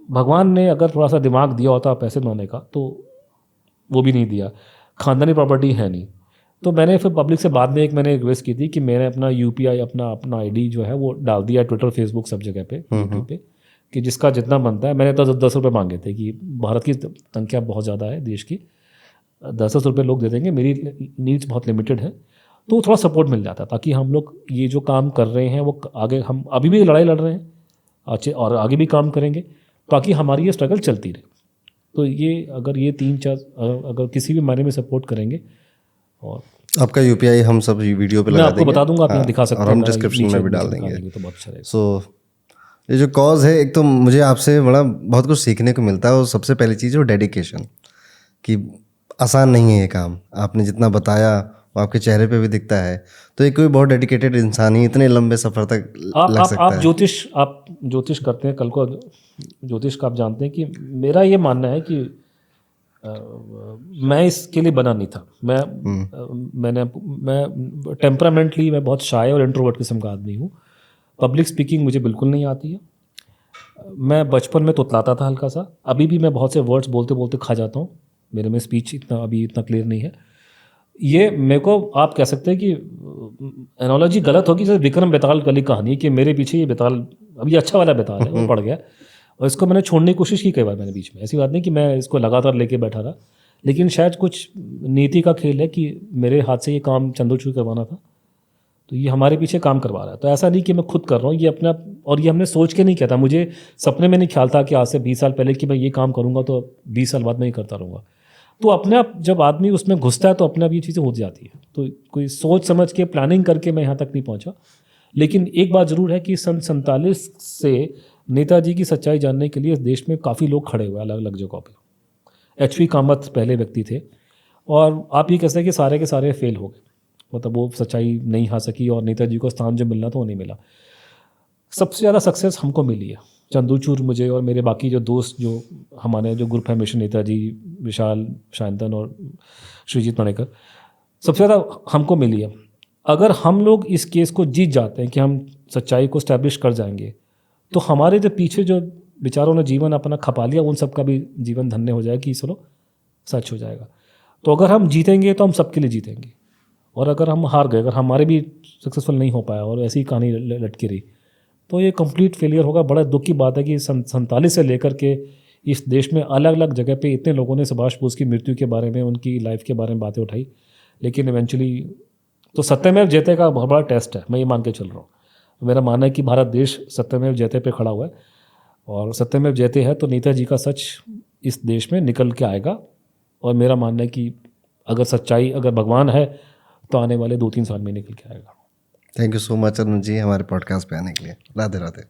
A: भगवान ने अगर थोड़ा सा दिमाग दिया होता पैसे बनाने का, तो वो भी नहीं दिया। खानदानी प्रॉपर्टी है नहीं। तो मैंने फिर पब्लिक से बाद में मैंने रिक्वेस्ट की थी कि मैंने अपना UPI, अपना ID जो है वो डाल दिया ट्विटर, फेसबुक, सब जगह पे, यूट्यूब पे, कि जिसका जितना बनता है। मैंने तो 10 रुपये मांगे थे कि भारत की संख्या बहुत ज़्यादा है देश की, 10 रुपये लोग दे देंगे, मेरी नीड्स बहुत लिमिटेड है, तो थोड़ा सपोर्ट मिल जाता, ताकि हम लोग ये जो काम कर रहे हैं वो आगे, हम अभी भी लड़ाई लड़ रहे हैं अच्छे, और आगे भी काम करेंगे, ताकि हमारी ये स्ट्रगल चलती रहे। तो ये अगर ये 3-4 अगर किसी भी मायने में सपोर्ट करेंगे, और
B: आपका UPI हम सब वीडियो पे
A: मैं
B: लगा
A: आपको
B: देंगे,
A: बता दूंगा, आप यहाँ दिखा सकते हैं,
B: और हम डिस्क्रिप्शन में भी डाल देंगे।
A: तो बहुत अच्छा रहेगा।
B: सो ये जो कॉज है, एक तो मुझे आपसे बहुत कुछ सीखने को मिलता है, और सबसे पहली चीज़ वो डेडिकेशन, कि आसान नहीं है ये काम, आपने जितना बताया वो आपके चेहरे पे भी दिखता है। तो ये कोई बहुत डेडिकेटेड इंसान ही इतने लंबे सफ़र तक लग सकता
A: आप
B: है।
A: ज्योतिष करते हैं, कल को ज्योतिष का आप जानते हैं कि मेरा ये मानना है कि मैं इसके लिए बना नहीं था। मैं टेम्परामेंटली मैं बहुत शाय और इंट्रोवर्ट किस्म का आदमी हूँ। पब्लिक स्पीकिंग मुझे बिल्कुल नहीं आती है। मैं बचपन में तुतलाता था हल्का सा, अभी भी मैं बहुत से वर्ड्स बोलते बोलते खा जाता हूँ। मेरे में स्पीच इतना क्लियर नहीं है। ये मेरे को आप कह सकते हैं कि एनोलॉजी गलत होगी, जैसे विक्रम बेताल वाली कहानी कि मेरे पीछे ये बेताल, अब ये अच्छा वाला बेताल है, वो पड़ गया और इसको मैंने छोड़ने की कोशिश की कई बार मैंने बीच में। ऐसी बात नहीं कि मैं इसको लगातार लेके बैठा रहा, लेकिन शायद कुछ नीति का खेल है कि मेरे हाथ से ये काम चंद्रचूड़ करवाना था, तो ये हमारे पीछे काम करवा रहा है। तो ऐसा नहीं कि मैं खुद कर रहा हूँ, ये अपना, और ये हमने सोच के नहीं किया था। मुझे सपने में नहीं ख्याल था कि आज से 20 साल पहले कि मैं ये काम करूँगा तो 20 साल बाद मैं ये करता रहूँगा। तो अपने आप जब आदमी उसमें घुसता है तो अपने आप ये चीज़ें हो जाती है। तो कोई सोच समझ के प्लानिंग करके मैं यहाँ तक नहीं पहुँचा। लेकिन एक बात ज़रूर है कि सन 47 से नेताजी की सच्चाई जानने के लिए इस देश में काफ़ी लोग खड़े हुए अलग अलग जगहों पे। एच.पी. कामत पहले व्यक्ति थे और आप ये कह सकते हैं कि सारे के सारे फेल हो गए, मतलब वो सच्चाई नहीं आ सकी और नेताजी को स्थान जो मिलना था वो नहीं मिला। सबसे ज़्यादा सक्सेस हमको मिली है, चंद्रचूड़ मुझे और मेरे बाकी जो दोस्त, जो हमारे जो ग्रुप है मिशन नेताजी, विशाल शांतन और श्रीजीत मणेकर, सबसे ज़्यादा हमको मिली है। अगर हम लोग इस केस को जीत जाते हैं कि हम सच्चाई को स्टैब्लिश कर जाएंगे, तो हमारे जो पीछे जो बेचारों ने जीवन अपना खपा लिया उन सबका भी जीवन धन्य हो जाएगा कि चलो सच हो जाएगा। तो अगर हम जीतेंगे तो हम सबके लिए जीतेंगे, और अगर हम हार गए, अगर हमारे भी सक्सेसफुल नहीं हो पाया और ऐसी कहानी लटकी रही, तो ये कंप्लीट फेलियर होगा। बड़ा दुख की बात है कि 47 से लेकर के इस देश में अलग अलग जगह पे इतने लोगों ने सुभाष बोस की मृत्यु के बारे में, उनकी लाइफ के बारे में बातें उठाई, लेकिन इवेंचुअली तो सत्यमेव जयते का बहुत बड़ा टेस्ट है, मैं ये मान के चल रहा हूँ। मेरा मानना है कि भारत देश सत्यमेव जयते पे खड़ा हुआ है, और सत्यमेव जयते है तो नेताजी का सच इस देश में निकल के आएगा। और मेरा मानना है कि अगर सच्चाई, अगर भगवान है तो आने वाले 2-3 साल में निकल के आएगा।
B: Thank you so much Arun ji हमारे पॉडकास्ट पे आने के लिए। राधे राधे।